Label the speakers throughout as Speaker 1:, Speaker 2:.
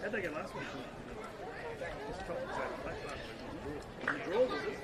Speaker 1: How'd they get last one? Just top was out of place last week. The draw was it?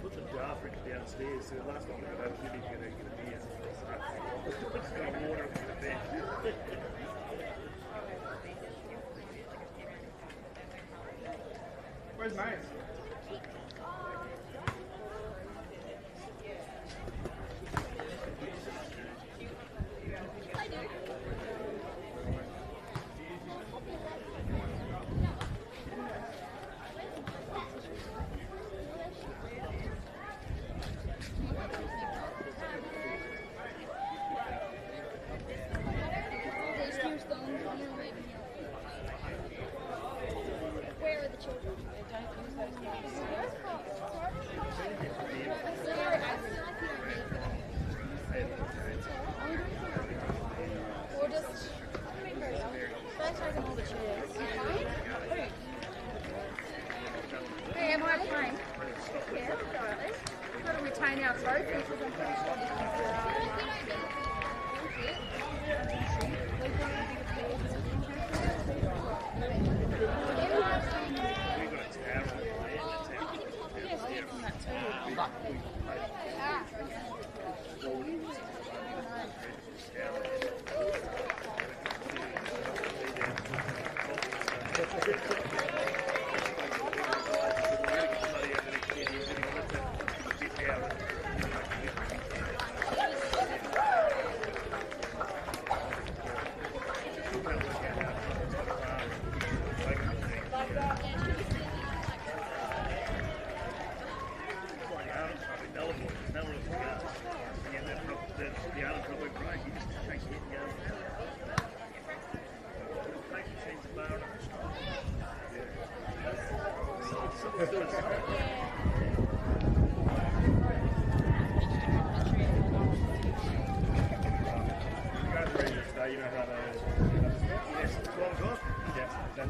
Speaker 1: Put the jar fridge downstairs, so the last time we got over, Libby's going to get a beer. Just going to water it to the bench.
Speaker 2: Where's mine?
Speaker 3: Where are the children? Or just photos all the chairs. Hey, am I playing? Yeah, that's all right. We've got to retain our trophies because I'm pretty sure this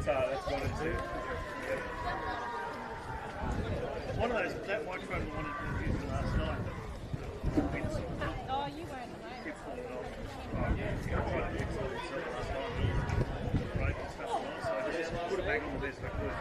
Speaker 1: That's 1 and 2. Yeah. One of those, that microphone we wanted to use last night.
Speaker 3: Oh, you weren't away.
Speaker 1: Kept falling off. Oh, yeah, it's going to try to fix all this stuff last night. Broke and stuff as well, so I just put it back on the best I could.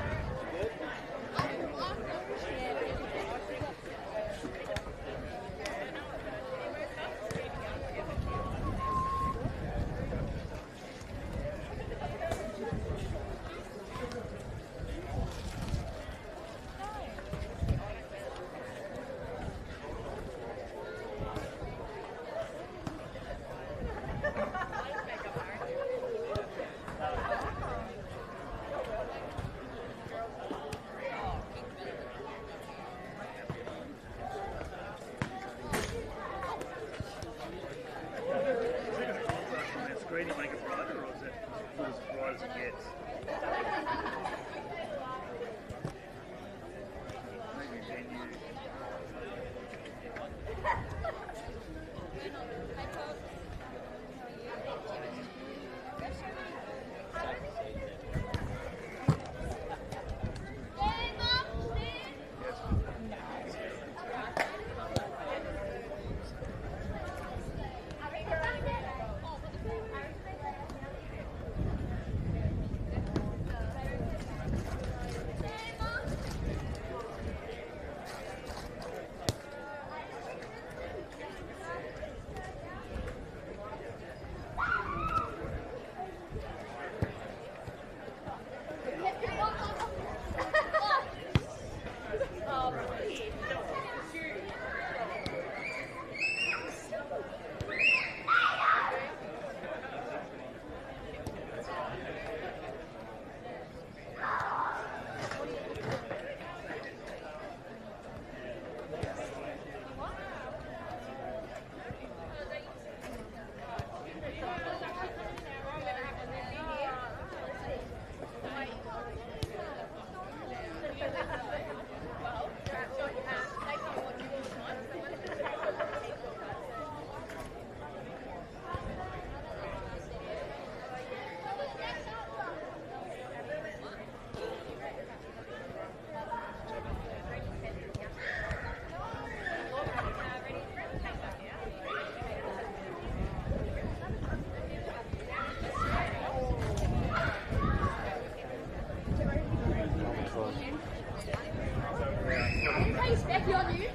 Speaker 3: Happy on you?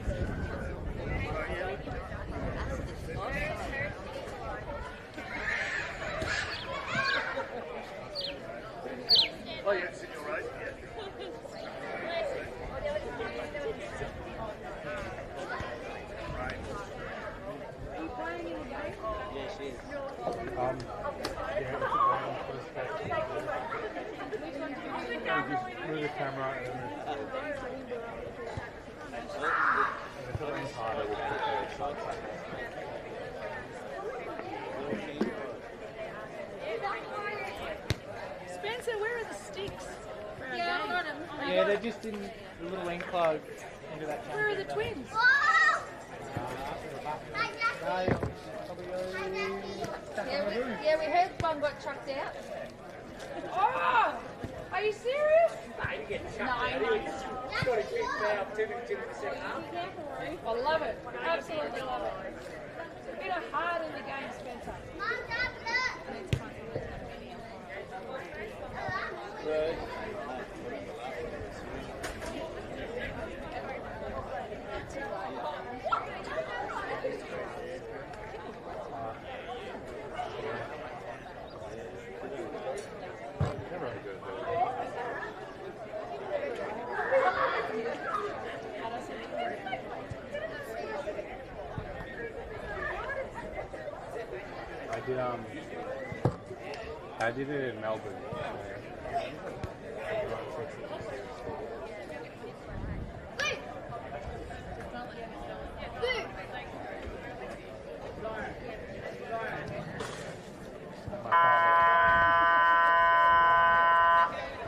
Speaker 1: Oh yeah, it's in your right. Yeah.
Speaker 4: Yeah, she is.
Speaker 2: Move the camera and
Speaker 3: Spencer, where are the sticks? Yeah, I've got them.
Speaker 4: Yeah, they're just in the little enclosed into that camera.
Speaker 3: Where are the twins? Yeah, we heard one got chucked out. Oh! Are you serious?
Speaker 4: No, you get chucked
Speaker 3: No,
Speaker 4: out.
Speaker 3: I know.
Speaker 4: You've got to keep out 2 minutes into the second half.
Speaker 3: I love it. Absolutely love it. A bit of heart in the game, Spencer.
Speaker 2: I did it in Melbourne.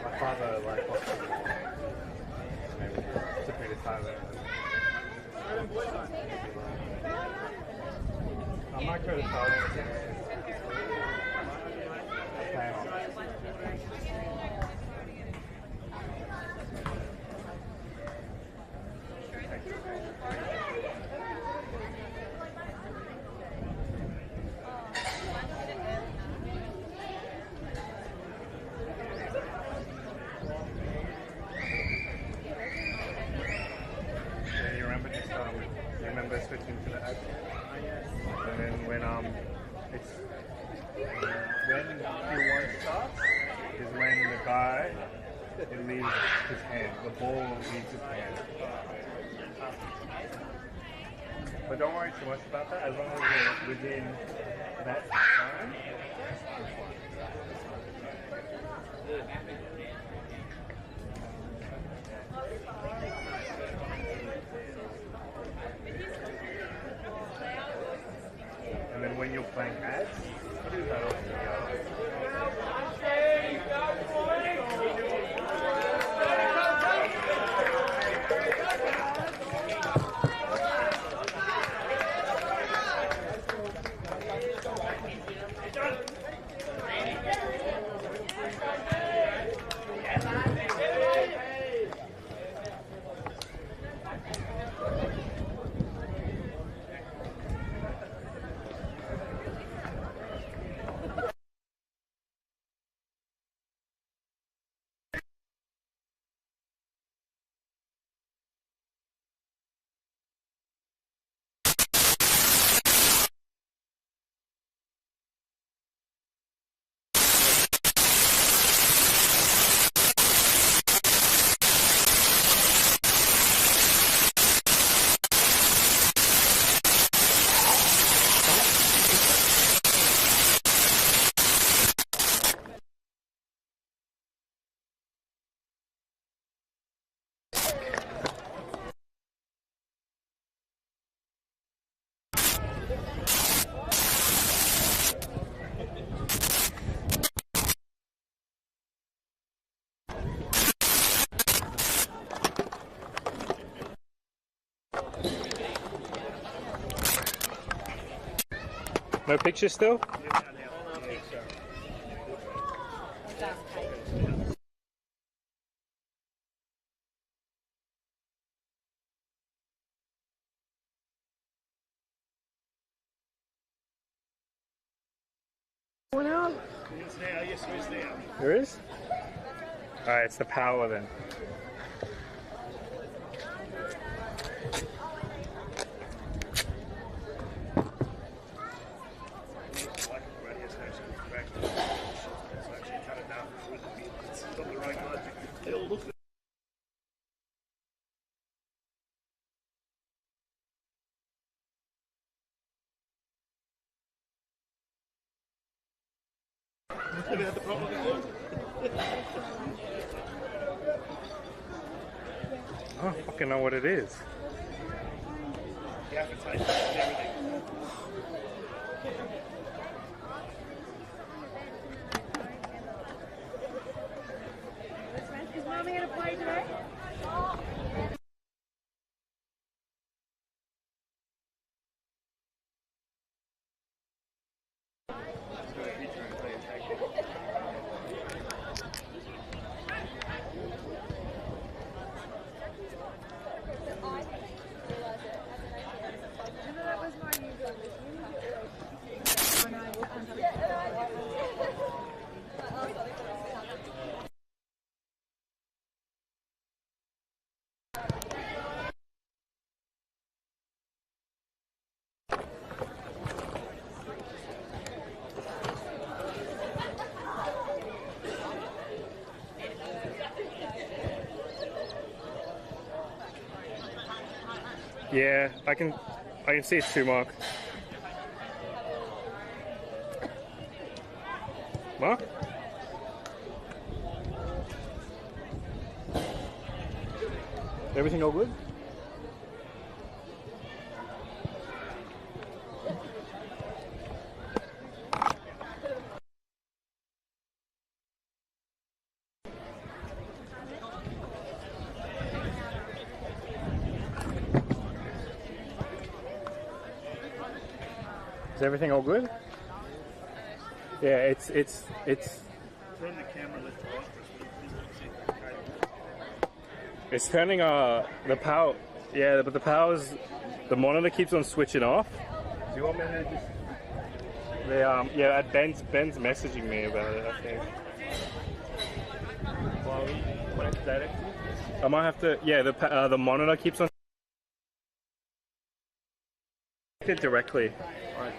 Speaker 2: My father like took me to Thailand. I might go to Thailand. Plan on it. Yeah, you remember switching to the ad? And then when it's when Q1 starts is when the guy it leaves his hand, the ball leaves his hand. But don't worry too much about that. As long as you're within that time. And then when you're playing ads, do that off the No pictures still?
Speaker 1: It's now, yes, there is now.
Speaker 2: There is? Alright, it's the power then.
Speaker 1: Have you had the problem before?
Speaker 2: I don't fucking know what it is.
Speaker 1: The appetite and everything.
Speaker 3: Is Mommy going to play today? That was my usual when I walked into the
Speaker 2: Yeah, I can see it's 2 Mark. Mark? Everything all good? Is everything all good? Yeah, it's
Speaker 1: Turn the camera left to right.
Speaker 2: it's turning the power. Yeah, but the monitor keeps on switching off. Do you want me to just? Yeah, Ben's messaging me about it. I think.
Speaker 1: Well, connect directly.
Speaker 2: I might have to. Yeah, the monitor keeps on. Connect it directly.
Speaker 1: Alright.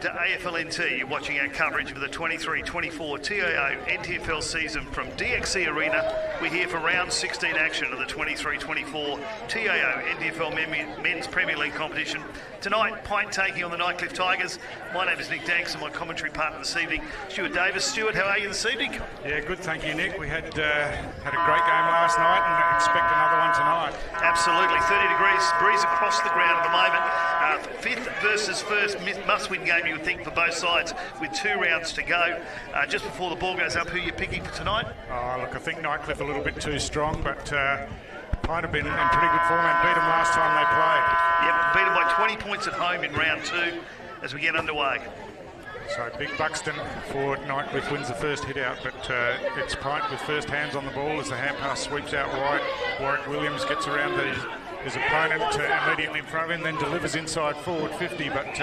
Speaker 5: to AFLNT. You're watching our coverage of the 23-24 TIO NTFL season from DXC Arena. We're here for round 16 action of the 23-24 TIO NTFL Men's Premier League competition. Tonight, PINT taking on the Nightcliff Tigers. My name is Nick Danks and my commentary partner this evening, Stuart Davis. Stuart, how are you this evening?
Speaker 6: Yeah, good, thank you, Nick. We had a great game last night and expect another one tonight.
Speaker 5: Absolutely, 30 degrees, breeze across the ground at the moment. Fifth versus first must-win game, you would think, for both sides, with 2 rounds to go. Just before the ball goes up, who are you picking for tonight?
Speaker 6: Oh, look, I think Nightcliff a little bit too strong, but might have been in pretty good form and beat them last time they played.
Speaker 5: Yep, beat them by 20 points at home in round 2 as we get underway.
Speaker 6: So big Buxton for Nightcliff wins the first hit out, but it's PINT with first hands on the ball as the hand pass sweeps out wide. Warwick Williams gets around his opponent immediately in front of him, then delivers inside forward 50, but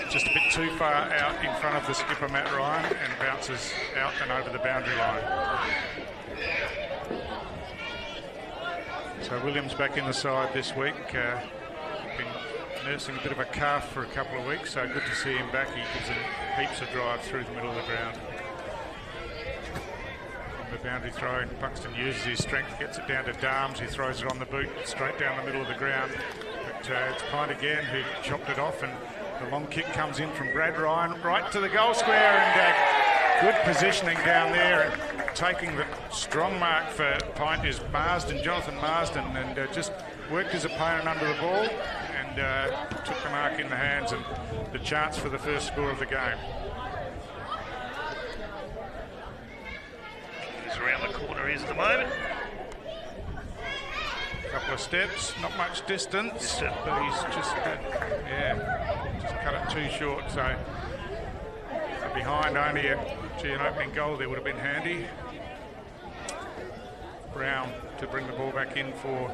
Speaker 6: just a bit too far out in front of the skipper Matt Ryan and bounces out and over the boundary line. So Williams back in the side this week. Been nursing a bit of a calf for a couple of weeks, so good to see him back. He gives him heaps of drive through the middle of the ground. On the boundary throw, Buxton uses his strength, gets it down to Darms, who throws it on the boot straight down the middle of the ground. But it's PINT again who chopped it off, and the long kick comes in from Brad Ryan right to the goal square, and good positioning down there. And taking the strong mark for PINT is Marsden, Jonathan Marsden, and just worked his opponent under the ball and took the mark in the hands and the chance for the first score of the game.
Speaker 5: He's around the corner is at the moment.
Speaker 6: Couple of steps, not much distance, but he's just cut it too short. So behind only an opening goal there would have been handy. Brown to bring the ball back in for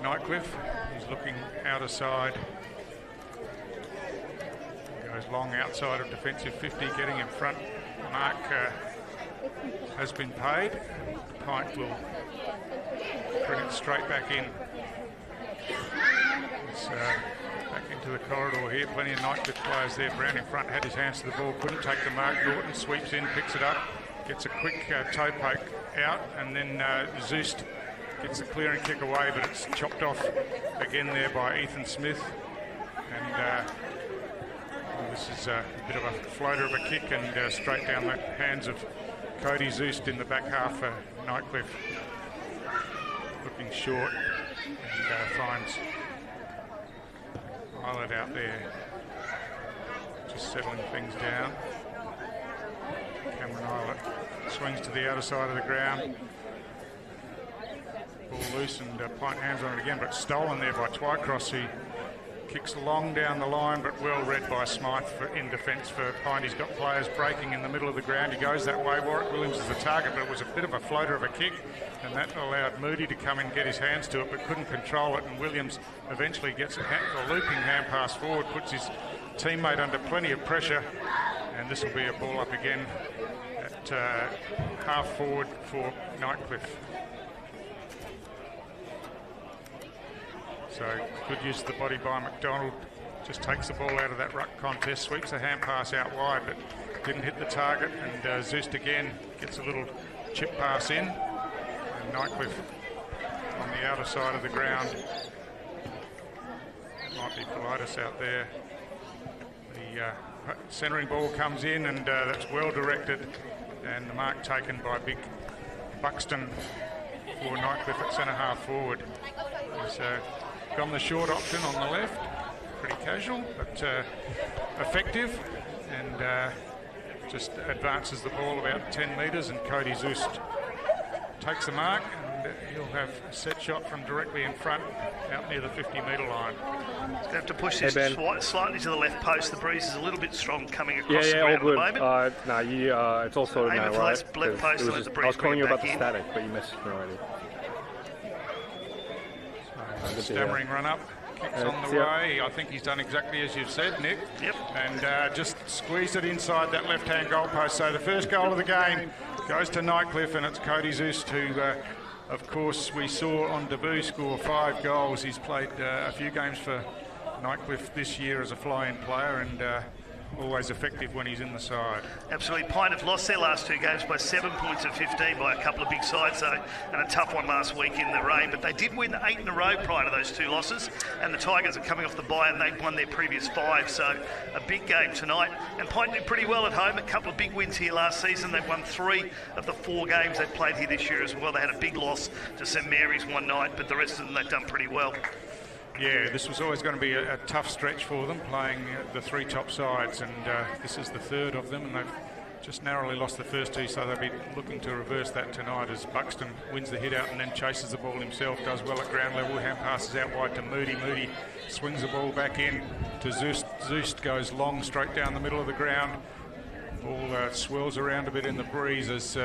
Speaker 6: Nightcliff. He's looking out of side. Goes long outside of defensive 50, getting in front. Mark has been paid. PINT will bring it straight back in. It's back into the corridor here. Plenty of Nightcliff players there. Brown in front, had his hands to the ball, couldn't take the mark. Norton sweeps in, picks it up, gets a quick toe poke out, and then Zeus gets the clearing kick away, but it's chopped off again there by Ethan Smith. And this is a bit of a floater of a kick and straight down the hands of Cody Zeus in the back half for Nightcliff. Looking short and finds Eilert out there, just settling things down. Cameron Eilert swings to the outer side of the ground. Ball loose and PINT hands on it again, but stolen there by Twycross, who kicks long down the line, but well read by Smythe in defence for PINT. He's got players breaking in the middle of the ground. He goes that way. Warwick Williams is the target, but it was a bit of a floater of a kick, and that allowed Moody to come in and get his hands to it, but couldn't control it, and Williams eventually gets a looping hand pass forward, puts his teammate under plenty of pressure, and this will be a ball up again at half forward for Nightcliff. So good use of the body by McDonald. Just takes the ball out of that ruck contest, sweeps a hand pass out wide, but didn't hit the target. And Zeus again gets a little chip pass in. And Nightcliff on the outer side of the ground. Might be Politis out there. The centering ball comes in, and that's well directed. And the mark taken by big Buxton for Nightcliff at centre half forward. So gone the short option on the left, pretty casual but effective, and just advances the ball about 10 metres, and Cody Zeus takes the mark, and he'll have a set shot from directly in front out near the 50-metre line.
Speaker 5: He's going to have to push this slightly to the left post. The breeze is a little bit strong coming across the
Speaker 2: all
Speaker 5: ground
Speaker 2: good.
Speaker 5: at the moment.
Speaker 2: It's all sorted now, right?
Speaker 5: Left post, and let the breeze
Speaker 2: I was calling you about
Speaker 5: back
Speaker 2: the
Speaker 5: in.
Speaker 2: static, but you messaged me already.
Speaker 6: Stammering run up, kicks on the way. I think he's done exactly as you've said, Nick.
Speaker 5: Yep.
Speaker 6: And just squeezed it inside that left-hand goalpost. So the first goal of the game goes to Nightcliff, and it's Cody Zeus who, of course, we saw on debut score 5 goals. He's played a few games for Nightcliff this year as a fly-in player, and always effective when he's in the side.
Speaker 5: Absolutely. Pint have lost their last 2 games by 7 points of 15 by a couple of big sides, though, and a tough one last week in the rain. But they did win 8 in a row prior to those 2 losses, and the Tigers are coming off the bye and they've won their previous 5, so a big game tonight. And Pint did pretty well at home, a couple of big wins here last season. They've won 3 of the 4 games they've played here this year as well. They had a big loss to St Mary's one night, but the rest of them they've done pretty well.
Speaker 6: Yeah, this was always going to be a tough stretch for them, playing the 3 top sides, and this is the 3rd of them, and they've just narrowly lost the first 2, so they'll be looking to reverse that tonight as Buxton wins the hit out and then chases the ball himself, does well at ground level, hand passes out wide to Moody. Moody swings the ball back in to Zust. Zust goes long, straight down the middle of the ground. Ball swirls around a bit in the breeze as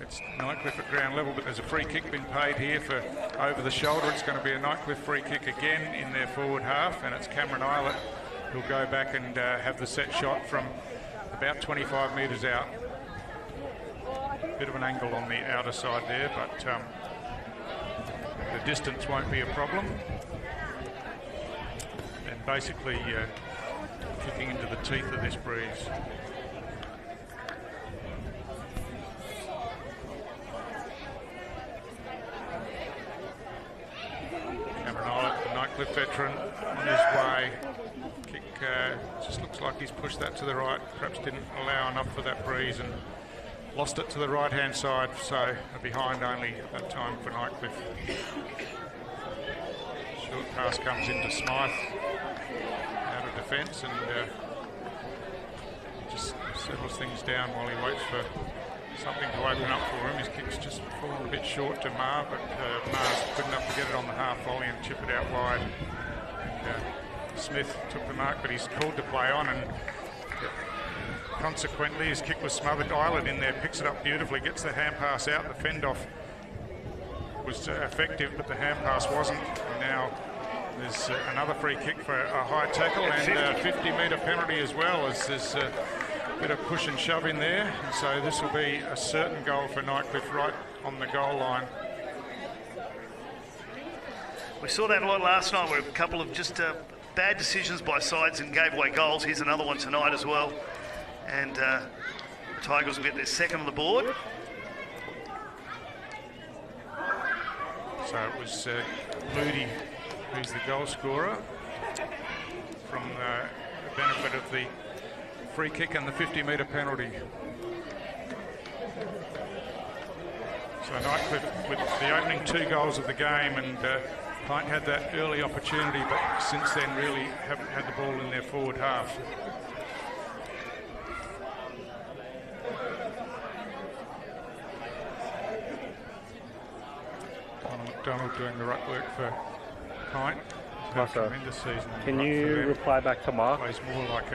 Speaker 6: it's Nightcliff at ground level, but there's a free kick been paid here for over the shoulder. It's going to be a Nightcliff free kick again in their forward half, and it's Cameron Eilert who'll go back and have the set shot from about 25 metres out. Bit of an angle on the outer side there, but the distance won't be a problem. And basically kicking into the teeth of this breeze. Nightcliff veteran on his way. Kick just looks like he's pushed that to the right. Perhaps didn't allow enough for that breeze and lost it to the right hand side. So a behind only that time for Nightcliff. Short pass comes into Smythe out of defence and just settles things down while he waits for something to open up for him. His kick's just fallen a bit short to Marr, but Marr's good enough to get it on the half volley and chip it out wide. Smith took the mark, but he's called to play on, and consequently his kick was smothered. Eilert in there picks it up beautifully, gets the hand pass out. The fend off was effective, but the hand pass wasn't. And now there's another free kick for a high tackle and a 50-metre penalty as well, as there's bit of push and shove in there, and so this will be a certain goal for Nightcliff right on the goal line.
Speaker 5: We saw that a lot last night, where a couple of just bad decisions by sides and gave away goals. Here's another one tonight as well, and the Tigers will get their 2nd on the board.
Speaker 6: So it was Moody who's the goal scorer from the benefit of the free kick and the 50-metre penalty. So Nightcliff with the opening 2 goals of the game, and Pint had that early opportunity, but since then really haven't had the ball in their forward half. Connor McDonald doing the ruck work for Pint. Tremendous season.
Speaker 2: Can you reply back to Mark?
Speaker 6: Plays more like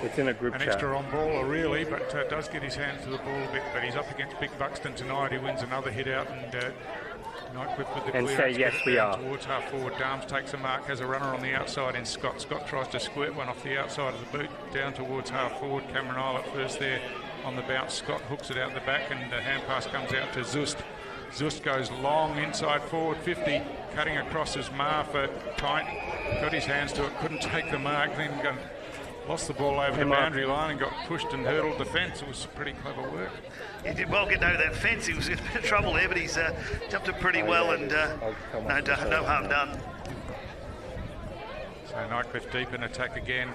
Speaker 2: it's in a group
Speaker 6: an
Speaker 2: chat.
Speaker 6: extra on baller really, but does get his hands to the ball a bit. But he's up against Big Buxton tonight. He wins another hit out, and Nightcliff with the
Speaker 2: and
Speaker 6: clearance.
Speaker 2: say yes, we are.
Speaker 6: Towards half forward. Darms takes a mark, has a runner on the outside in Scott. Scott tries to squirt one off the outside of the boot down towards half forward. Cameron Eilert first there on the bounce. Scott hooks it out the back, and the hand pass comes out to Zust. Zust goes long inside forward 50, cutting across his Marr for Pint. Got his hands to it, couldn't take the mark, then lost the ball over the boundary line and got pushed and hurdled the fence. It was pretty clever work.
Speaker 5: He did well getting over that fence. He was in a bit of trouble there, but he's jumped it pretty well, and no harm done.
Speaker 6: So Nightcliff deep in attack again.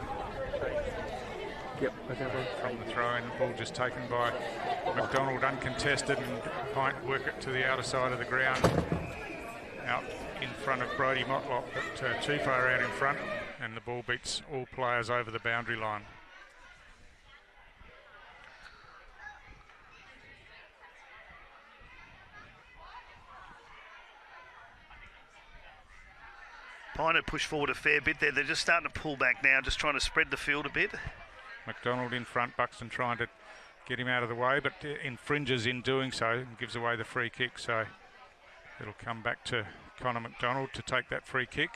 Speaker 2: Yep.
Speaker 6: From the throw-in, the ball just taken by McDonald, uncontested, and Pint work it to the outer side of the ground, out in front of Brodie Motlop, but too far out in front, and the ball beats all players over the boundary line.
Speaker 5: Pine had pushed forward a fair bit there. They're just starting to pull back now, just trying to spread the field a bit.
Speaker 6: McDonald in front, Buxton trying to get him out of the way, but infringes in doing so and gives away the free kick. So it'll come back to Connor McDonald to take that free kick.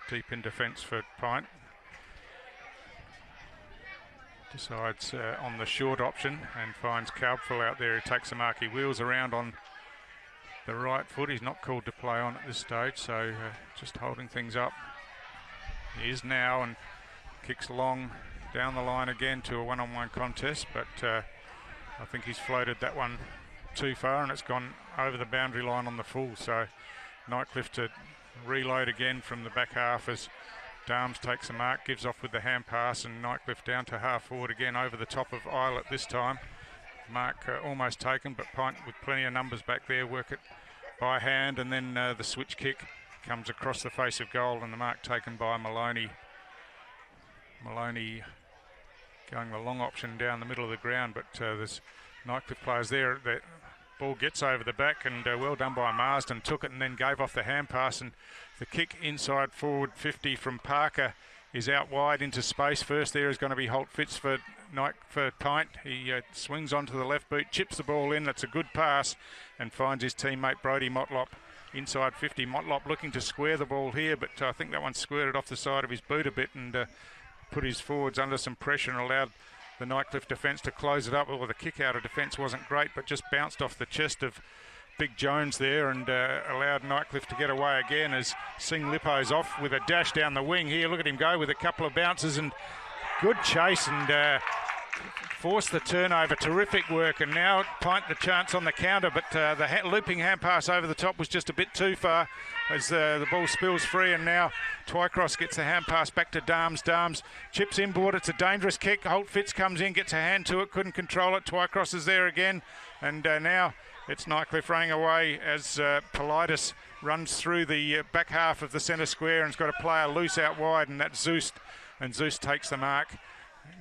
Speaker 6: Deep in defence for Pint. Decides on the short option and finds Kalbful out there who takes the mark. He wheels around on the right foot. He's not called to play on at this stage, so just holding things up. He is now, and kicks long down the line again to a one-on-one contest, but I think he's floated that one too far and it's gone over the boundary line on the full. So Nightcliff to reload again from the back half as Darms takes the mark, gives off with the hand pass, and Nightcliff down to half forward again over the top of Islet this time. Mark almost taken, but PINT with plenty of numbers back there, work it by hand, and then the switch kick comes across the face of goal and the mark taken by Maloney. Maloney going the long option down the middle of the ground, but there's Nightcliff players there. The ball gets over the back, and well done by Marsden, took it and then gave off the hand pass, and the kick inside forward 50 from Parker is out wide into space. First there is going to be Holt Fitz for PINT. He swings onto the left boot, chips the ball in. That's a good pass and finds his teammate Brodie Motlop inside 50. Motlop looking to square the ball here, but I think that one squirted off the side of his boot a bit and put his forwards under some pressure and allowed the Nightcliff defence to close it up. Well, the kick out of defence wasn't great, but just bounced off the chest of Big Jones there and allowed Nightcliff to get away again as Sing Lippo's off with a dash down the wing here. Look at him go with a couple of bounces and good chase and forced the turnover. Terrific work, and now PINT the chance on the counter, but the looping hand pass over the top was just a bit too far as the ball spills free, and now Twycross gets the hand pass back to Darms. Darms chips inboard. It's a dangerous kick. Holt Fitz comes in, gets a hand to it, couldn't control it. Twycross is there again, and now it's Nightcliff running away as Politis runs through the back half of the centre square and's got a player loose out wide, and that's Zeus, and Zeus takes the mark.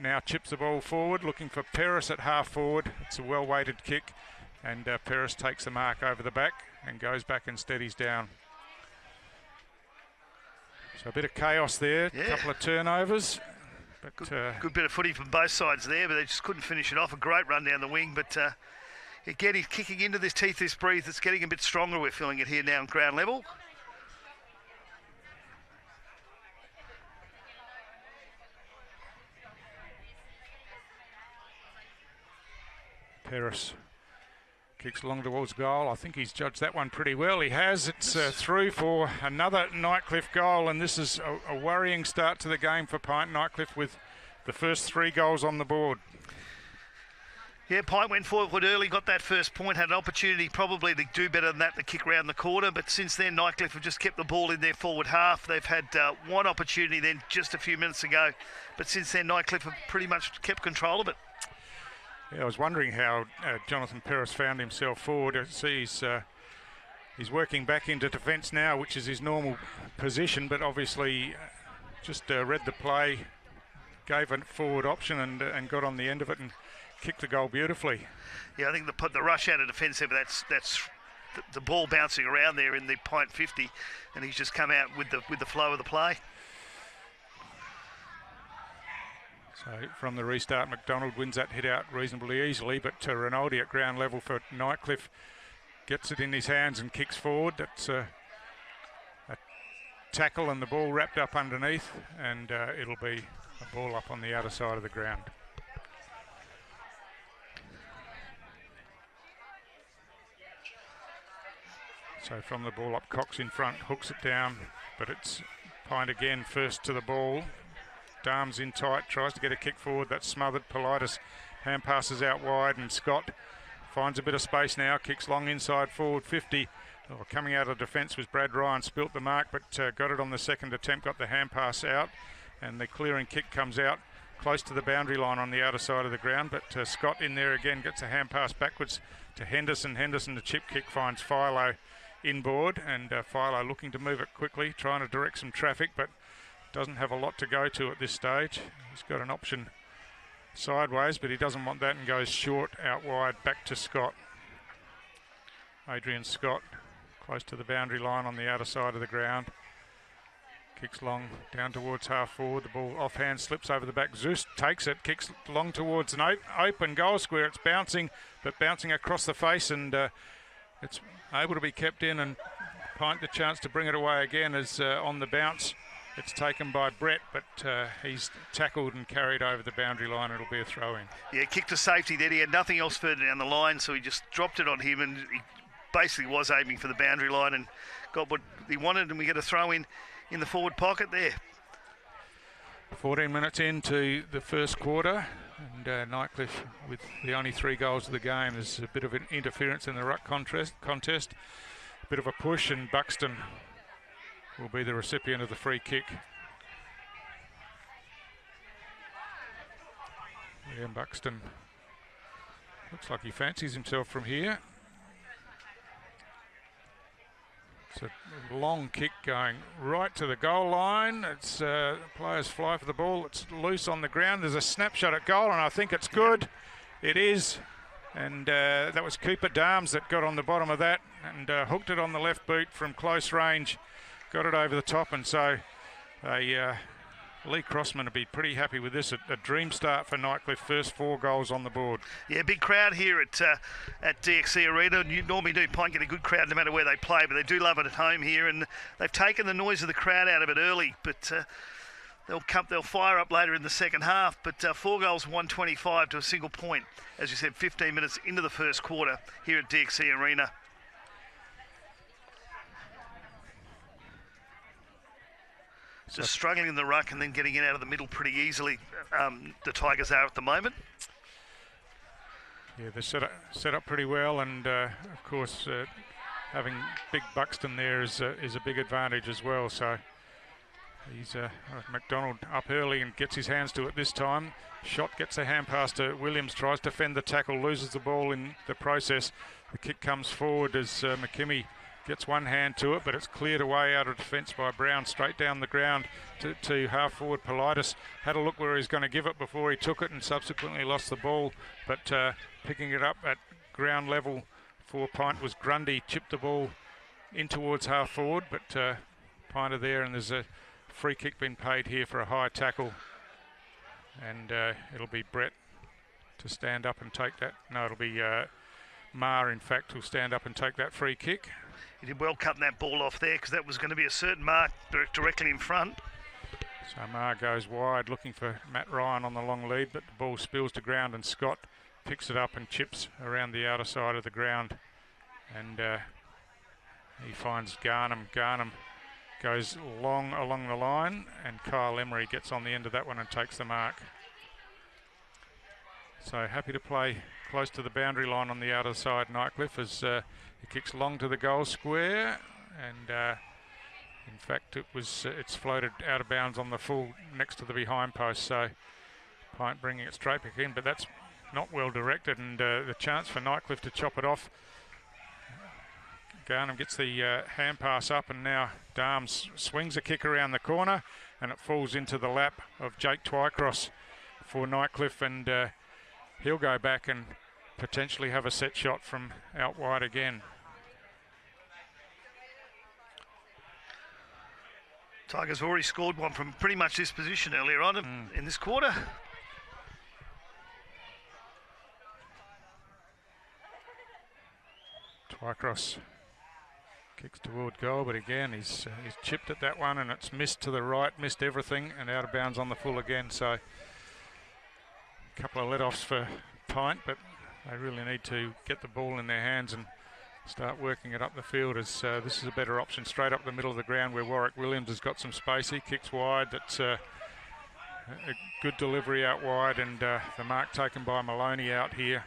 Speaker 6: Now chips the ball forward, looking for Peris at half forward. It's a well-weighted kick, and Peris takes the mark over the back and goes back and steadies down. So a bit of chaos there, a couple of turnovers. But
Speaker 5: good bit of footy from both sides there, but they just couldn't finish it off. A great run down the wing, but again, he's kicking into this teeth, this breeze. It's getting a bit stronger. We're feeling it here now on ground level.
Speaker 6: Peris kicks along towards goal. I think he's judged that one pretty well. He has. It's through for another Nightcliff goal, and this is a worrying start to the game for PINT. Nightcliff with the first 3 goals on the board.
Speaker 5: Yeah, PINT went forward early, got that first point, had an opportunity probably to do better than that, to kick round the corner, but since then Nightcliff have just kept the ball in their forward half. They've had one opportunity then just a few minutes ago, but since then Nightcliff have pretty much kept control of it.
Speaker 6: Yeah, I was wondering how Jonathan Peris found himself forward. He's working back into defence now, which is his normal position, but obviously just read the play, gave a forward option and got on the end of it and kicked the goal beautifully.
Speaker 5: Yeah, I think the rush out of defence there, but that's the ball bouncing around there in the PINT 50, and he's just come out with the flow of the play.
Speaker 6: So from the restart, McDonald wins that hit out reasonably easily, but Rinaldi at ground level for Nightcliff gets it in his hands and kicks forward. That's a tackle and the ball wrapped up underneath, and it'll be a ball up on the outer side of the ground. So from the ball up, Cox in front, hooks it down, but it's PINT again first to the ball. Darms in tight, tries to get a kick forward, that's smothered. Politis hand passes out wide, and Scott finds a bit of space now, kicks long inside forward 50. Oh, coming out of defence was Brad Ryan, spilt the mark, but got it on the second attempt, got the hand pass out, and the clearing kick comes out close to the boundary line on the outer side of the ground, but Scott in there again gets a hand pass backwards to Henderson. Henderson, the chip kick, finds Philo inboard, and Philo looking to move it quickly, trying to direct some traffic, but doesn't have a lot to go to at this stage. He's got an option sideways, but he doesn't want that and goes short out wide back to Scott. Adrian Scott close to the boundary line on the outer side of the ground. Kicks long down towards half forward. The ball offhand slips over the back. Zeus takes it, kicks long towards an open goal square. It's bouncing, but bouncing across the face, and it's able to be kept in, and PINT the chance to bring it away again as on the bounce. It's taken by Brett, but he's tackled and carried over the boundary line. It'll be a throw-in. Yeah,
Speaker 5: kick to safety there. He had nothing else further down the line, so he just dropped it on him, and he basically was aiming for the boundary line and got what he wanted, and we get a throw-in the forward pocket there.
Speaker 6: 14 minutes into the first quarter, and Nightcliff with the only 3 goals of the game. There's a bit of an interference in the ruck contest, a bit of a push, and Buxton will be the recipient of the free kick. Yeah, Buxton looks like he fancies himself from here. It's a long kick going right to the goal line. It's players fly for the ball. It's loose on the ground. There's a snapshot at goal, and I think it's good. It is. And that was keeper Darms that got on the bottom of that and hooked it on the left boot from close range. Got it over the top, and so Lee Crossman will be pretty happy with this. A dream start for Nightcliff, first 4 goals on the board.
Speaker 5: Yeah, big crowd here at DXC Arena. You normally do PINT get a good crowd no matter where they play, but they do love it at home here, and they've taken the noise of the crowd out of it early, but they'll fire up later in the second half. But 4 goals, 125 to a single point, as you said, 15 minutes into the first quarter here at DXC Arena. Just struggling in the ruck and then getting it out of the middle pretty easily, the Tigers are at the moment.
Speaker 6: Yeah, they're set up pretty well, and of course having big Buxton there is a big advantage as well. So he's McDonald up early and gets his hands to it this time. Shot gets a hand pass to Williams, tries to fend the tackle, loses the ball in the process. The kick comes forward as McKimmie gets one hand to it, but it's cleared away out of defence by Brown, straight down the ground to half forward Politis. Had a look where he's going to give it before he took it, and subsequently lost the ball. But picking it up at ground level for PINT was Grundy. Chipped the ball in towards half forward, but PINT are there, and there's a free kick been paid here for a high tackle. And it'll be Brett to stand up and take that. No, it'll be Ma, in fact, who'll stand up and take that free kick.
Speaker 5: He did well cutting that ball off there, because that was going to be a certain mark directly in front.
Speaker 6: So Ma goes wide looking for Matt Ryan on the long lead, but the ball spills to ground, and Scott picks it up and chips around the outer side of the ground. And he finds Garnham. Garnham goes long along the line, and Kyle Emery gets on the end of that one and takes the mark. So happy to play close to the boundary line on the outer side, Nightcliff, as he kicks long to the goal square, and in fact it's floated out of bounds on the full next to the behind post. So PINT bringing it straight back in, but that's not well directed, and the chance for Nightcliff to chop it off. Garnham gets the hand pass up, and now Darms swings a kick around the corner, and it falls into the lap of Jake Twycross for Nightcliff, and he'll go back and potentially have a set shot from out wide again.
Speaker 5: Tigers already scored one from pretty much this position earlier on in this quarter.
Speaker 6: Twycross kicks toward goal, but again he's chipped at that one, and it's missed to the right, missed everything, and out of bounds on the full again. So a couple of let-offs for PINT, but they really need to get the ball in their hands and start working it up the field, as this is a better option straight up the middle of the ground where Warwick Williams has got some space. He kicks wide. That's a good delivery out wide, and the mark taken by Maloney out here.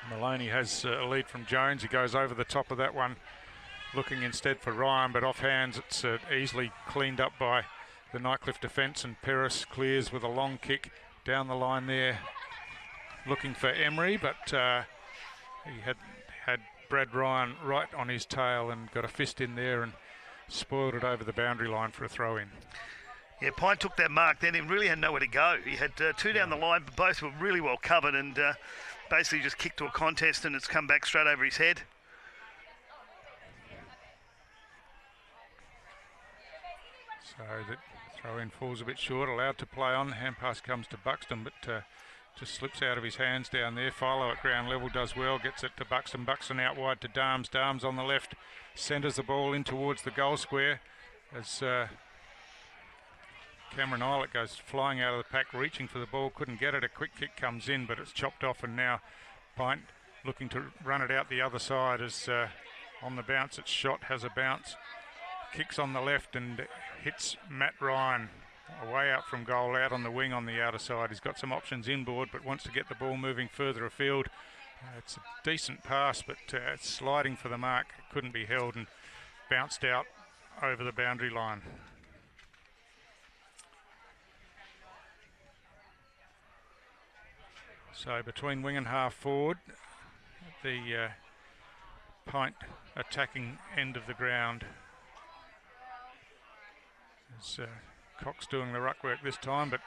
Speaker 6: Maloney has a lead from Jones. He goes over the top of that one, looking instead for Ryan, but off hands it's easily cleaned up by the Nightcliff defence, and Peris clears with a long kick down the line there, looking for Emery, but he had Brad Ryan right on his tail and got a fist in there and spoiled it over the boundary line for a throw-in.
Speaker 5: Yeah, PINT took that mark then and really had nowhere to go. He had 2 down the line, but both were really well covered, and basically just kicked to a contest, and it's come back straight over his head.
Speaker 6: So the throw-in falls a bit short, allowed to play on. Hand pass comes to Buxton, but just slips out of his hands down there. Philo at ground level does well, gets it to Buxton. Buxton out wide to Darms. Darms on the left, centres the ball in towards the goal square as Cameron Eilert goes flying out of the pack, reaching for the ball, couldn't get it. A quick kick comes in, but it's chopped off, and now PINT looking to run it out the other side as on the bounce it's shot, has a bounce, kicks on the left and hits Matt Ryan away out from goal, out on the wing on the outer side. He's got some options inboard, but wants to get the ball moving further afield. It's a decent pass, but it's sliding for the mark. It couldn't be held and bounced out over the boundary line. So between wing and half forward, the PINT attacking end of the ground. As Cox doing the ruck work this time, but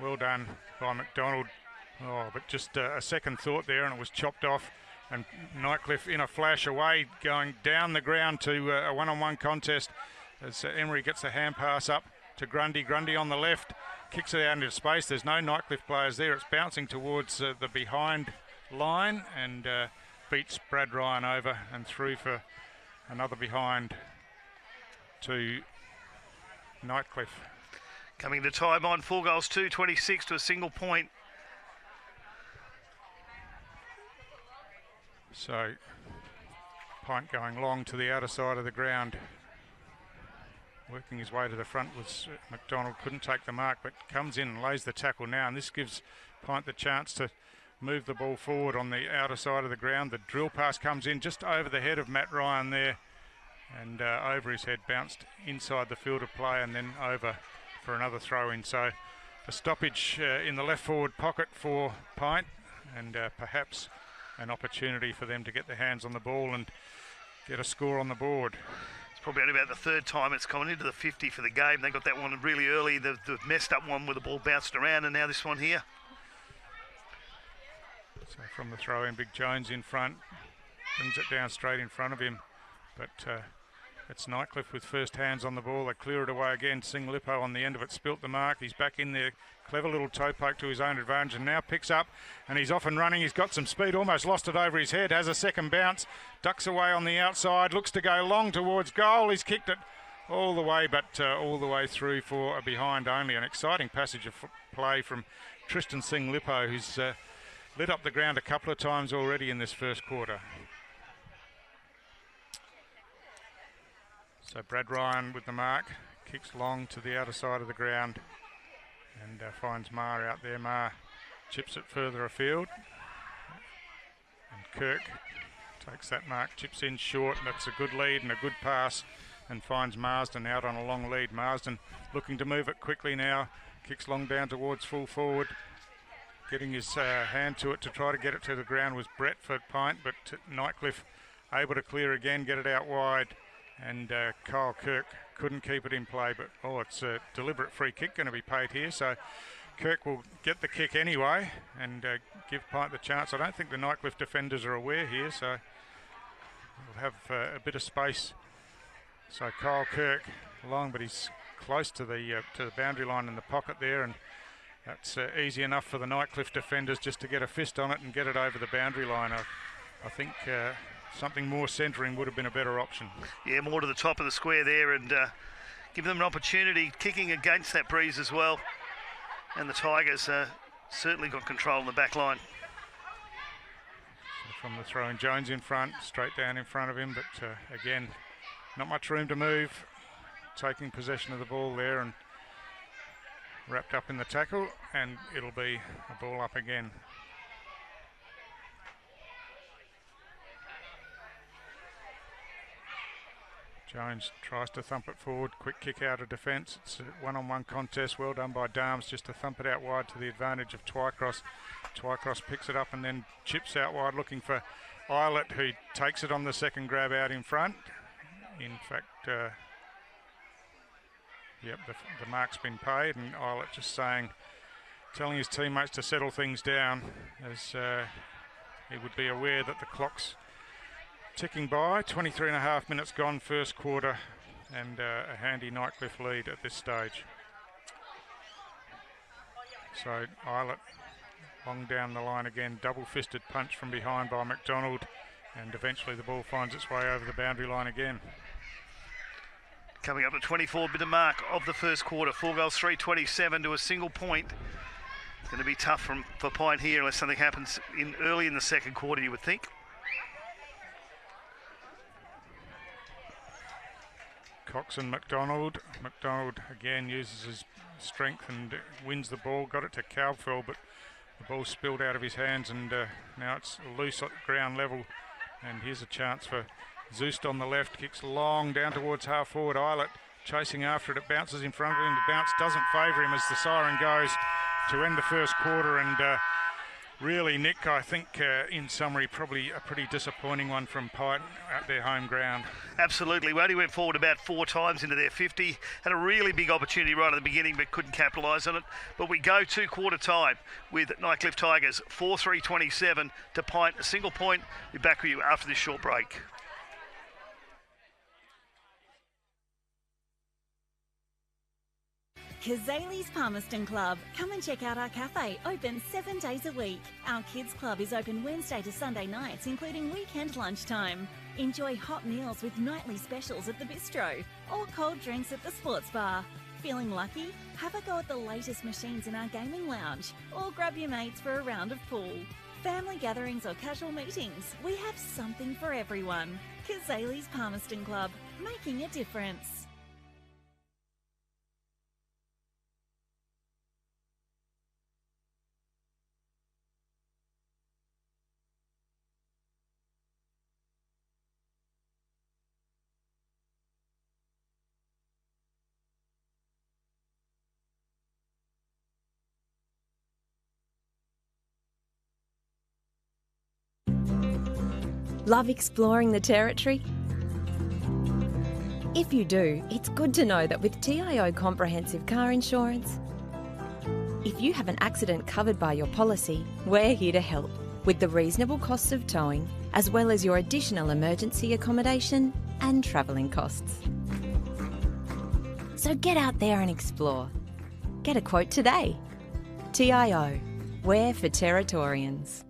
Speaker 6: well done by McDonald. Oh, but just a second thought there and it was chopped off, and Nightcliff in a flash away, going down the ground to a one-on-one contest as Emery gets a hand pass up to Grundy. Grundy on the left, kicks it out into space. There's no Nightcliff players there. It's bouncing towards the behind line and beats Brad Ryan over and through for another behind to Nightcliff.
Speaker 5: Coming to time on, 4 goals, 2-26 to a single point.
Speaker 6: So PINT going long to the outer side of the ground. Working his way to the front was McDonald, couldn't take the mark, but comes in and lays the tackle now, and this gives PINT the chance to move the ball forward on the outer side of the ground. The drill pass comes in just over the head of Matt Ryan there, and over his head, bounced inside the field of play and then over for another throw in. So a stoppage in the left forward pocket for PINT, and perhaps an opportunity for them to get their hands on the ball and get a score on the board.
Speaker 5: It's probably only about the third time it's gone into the 50 for the game. They got that one really early, the messed up one where the ball bounced around, and now this one here.
Speaker 6: So from the throw in, Big Jones in front, brings it down straight in front of him, but it's Nightcliff with first hands on the ball. They clear it away again. Sing Lippo on the end of it, spilt the mark. He's back in there. Clever little toe poke to his own advantage, and now picks up, and he's off and running. He's got some speed, almost lost it over his head, has a second bounce, ducks away on the outside, looks to go long towards goal. He's kicked it all the way, but all the way through for a behind only. An exciting passage of play from Tristan Sing Lippo, who's lit up the ground a couple of times already in this first quarter. So Brad Ryan with the mark, kicks long to the outer side of the ground and finds Maher out there. Maher chips it further afield, and Kirk takes that mark, chips in short, and that's a good lead and a good pass, and finds Marsden out on a long lead. Marsden looking to move it quickly now, kicks long down towards full forward. Getting his hand to it to try to get it to the ground was Brett for PINT, but Nightcliff able to clear again, get it out wide, and Kyle Kirk couldn't keep it in play, but it's a deliberate free kick going to be paid here, so Kirk will get the kick anyway and give PINT the chance. I don't think the Nightcliff defenders are aware here, so we'll have a bit of space. So Kyle Kirk long, but he's close to the boundary line in the pocket there, and that's easy enough for the Nightcliff defenders just to get a fist on it and get it over the boundary line. I think something more centering would have been a better option.
Speaker 5: Yeah, more to the top of the square there, and give them an opportunity, kicking against that breeze as well. And the Tigers certainly got control in the back line.
Speaker 6: So from the throw-in, Jones in front, straight down in front of him, but again, not much room to move. Taking possession of the ball there and wrapped up in the tackle, and it'll be a ball up again. Jones tries to thump it forward, quick kick out of defence. It's a one-on-one contest, well done by Darms just to thump it out wide to the advantage of Twycross. Twycross picks it up and then chips out wide looking for Eilert, who takes it on the second grab out in front. In fact, the mark's been paid, and Eilert just telling his teammates to settle things down as he would be aware that the clock's ticking by. 23.5 minutes gone first quarter, and a handy Nightcliff lead at this stage. So Eilert long down the line again, double-fisted punch from behind by McDonald, and eventually the ball finds its way over the boundary line again.
Speaker 5: Coming up to 24-minute mark of the first quarter, 4 goals, 3-27 to a single point. It's going to be tough for PINT here unless something happens early in the second quarter, you would think.
Speaker 6: Coxon McDonald. McDonald again uses his strength and wins the ball. Got it to Cowfell, but the ball spilled out of his hands, and now it's loose at ground level. And here's a chance for Zoost on the left. Kicks long down towards half forward. Eilert chasing after it. It bounces in front of him. The bounce doesn't favour him as the siren goes to end the first quarter. And really, Nick, I think in summary, probably a pretty disappointing one from PINT at their home ground.
Speaker 5: Absolutely. We only went forward about 4 times into their 50. Had a really big opportunity right at the beginning, but couldn't capitalise on it. But we go to quarter time with Nightcliff Tigers, 4-3-27 to PINT, a single point. We'll be back with you after this short break.
Speaker 7: Kazali's Palmerston Club. Come and check out our cafe, open 7 days a week. Our kids club is open Wednesday to Sunday nights, including weekend lunchtime. Enjoy hot meals with nightly specials at the bistro or cold drinks at the sports bar. Feeling lucky? Have a go at the latest machines in our gaming lounge or grab your mates for a round of pool. Family gatherings or casual meetings, we have something for everyone. Kazali's Palmerston Club, making a difference.
Speaker 8: Love exploring the territory? If you do, it's good to know that with TIO Comprehensive Car Insurance, if you have an accident covered by your policy, we're here to help with the reasonable costs of towing, as well as your additional emergency accommodation and travelling costs. So get out there and explore. Get a quote today. TIO, we're for Territorians.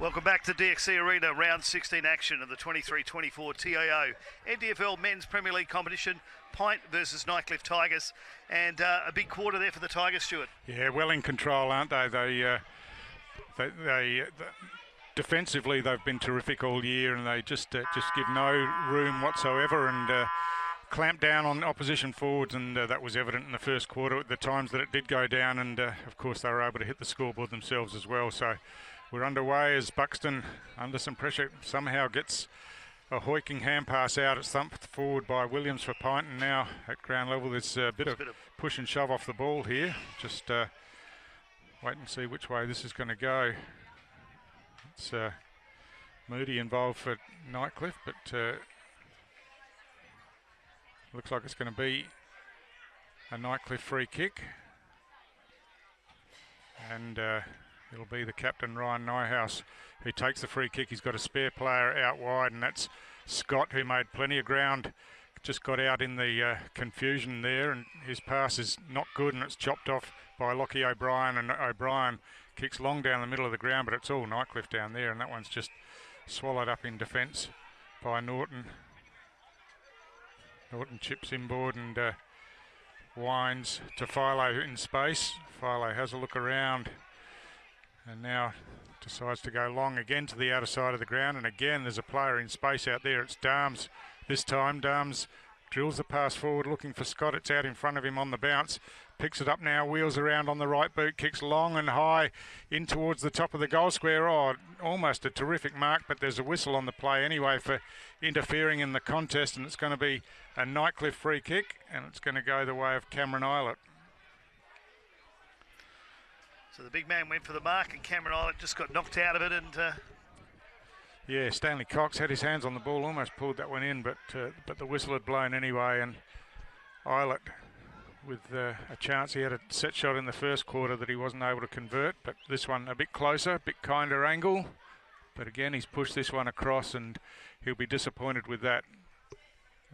Speaker 5: Welcome back to DXC Arena, round 16 action of the 23-24 TIO NTFL Men's Premier League competition. PINT versus Nightcliff Tigers, and a big quarter there for the Tigers, Stuart.
Speaker 6: Yeah, well in control, aren't they? They defensively they've been terrific all year, and they just give no room whatsoever and clamp down on opposition forwards, and that was evident in the first quarter at the times that it did go down, and of course they were able to hit the scoreboard themselves as well. So we're underway as Buxton, under some pressure, somehow gets a hoiking hand pass out. It's thumped forward by Williams for PINT, and now at ground level there's a bit of push and shove off the ball here. Just wait and see which way this is going to go. It's Moody involved for Nightcliff, but looks like it's going to be a Nightcliff free kick. And it'll be the captain, Ryan Nyhouse, who takes the free kick. He's got a spare player out wide, and that's Scott, who made plenty of ground. Just got out in the confusion there, and his pass is not good, and it's chopped off by Lockie O'Brien, and O'Brien kicks long down the middle of the ground, but it's all Nightcliff down there, and that one's just swallowed up in defence by Norton. Norton chips inboard and winds to Philo in space. Philo has a look around and now decides to go long again to the outer side of the ground, and again there's a player in space out there. It's Darms this time. Darms drills the pass forward looking for Scott. It's out in front of him on the bounce. Picks it up now, wheels around on the right boot, kicks long and high in towards the top of the goal square. Oh, almost a terrific mark, but there's a whistle on the play anyway for interfering in the contest, and it's going to be a Nightcliff free kick, and it's going to go the way of Cameron Eilert.
Speaker 5: So the big man went for the mark, and Cameron Eilert just got knocked out of it, and
Speaker 6: yeah, Stanley Cox had his hands on the ball, almost pulled that one in, but the whistle had blown anyway, and Eilert with a chance. He had a set shot in the first quarter that he wasn't able to convert, but this one a bit closer, a bit kinder angle, but again he's pushed this one across, and he'll be disappointed with that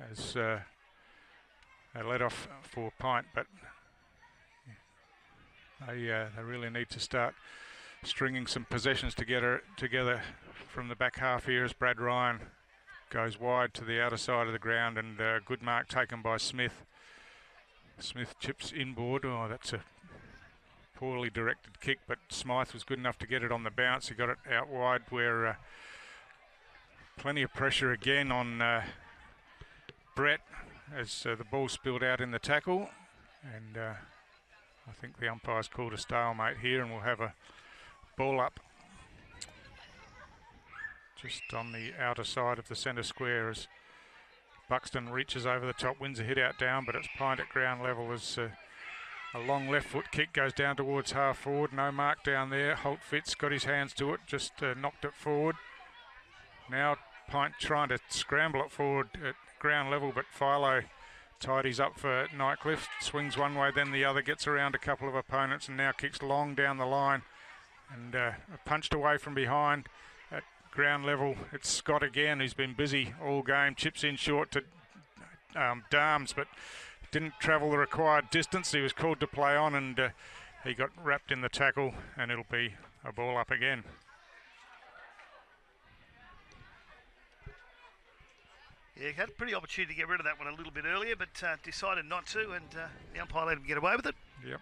Speaker 6: as a let off for PINT, but they really need to start stringing some possessions together from the back half here as Brad Ryan goes wide to the outer side of the ground, and a good mark taken by Smith. Smith chips inboard. Oh, that's a poorly directed kick, but Smythe was good enough to get it on the bounce. He got it out wide where plenty of pressure again on Brett as the ball spilled out in the tackle, and I think the umpire's called a stalemate here, and we'll have a ball up just on the outer side of the centre square as Buxton reaches over the top, wins a hit out down, but it's PINT at ground level as a long left foot kick goes down towards half forward. No mark down there. Holt Fitz got his hands to it, just knocked it forward. Now PINT trying to scramble it forward at ground level, but Philo tidies up for Nightcliff, swings one way then the other, gets around a couple of opponents, and now kicks long down the line, and punched away from behind at ground level. It's Scott again, who's been busy all game, chips in short to Darms, but didn't travel the required distance. He was called to play on, and he got wrapped in the tackle, and it'll be a ball up again.
Speaker 5: yeah, he had a pretty opportunity to get rid of that one a little bit earlier, but decided not to, and the umpire let him get away with it.
Speaker 6: Yep.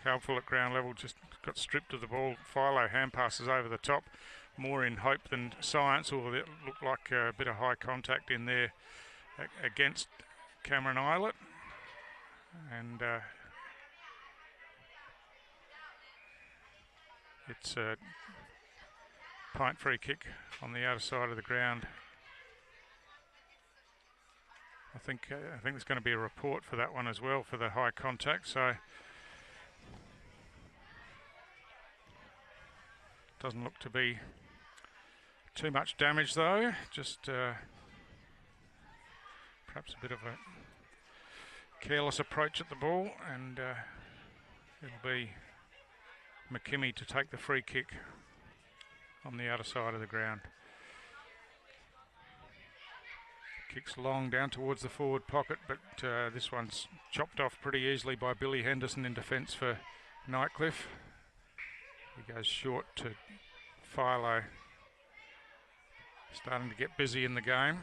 Speaker 6: Carlful at ground level just got stripped of the ball. Philo hand passes over the top, more in hope than science, although it looked like a bit of high contact in there against Cameron Eilert. And it's a PINT free kick on the outer side of the ground. I think there's going to be a report for that one as well for the high contact. So doesn't look to be too much damage though. Just perhaps a bit of a careless approach at the ball, and it'll be McKimmie to take the free kick on the outer side of the ground. Kicks long down towards the forward pocket, but this one's chopped off pretty easily by Billy Henderson in defence for Nightcliff. He goes short to Philo starting to get busy in the game.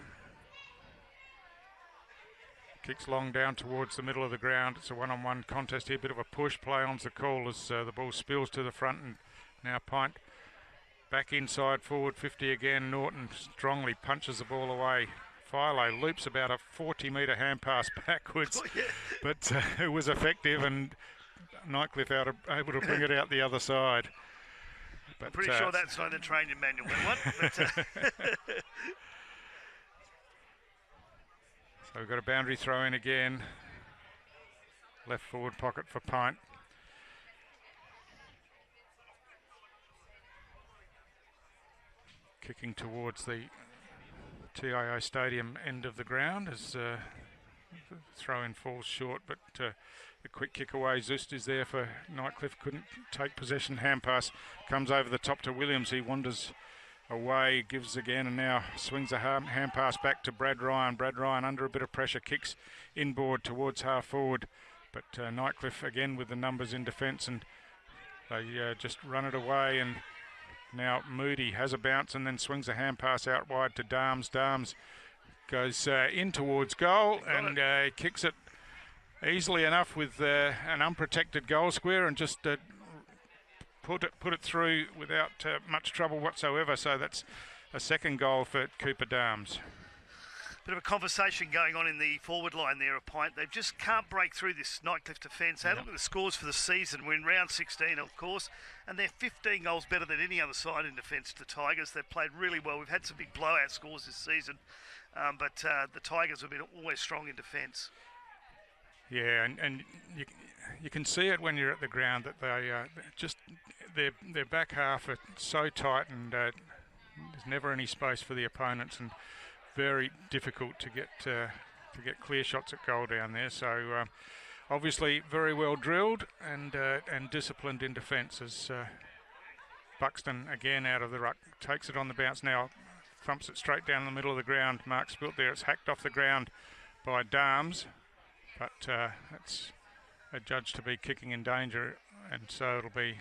Speaker 6: Kicks long down towards the middle of the ground. It's a one-on-one contest here. Bit of a push. Play on's the call as the ball spills to the front, and now PINT back inside forward 50 again. Norton strongly punches the ball away. Philo loops about a 40-metre hand pass backwards, but it was effective, and Nightcliff able to bring it out the other side. But,
Speaker 5: I'm pretty sure that's not in the training manual, that one. But,
Speaker 6: so we've got a boundary throw in again. Left forward pocket for PINT. Kicking towards the TIO Stadium end of the ground as the throw-in falls short, but the quick kick away. Zust is there for Nightcliff, couldn't take possession. Hand pass comes over the top to Williams. He wanders away, gives again, and now swings a hand pass back to Brad Ryan. Brad Ryan under a bit of pressure, kicks inboard towards half forward, but Nightcliff again with the numbers in defence, and they just run it away. And now Moody has a bounce and then swings a hand pass out wide to Darms. Darms goes in towards goal and kicks it easily enough with an unprotected goal square, and just put it through without much trouble whatsoever. So that's a second goal for Cooper Darms.
Speaker 5: bit of a conversation going on in the forward line there at PINT. They just can't break through this Nightcliff defence. They look at the scores for the season. We're in round 16, of course, and they're 15 goals better than any other side in defence to Tigers. They've played really well. We've had some big blowout scores this season, but the Tigers have been always strong in defence.
Speaker 6: Yeah, and you can see it when you're at the ground that they just their back half are so tight, and there's never any space for the opponents, and very difficult to get clear shots at goal down there. So obviously very well drilled and disciplined in defence as Buxton again out of the ruck takes it on the bounce now, thumps it straight down the middle of the ground. Mark Spilt there. It's hacked off the ground by Darms, but that's adjudged to be kicking in danger, and so it'll be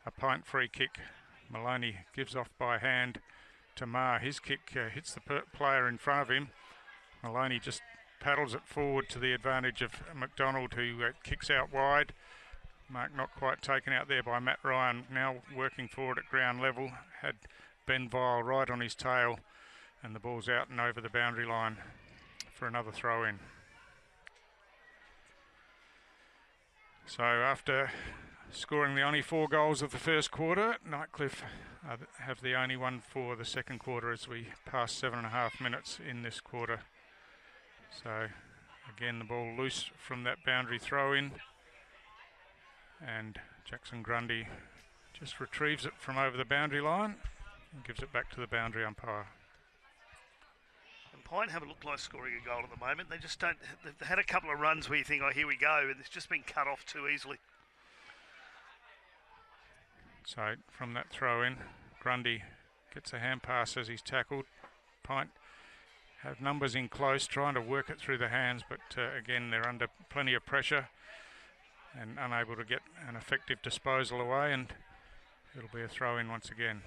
Speaker 6: a PINT free kick. Maloney gives off by hand to Marr. His kick hits the player in front of him. Maloney just paddles it forward to the advantage of McDonald, who kicks out wide. Mark not quite taken out there by Matt Ryan, now working forward at ground level. Had Ben Vile right on his tail, and the ball's out and over the boundary line for another throw in. So after scoring the only 4 goals of the first quarter, Nightcliff have the only one for the second quarter as we pass 7.5 minutes in this quarter. So again, the ball loose from that boundary throw in, and Jackson Grundy just retrieves it from over the boundary line and gives it back to the boundary umpire.
Speaker 5: And PINT haven't looked like scoring a goal at the moment. They just don't. They've had a couple of runs where you think, oh, here we go, and it's just been cut off too easily.
Speaker 6: So from that throw in, Grundy gets a hand pass as he's tackled. PINT have numbers in close, trying to work it through the hands, but again, they're under plenty of pressure and unable to get an effective disposal away, and it'll be a throw in once again.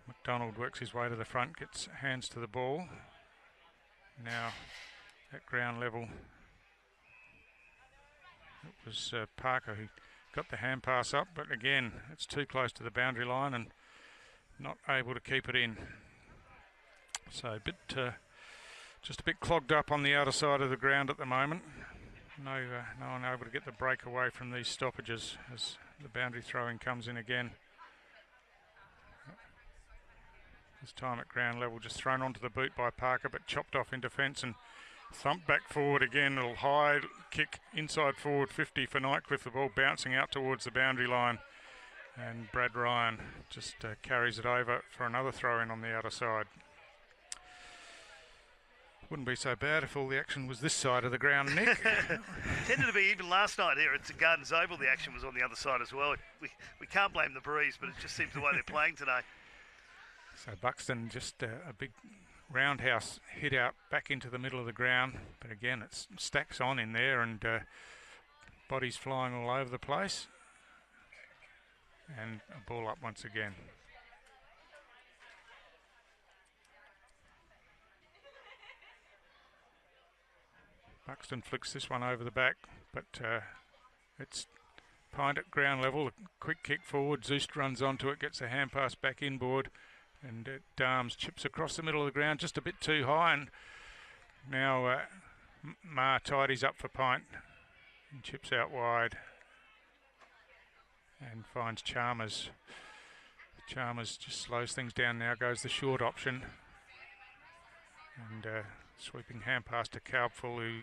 Speaker 6: McDonald works his way to the front, gets hands to the ball. Now at ground level, it was Parker who got the hand pass up, but again, it's too close to the boundary line and not able to keep it in. So a bit, just a bit clogged up on the outer side of the ground at the moment. No one able to get the break away from these stoppages as the boundary throwing comes in again. This time at ground level, just thrown onto the boot by Parker, but chopped off in defence and thumped back forward again. Little high kick inside forward 50 for Nightcliff. The ball bouncing out towards the boundary line, and Brad Ryan just carries it over for another throw in on the outer side. Wouldn't be so bad if all the action was this side of the ground, Nick.
Speaker 5: Tended to be, even last night here at Gardens Oval, the action was on the other side as well. We can't blame the breeze, but it just seems the way they're playing today.
Speaker 6: So Buxton just a big roundhouse hit out back into the middle of the ground, but again it stacks on in there, and bodies flying all over the place, and a ball up once again. Buxton flicks this one over the back, but it's PINT at ground level. A quick kick forward, Zeus runs onto it, gets a hand pass back inboard, and Darms chips across the middle of the ground just a bit too high, and now Ma tidies up for PINT and chips out wide and finds Chalmers. Chalmers just slows things down now, goes the short option, and sweeping hand pass to Kalbful, who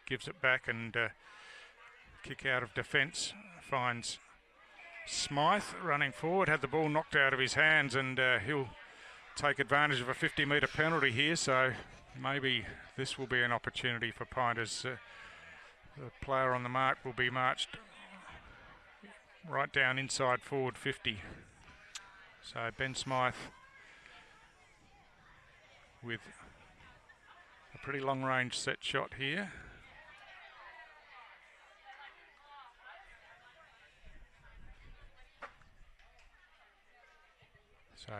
Speaker 6: gives it back, and kick out of defence finds Smythe running forward, had the ball knocked out of his hands, and he'll take advantage of a 50-metre penalty here, so maybe this will be an opportunity for PINT, as the player on the mark will be marched right down inside forward 50. So Ben Smythe with a pretty long range set shot here. So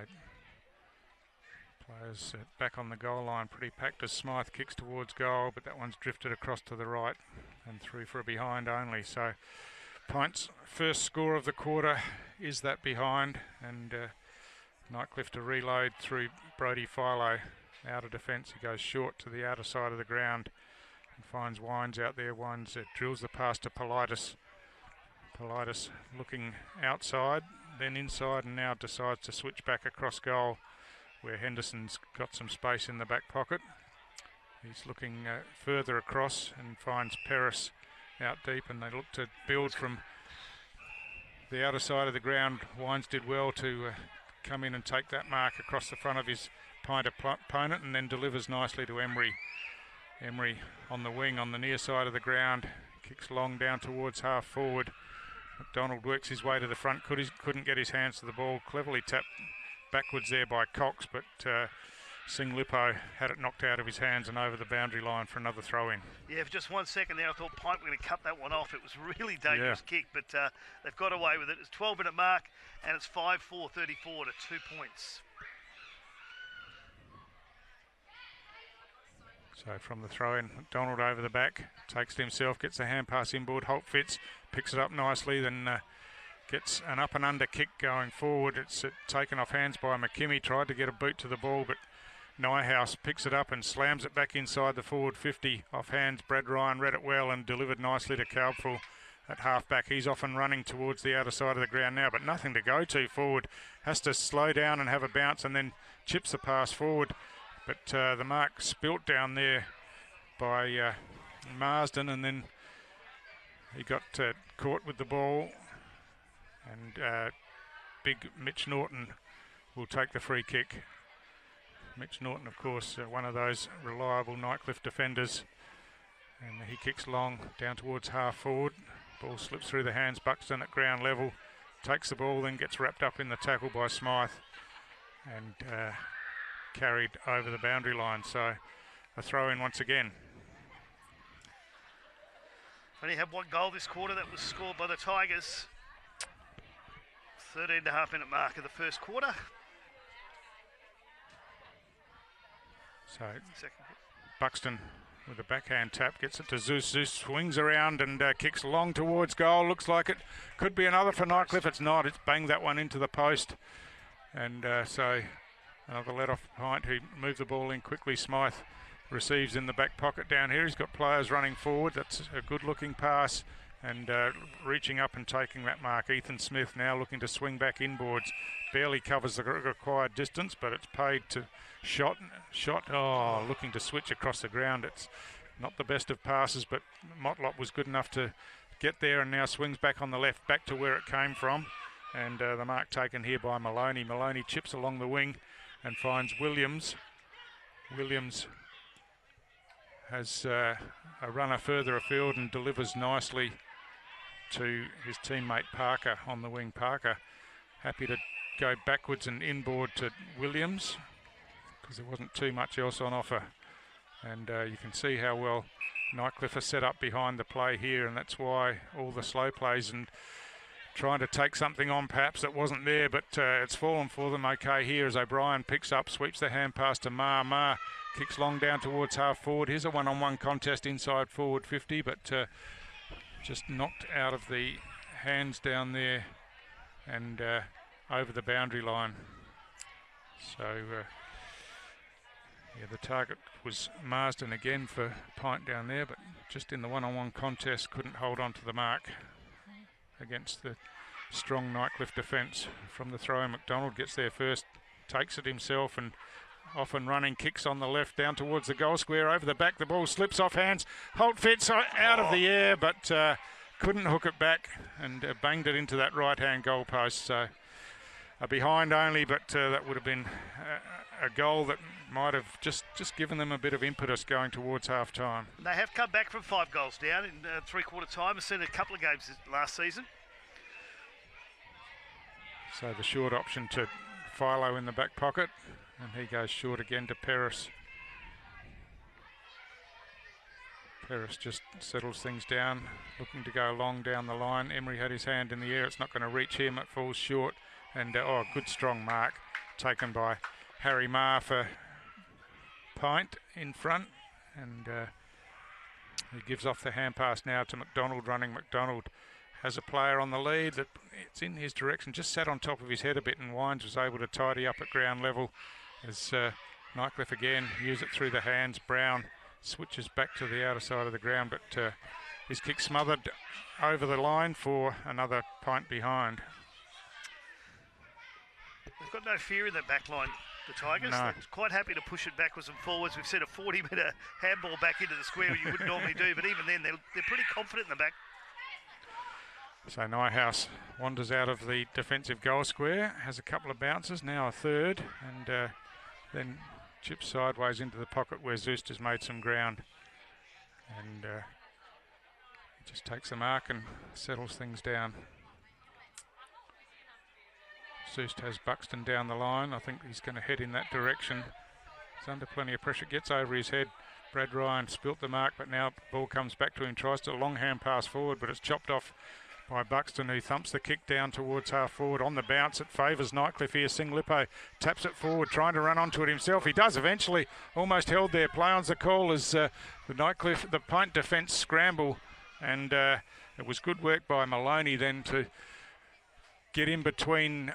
Speaker 6: players back on the goal line, pretty packed as Smythe kicks towards goal, but that one's drifted across to the right and through for a behind only. So PINT's first score of the quarter is that behind, and Nightcliff to reload through Brodie Philo. Out of defence, he goes short to the outer side of the ground and finds Wines out there. Wines drills the pass to Politis. Politis looking outside, then inside, and now decides to switch back across goal, where Henderson's got some space in the back pocket. He's looking further across and finds Peris out deep, and they look to build from the outer side of the ground. Wines did well to come in and take that mark across the front of his PINT opponent, and then delivers nicely to Emery. Emery on the wing on the near side of the ground, kicks long down towards half forward. McDonald works his way to the front, couldn't get his hands to the ball, cleverly tapped backwards there by Cox, but Singh Lippo had it knocked out of his hands and over the boundary line for another throw in.
Speaker 5: Yeah, for just 1 second there I thought PINT were going to cut that one off. It was a really dangerous kick, but they've got away with it. It's 12-minute mark, and it's 5-4-34 to 2 points.
Speaker 6: So from the throw-in, McDonald over the back, takes it himself, gets a hand pass inboard, Holt Fitz picks it up nicely, then gets an up and under kick going forward. It's taken off hands by McKimmie, tried to get a boot to the ball, but Nyhouse picks it up and slams it back inside the forward 50. Off hands, Brad Ryan read it well and delivered nicely to Kalbful at half-back. He's off and running towards the outer side of the ground now, but nothing to go to forward. Has to slow down and have a bounce, and then chips the pass forward. But the mark spilt down there by Marsden, and then he got caught with the ball, and big Mitch Norton will take the free kick. Mitch Norton, of course, one of those reliable Nightcliff defenders, and he kicks long down towards half forward. Ball slips through the hands. Buxton at ground level takes the ball, then gets wrapped up in the tackle by Smythe and carried over the boundary line. So a throw in once again.
Speaker 5: Only had one goal this quarter, that was scored by the Tigers. 13.5-minute mark of the first quarter.
Speaker 6: So Buxton with a backhand tap gets it to Zeus. Zeus swings around and kicks long towards goal. Looks like it could be another for Nightcliff. It's not. It's banged that one into the post. And so another let off PINT, who moved the ball in quickly. Smythe receives in the back pocket down here. He's got players running forward. That's a good looking pass, and reaching up and taking that mark. Ethan Smith now looking to swing back inboards. Barely covers the required distance, but it's paid to shot. Oh, looking to switch across the ground. It's not the best of passes, but Motlop was good enough to get there, and now swings back on the left, back to where it came from. And the mark taken here by Maloney. Maloney chips along the wing and finds Williams. Williams has a runner further afield and delivers nicely to his teammate Parker on the wing. Parker happy to go backwards and inboard to Williams. because there wasn't too much else on offer. And you can see how well Nightcliff are set up behind the play here, and that's why all the slow plays and trying to take something on perhaps that wasn't there, but it's fallen for them okay here as O'Brien picks up, sweeps the hand pass to Ma. Ma kicks long down towards half forward. Here's a one-on-one contest inside forward 50, but just knocked out of the hands down there and over the boundary line. So yeah, the target was Marsden again for Pint down there, but just in the one-on-one contest couldn't hold on to the mark against the strong Nightcliff defence. From the throw, McDonald gets there first, takes it himself, and off and running, kicks on the left down towards the goal square, over the back, the ball slips off hands. Holt Fitz out of the air, but couldn't hook it back and banged it into that right-hand goal post. So a behind only, but that would have been a goal that might have just given them a bit of impetus going towards half-time.
Speaker 5: They have come back from 5 goals down in three-quarter time. I've seen a couple of games last season.
Speaker 6: So the short option to Philo in the back pocket, and he goes short again to Peris. Peris just settles things down, looking to go long down the line. Emery had his hand in the air. It's not going to reach him. It falls short. And, good strong mark taken by Harry Marr for Pint in front. And he gives off the hand pass now to McDonald running. McDonald has a player on the lead that it's in his direction, just sat on top of his head a bit, and Wines was able to tidy up at ground level as Nightcliff again use it through the hands. Brown switches back to the outer side of the ground, but his kick smothered over the line for another Pint behind.
Speaker 5: They've got no fear in that back line, the Tigers.
Speaker 6: No.
Speaker 5: They're quite happy to push it backwards and forwards. We've seen a 40-metre handball back into the square, which you wouldn't normally do, but even then they're pretty confident in the back.
Speaker 6: So Nyhouse wanders out of the defensive goal square, has a couple of bounces, now a third, and then chips sideways into the pocket where Zust has made some ground. And just takes the mark and settles things down. Zust has Buxton down the line. I think he's going to head in that direction. He's under plenty of pressure, gets over his head. Brad Ryan spilt the mark, but now the ball comes back to him, tries to long hand pass forward, but it's chopped off by Buxton, who thumps the kick down towards half forward. On the bounce, it favours Nightcliff here. Singlippo taps it forward, trying to run onto it himself. He does eventually, almost held there. Play on's the call as the Pint defence scramble, and it was good work by Maloney then to get in between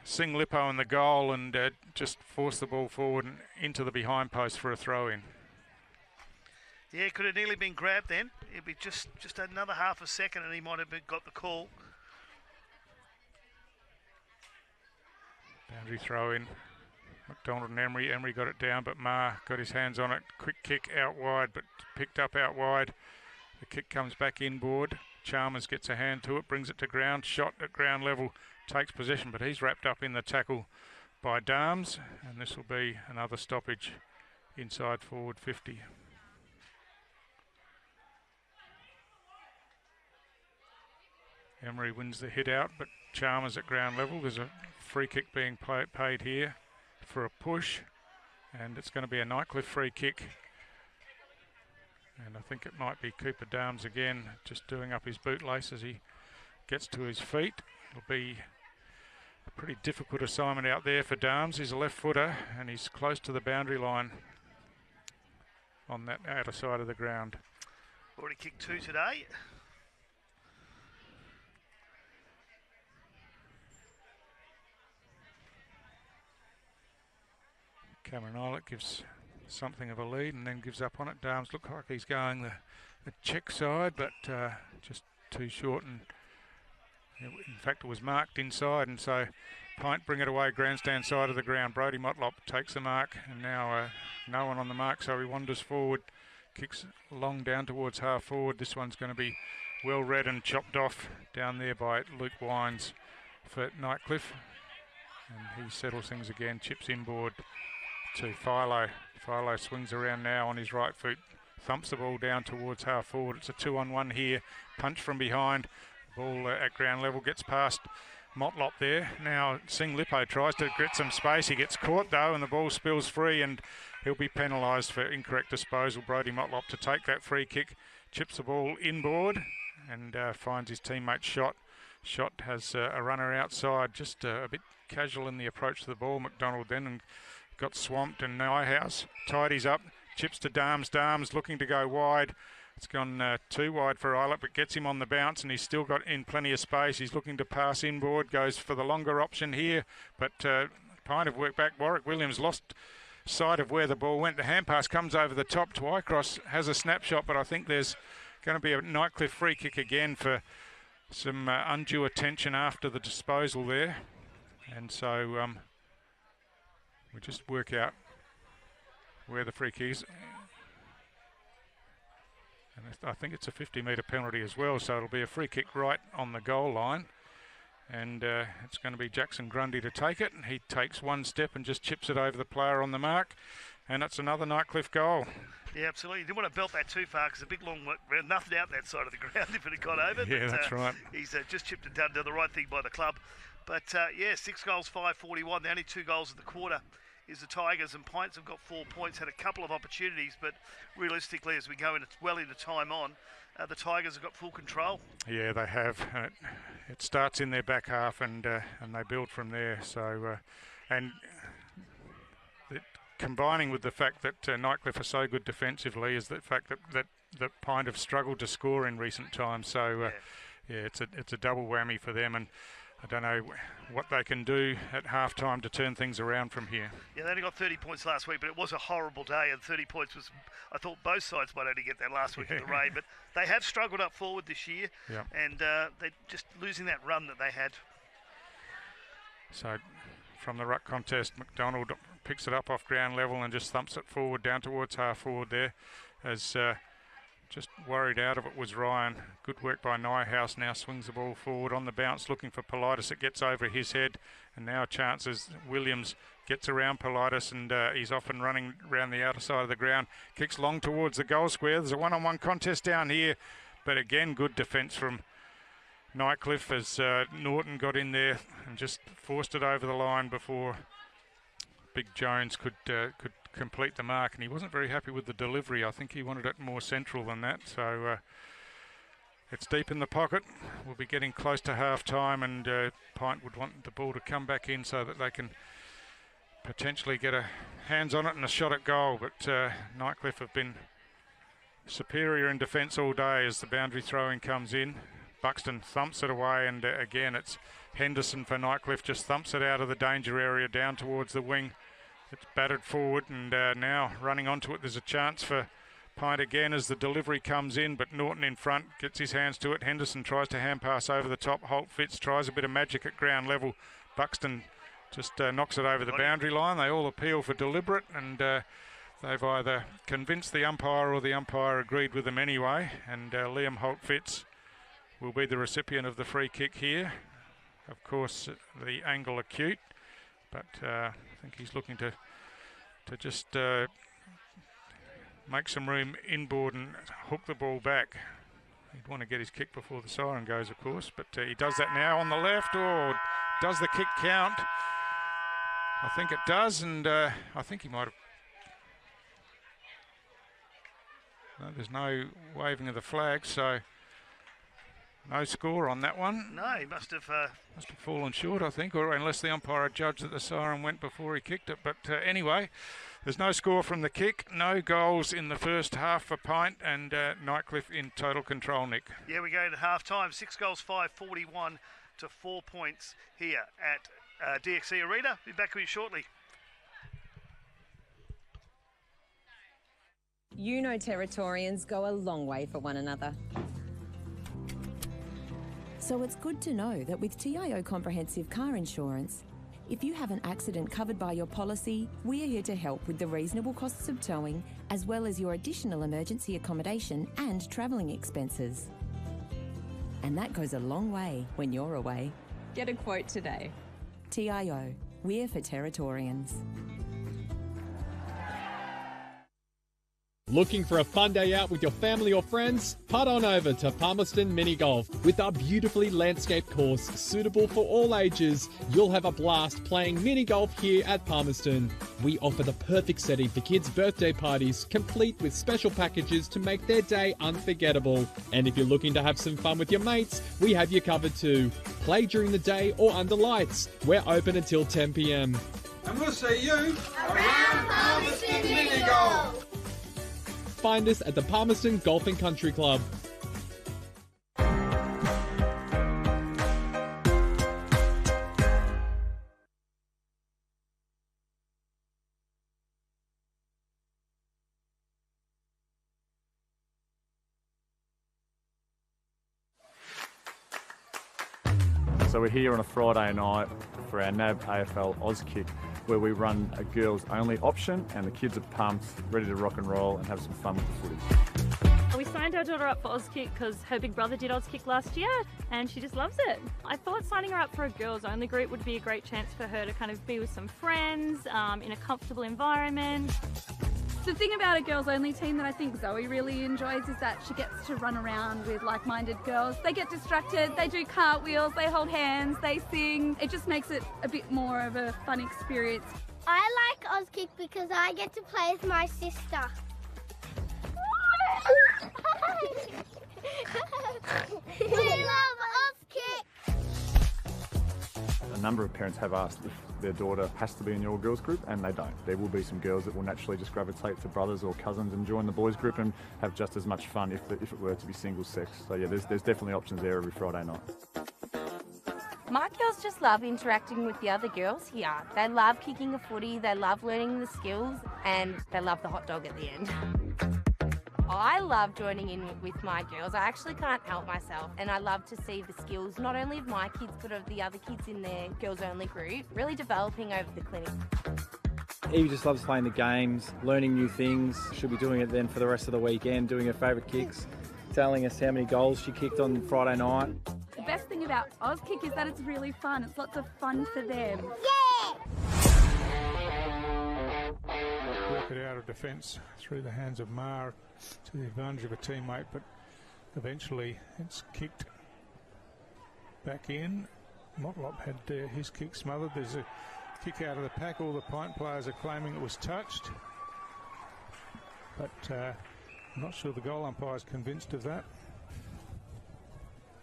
Speaker 6: Singlippo and the goal and just force the ball forward and into the behind post for a throw-in.
Speaker 5: Yeah, could have nearly been grabbed then. It'd be just another half a second and he might have got the call.
Speaker 6: Boundary throw in. McDonald and Emery. Emery got it down, but Marr got his hands on it. Quick kick out wide, but picked up out wide. The kick comes back inboard. Chalmers gets a hand to it, brings it to ground. Shot at ground level, takes possession, but he's wrapped up in the tackle by Darms, and this will be another stoppage inside forward 50. Emery wins the hit out, but Chalmers at ground level. There's a free kick being paid here for a push, and it's going to be a Nightcliff free kick. And I think it might be Cooper Darms again, just doing up his bootlace as he gets to his feet. It'll be a pretty difficult assignment out there for Darms. He's a left footer, and he's close to the boundary line on that outer side of the ground.
Speaker 5: Already kicked 2 today.
Speaker 6: Cameron Eilert gives something of a lead and then gives up on it. Darms look like he's going the check side, but just too short, and in fact it was marked inside, and so Pint bring it away grandstand side of the ground. Brodie Motlop takes the mark, and now no one on the mark, so he wanders forward, kicks long down towards half forward. This one's going to be well read and chopped off down there by Luke Wines for Nightcliff, and he settles things again, chips inboard to Philo. Philo swings around now on his right foot, thumps the ball down towards half forward. It's a 2-on-1 here, punch from behind. Ball at ground level gets past Motlop there. Now Sing Lippo tries to get some space. He gets caught though, and the ball spills free, and he'll be penalised for incorrect disposal. Brody Motlop to take that free kick, chips the ball inboard, and finds his teammate Shot. Shot has a runner outside, just a bit casual in the approach to the ball. McDonald then and got swamped, and Nyhouse tidies up, chips to Darms. Darms looking to go wide. It's gone too wide for Eilert, but gets him on the bounce, and he's still got in plenty of space. He's looking to pass inboard, goes for the longer option here, but Pint have worked back. Warwick Williams lost sight of where the ball went. The hand pass comes over the top. Twycross has a snapshot, but I think there's going to be a Nightcliff free kick again for some undue attention after the disposal there. And so we just work out where the free kick is. And I think it's a 50-metre penalty as well, so it'll be a free kick right on the goal line. And it's going to be Jackson Grundy to take it. And he takes one step and just chips it over the player on the mark. And it's another Nightcliff goal.
Speaker 5: Yeah, absolutely. You didn't want to belt that too far because a big long nothing out that side of the ground if it had got over.
Speaker 6: Yeah,
Speaker 5: but,
Speaker 6: that's right.
Speaker 5: He's just chipped it down, done the right thing by the club. But yeah, 6 goals, 541. The only 2 goals of the quarter is the Tigers, and Pints have got 4 points, had a couple of opportunities, but realistically, as we go well into time on, the Tigers have got full control.
Speaker 6: Yeah, they have. It starts in their back half, and they build from there. So, combining with the fact that Nightcliff are so good defensively is the fact that Pint have struggled to score in recent times. So, yeah, it's a double whammy for them, and I don't know what they can do at half-time to turn things around from here.
Speaker 5: Yeah, they only got 30 points last week, but it was a horrible day, and 30 points was, I thought both sides might only get that last week in the rain, but they have struggled up forward this year, and they're just losing that run that they had.
Speaker 6: So from the ruck contest, McDonald picks it up off ground level and just thumps it forward down towards half forward there, as just worried out of it was Ryan. Good work by Nyhouse. Now swings the ball forward on the bounce, looking for Politis. It gets over his head, and now chances Williams gets around Politis, and he's off and running around the outer side of the ground. Kicks long towards the goal square. There's a one-on-one contest down here, but again, good defence from Nightcliff as Norton got in there and just forced it over the line before Big Jones could complete the mark, and he wasn't very happy with the delivery. I think he wanted it more central than that. So it's deep in the pocket. We'll be getting close to half-time, and Pint would want the ball to come back in so that they can potentially get a hands on it and a shot at goal. But Nightcliff have been superior in defence all day as the boundary throwing comes in. Buxton thumps it away, and again it's Henderson for Nightcliff, just thumps it out of the danger area down towards the wing. It's battered forward, and now running onto it, there's a chance for Pint again as the delivery comes in, but Norton in front gets his hands to it. Henderson tries to hand pass over the top. Holt Fitz tries a bit of magic at ground level. Buxton just knocks it over the boundary line. They all appeal for deliberate, and they've either convinced the umpire or the umpire agreed with them anyway, and Liam Holt Fitz will be the recipient of the free kick here. Of course, the angle acute, but I think he's looking to just make some room inboard and hook the ball back. He'd want to get his kick before the siren goes, of course, but he does that now on the left. Or does the kick count? I think it does, and I think he might have... No, there's no waving of the flag, so no score on that one.
Speaker 5: No, he must have
Speaker 6: fallen short, I think, or unless the umpire judged that the siren went before he kicked it. But anyway, there's no score from the kick, no goals in the first half for Pint, and Nightcliff in total control, Nick.
Speaker 5: Yeah, we go to half-time. 6 goals, 541 to 4 points here at DXC Arena. Be back with you shortly.
Speaker 8: You know Territorians go a long way for one another. So it's good to know that with TIO Comprehensive Car Insurance, if you have an accident covered by your policy, we are here to help with the reasonable costs of towing, as well as your additional emergency accommodation and travelling expenses. And that goes a long way when you're away.
Speaker 9: Get a quote today.
Speaker 8: TIO, we're for Territorians.
Speaker 9: Looking for a fun day out with your family or friends? Putt on over to Palmerston Mini Golf. With our beautifully landscaped course suitable for all ages, you'll have a blast playing mini golf here at Palmerston. We offer the perfect setting for kids' birthday parties, complete with special packages to make their day unforgettable. And if you're looking to have some fun with your mates, we have you covered too. Play during the day or under lights. We're open until 10 p.m.
Speaker 10: And we'll see you around Palmerston Mini Golf.
Speaker 9: Find us at the Palmerston Golf and Country Club.
Speaker 11: So we're here on a Friday night for our NAB AFL Auskick, where we run a girls only option and the kids are pumped, ready to rock and roll and have some fun with the footy.
Speaker 12: We signed our daughter up for Auskick because her big brother did Auskick last year and she just loves it. I thought signing her up for a girls only group would be a great chance for her to kind of be with some friends in a comfortable environment.
Speaker 13: The thing about a girls only team that I think Zoe really enjoys is that she gets to run around with like-minded girls. They get distracted, they do cartwheels, they hold hands, they sing. It just makes it a bit more of a fun experience.
Speaker 14: I like Auskick because I get to play with my sister. We love Auskick!
Speaker 11: A number of parents have asked if their daughter has to be in your girls group, and they don't. There will be some girls that will naturally just gravitate to brothers or cousins and join the boys group and have just as much fun if it were to be single sex. So yeah, there's definitely options there every Friday night.
Speaker 15: My girls just love interacting with the other girls here. They love kicking a footy, they love learning the skills, and they love the hot dog at the end. I love joining in with my girls. I actually can't help myself, and I love to see the skills not only of my kids but of the other kids in their girls only group really developing over the clinic.
Speaker 4: Evie just loves playing the games, learning new things. She'll be doing it then for the rest of the weekend, doing her favourite kicks, telling us how many goals she kicked on Friday night.
Speaker 13: The best thing about Auskick is that it's really fun. It's lots of fun for them.
Speaker 14: Yeah!
Speaker 6: Work it out of defence through the hands of Mar to the advantage of a teammate, but eventually it's kicked back in. Motlop had his kick smothered. There's a kick out of the pack. All the PINT players are claiming it was touched, but I'm not sure the goal umpire is convinced of that.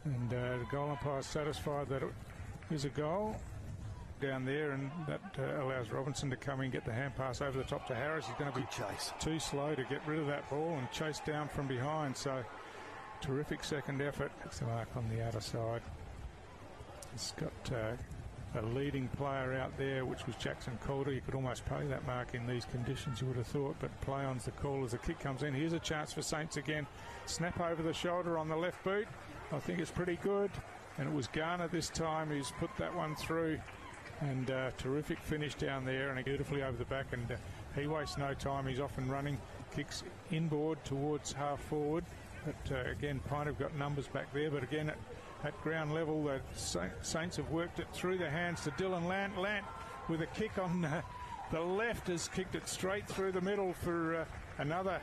Speaker 6: And the goal umpire is satisfied that it is a goal down there, and that allows Robinson to come in, get the hand pass over the top to Harris. He's going to be too slow to get rid of that ball and chase down from behind. So terrific second effort. It's the mark on the outer side. It's got a leading player out there, which was Jackson Calder. You could almost pay that mark in these conditions, you would have thought, but play on's the call as the kick comes in. Here's a chance for Saints again. Snap over the shoulder on the left boot. I think it's pretty good, and it was Garner this time who's put that one through. And terrific finish down there, and beautifully over the back, and he wastes no time. He's off and running, kicks inboard towards half forward, but again PINT have got numbers back there, but again at ground level the Saints have worked it through their hands to Dylan Lant with a kick on the left has kicked it straight through the middle for another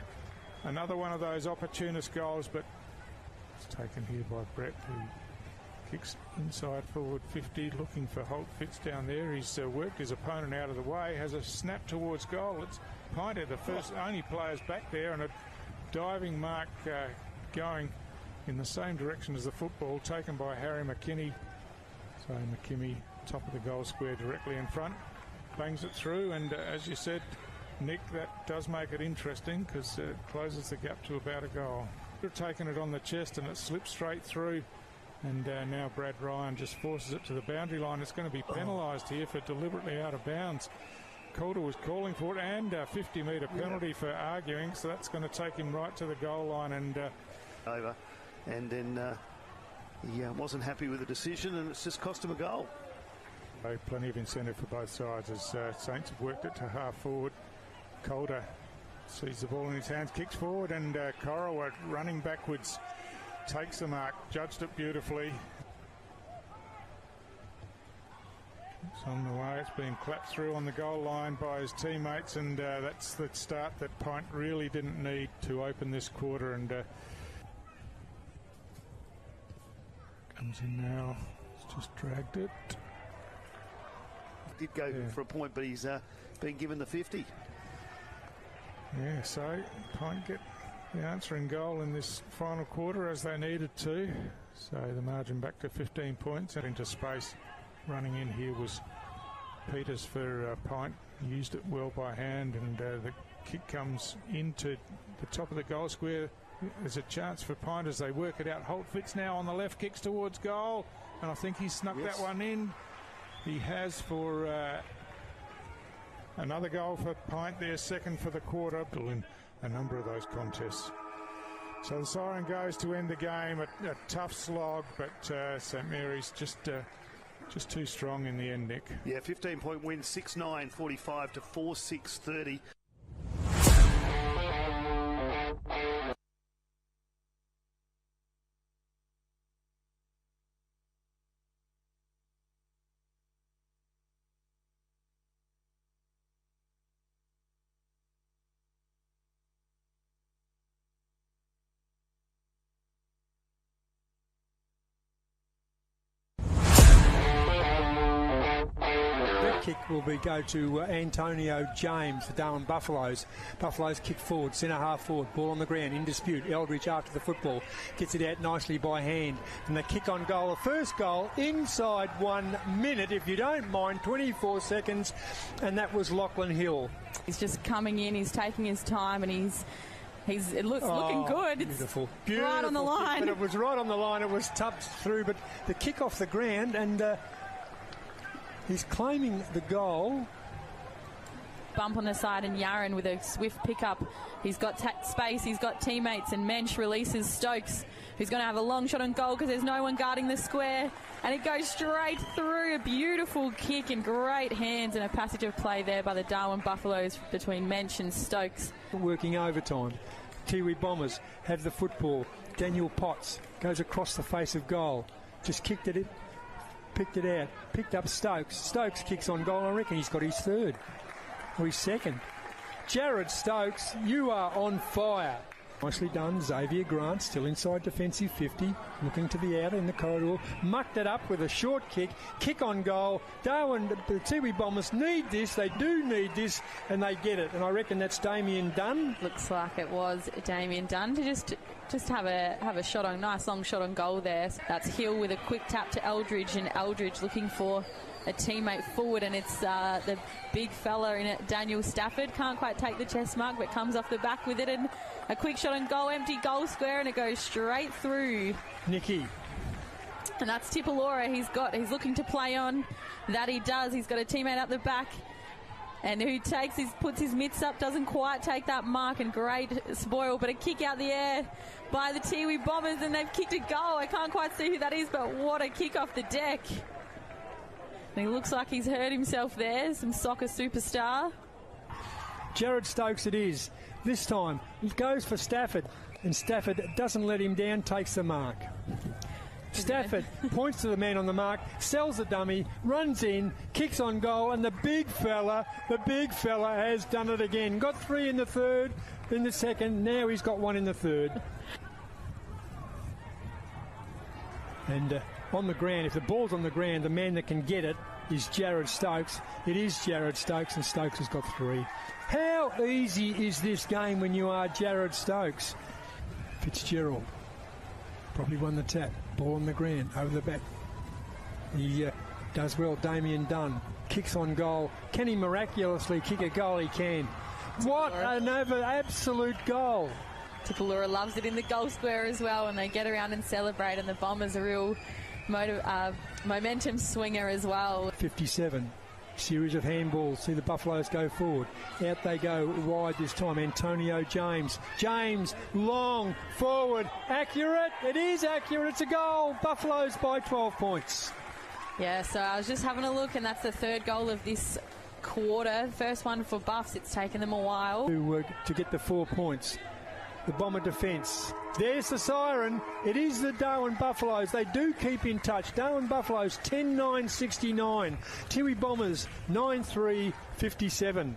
Speaker 6: one of those opportunist goals, but it's taken here by Brett, who kicks inside forward 50, looking for Holt Fitz down there. He's worked his opponent out of the way, has a snap towards goal. It's PINT, the only players back there, and a diving mark going in the same direction as the football, taken by Harry McKinney. So McKinney, top of the goal square directly in front, bangs it through, and as you said, Nick, that does make it interesting because it closes the gap to about a goal. They've taken it on the chest and it slips straight through. And now Brad Ryan just forces it to the boundary line. It's going to be penalised here for deliberately out of bounds. Calder was calling for it, and a 50-metre penalty for arguing, so that's going to take him right to the goal line. And
Speaker 5: over, and then he wasn't happy with the decision, and it's just cost him a goal.
Speaker 6: Plenty of incentive for both sides as Saints have worked it to half forward. Calder sees the ball in his hands, kicks forward, and Corowa running backwards takes the mark, judged it beautifully. It's on the way. It's been clapped through on the goal line by his teammates, and that's the start that PINT really didn't need to open this quarter. And comes in now. It's just dragged it.
Speaker 5: Did go for a point, but he's been given the 50.
Speaker 6: Yeah, so PINT get the answering goal in this final quarter as they needed to. So the margin back to 15 points. Into space. Running in here was Peters for PINT. Used it well by hand, and the kick comes into the top of the goal square. There's a chance for PINT as they work it out. Holt Fitz now on the left, kicks towards goal, and I think he snuck that one in. He has for another goal for PINT there, second for the quarter in a number of those contests. So the siren goes to end the game. A tough slog, but St Mary's just too strong in the end, Nick.
Speaker 5: Yeah, 15-point win, 6-9, 45 to 4-6, 30.
Speaker 16: Kick will go to Antonio James, the Darwin Buffaloes. Buffaloes kick forward, centre half forward, ball on the ground, in dispute. Eldridge after the football, gets it out nicely by hand. And the kick on goal, the first goal inside 1 minute, if you don't mind, 24 seconds, and that was Lachlan Hill.
Speaker 17: He's just coming in, he's taking his time, and it looks looking good.
Speaker 16: Beautiful.
Speaker 17: It's right on the line.
Speaker 16: But it was right on the line, it was tubbed through, but the kick off the ground, and he's claiming the goal.
Speaker 17: Bump on the side, and Yaron with a swift pickup. He's got space, he's got teammates, and Mensch releases Stokes, who's going to have a long shot on goal because there's no one guarding the square. And it goes straight through. A beautiful kick in great hands, and a passage of play there by the Darwin Buffaloes between Mensch and Stokes.
Speaker 16: Working overtime. Tiwi Bombers have the football. Daniel Potts goes across the face of goal. Just kicked it in. Picked it out, picked up Stokes. Stokes kicks on goal. I reckon he's got his third or his second. Jared Stokes, you are on fire. Nicely done. Xavier Grant still inside defensive 50, looking to the outer in the corridor. Mucked it up with a short kick. Kick on goal. Darwin, the Tiwi Bombers need this. They do need this, and they get it. And I reckon that's Damien Dunn.
Speaker 17: Looks like it was Damien Dunn to just have a shot on, nice long shot on goal there. That's Hill with a quick tap to Eldridge, and Eldridge looking for a teammate forward, and it's the big fella in it, Daniel Stafford. Can't quite take the chest mark, but comes off the back with it, and a quick shot on goal, empty goal square, and it goes straight through.
Speaker 16: Nicky.
Speaker 17: And that's Tipalora. He's looking to play on. That he does. He's got a teammate up the back, and who puts his mitts up, doesn't quite take that mark, and great spoil, but a kick out the air by the Tiwi Bombers, and they've kicked a goal. I can't quite see who that is, but what a kick off the deck. And he looks like he's hurt himself there, some soccer superstar.
Speaker 16: Jared Stokes it is. This time, he goes for Stafford, and Stafford doesn't let him down, takes the mark. Stafford points to the man on the mark, sells the dummy, runs in, kicks on goal, and the big fella has done it again. Got 3 in the third, in the second, now he's got 1 in the third. And on the ground, if the ball's on the ground, the man that can get it is Jared Stokes. It is Jared Stokes, and Stokes has got 3. How easy is this game when you are Jared Stokes? Fitzgerald probably won the tap. Ball on the ground, over the back. He does well. Damien Dunn kicks on goal. Can he miraculously kick a goal? He can. What an absolute goal.
Speaker 17: Tipalura loves it in the goal square as well, and they get around and celebrate, and the Bombers a real momentum swinger as well.
Speaker 16: 57. Series of handballs. See the Buffaloes go forward. Out they go wide this time. Antonio James. James, long, forward, accurate. It is accurate. It's a goal. Buffaloes by 12 points.
Speaker 17: Yeah, so I was just having a look, and that's the third goal of this quarter. First one for Buffs. It's taken them a while.
Speaker 16: To get the 4 points. the Bomber defence. There's the siren. It is the Darwin Buffaloes. They do keep in touch. Darwin Buffaloes 10-9-69. Tiwi Bombers 9-3-57.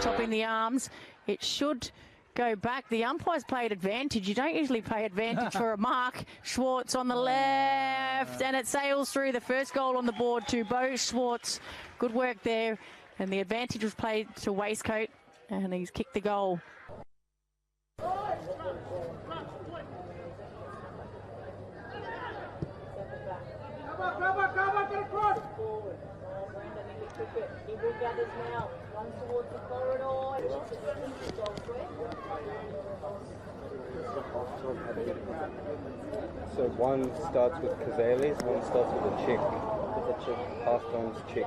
Speaker 18: Top in the arms. It should go back. The umpires played advantage. You don't usually play advantage for a mark. Schwartz on the left, and it sails through. The first goal on the board to Bo Schwartz. Good work there. And the advantage was played to Waistcoat, and he's kicked the goal.
Speaker 19: Come on, get across! He will gathers now. So one starts with Kazales, one starts with a chick. With a chick. Half times chick.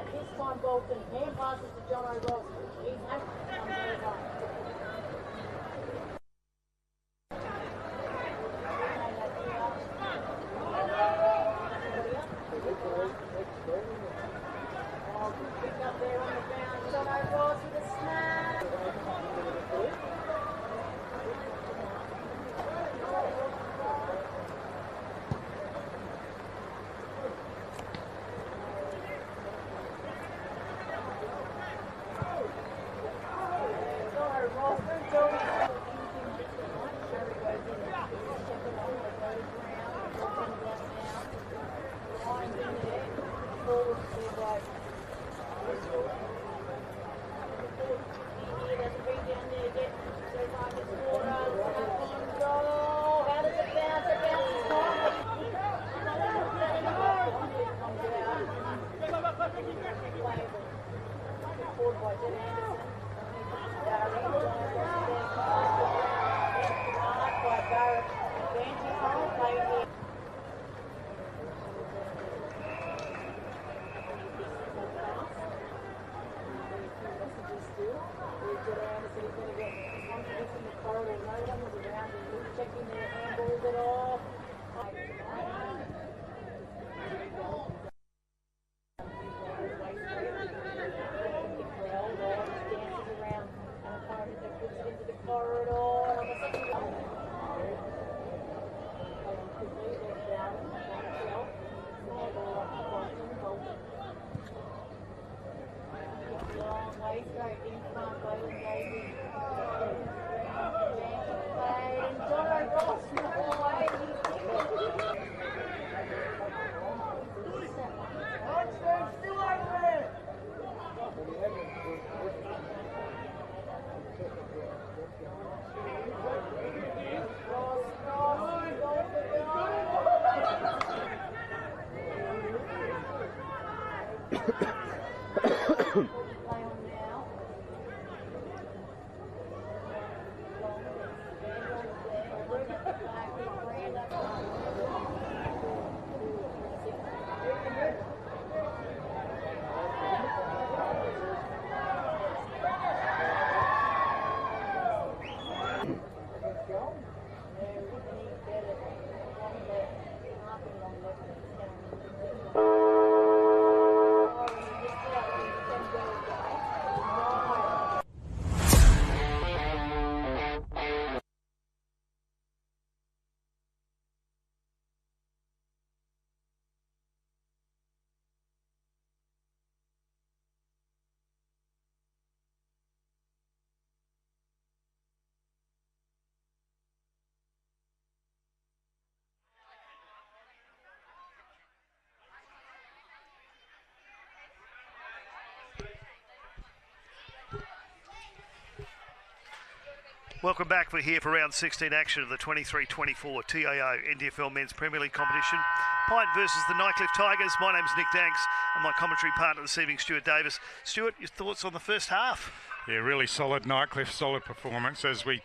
Speaker 5: Welcome back. We're here for round 16 action of the 23-24 TIO NTFL Men's Premier League competition. PINT versus the Nightcliff Tigers. My name's Nick Danks and my commentary partner this evening, Stuart Davis. Stuart, your thoughts on the first half?
Speaker 6: Yeah, really solid Nightcliff, solid performance. As we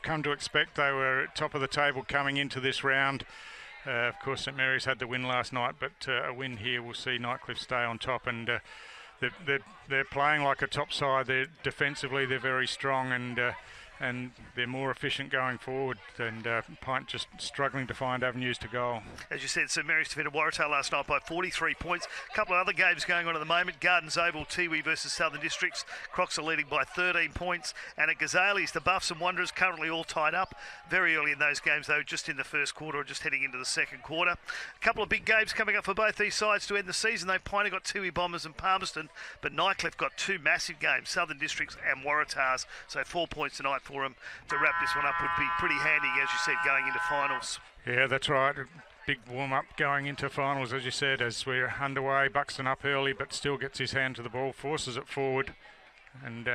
Speaker 6: come to expect, they were at top of the table coming into this round. Of course, St Mary's had the win last night, but a win here will see Nightcliff stay on top, and they're playing like a top side. Defensively, they're very strong, and they're more efficient going forward, and PINT just struggling to find avenues to goal.
Speaker 5: As you said, St Mary's defeated Waratah last night by 43 points. A couple of other games going on at the moment. Gardens Oval, Tiwi versus Southern Districts. Crocs are leading by 13 points. And at Gazales, the Buffs and Wanderers currently all tied up. Very early in those games, though, just in the first quarter or just heading into the second quarter. A couple of big games coming up for both these sides to end the season. They've finally got Tiwi Bombers and Palmerston, but Nightcliff got two massive games, Southern Districts and Waratahs. So 4 points tonight for them to wrap this one up would be pretty handy, as you said, going into finals.
Speaker 6: Yeah, that's right. Big warm-up going into finals, as you said, as we're underway. Buxton up early, but still gets his hand to the ball, forces it forward. And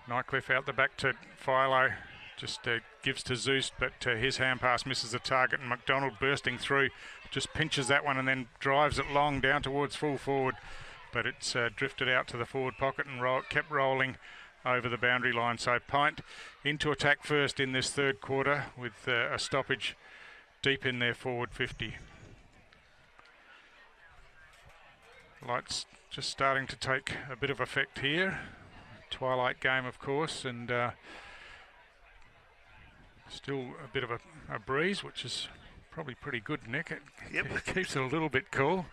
Speaker 6: Nightcliff out the back to Philo, just gives to Zeus, but his hand pass misses the target, and McDonald bursting through, just pinches that one and then drives it long down towards full forward. but it's drifted out to the forward pocket and kept rolling over the boundary line. So PINT into attack first in this third quarter with a stoppage deep in their forward 50. Lights just starting to take a bit of effect here. Twilight game, of course, and still a bit of a breeze, which is probably pretty good, Nick. It keeps it a little bit cool.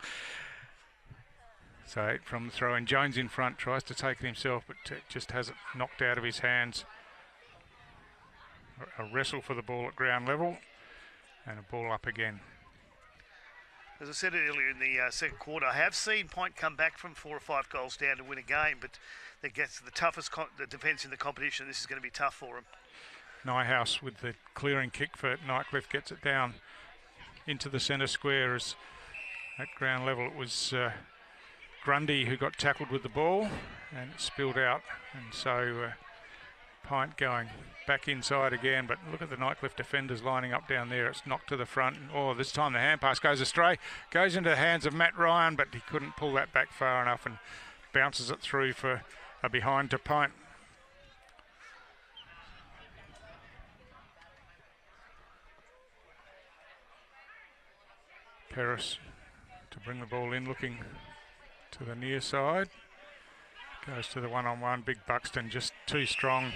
Speaker 6: So from the throw-in, Jones in front, tries to take it himself, but just has it knocked out of his hands. A wrestle for the ball at ground level, and a ball up again.
Speaker 5: As I said earlier in the second quarter, I have seen PINT come back from 4 or 5 goals down to win a game, but that gets the toughest the defence in the competition. This is going to be tough for them.
Speaker 6: Nyhouse with the clearing kick for Nightcliff gets it down into the centre square. As at ground level it was Grundy who got tackled with the ball and it spilled out, and so PINT going back inside again, but look at the Nightcliff defenders lining up down there. It's knocked to the front. Oh, this time the hand pass goes astray, goes into the hands of Matt Ryan, but he couldn't pull that back far enough and bounces it through for a behind to PINT. Paris to bring the ball in, looking to the near side. Goes to the one-on-one. Big Buxton just too strong.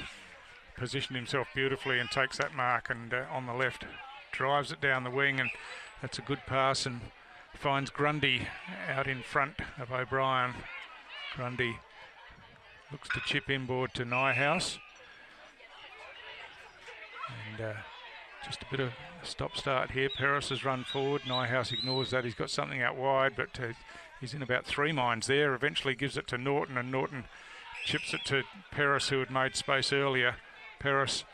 Speaker 6: Positioned himself beautifully and takes that mark, and on the left drives it down the wing, and that's a good pass and finds Grundy out in front of O'Brien. Grundy looks to chip inboard to Nyhouse. And just a bit of a stop-start here. Paris has run forward. Nyhouse ignores that. He's got something out wide, but he's in about 3 minds there. Eventually gives it to Norton, and Norton chips it to Paris, who had made space earlier. Paris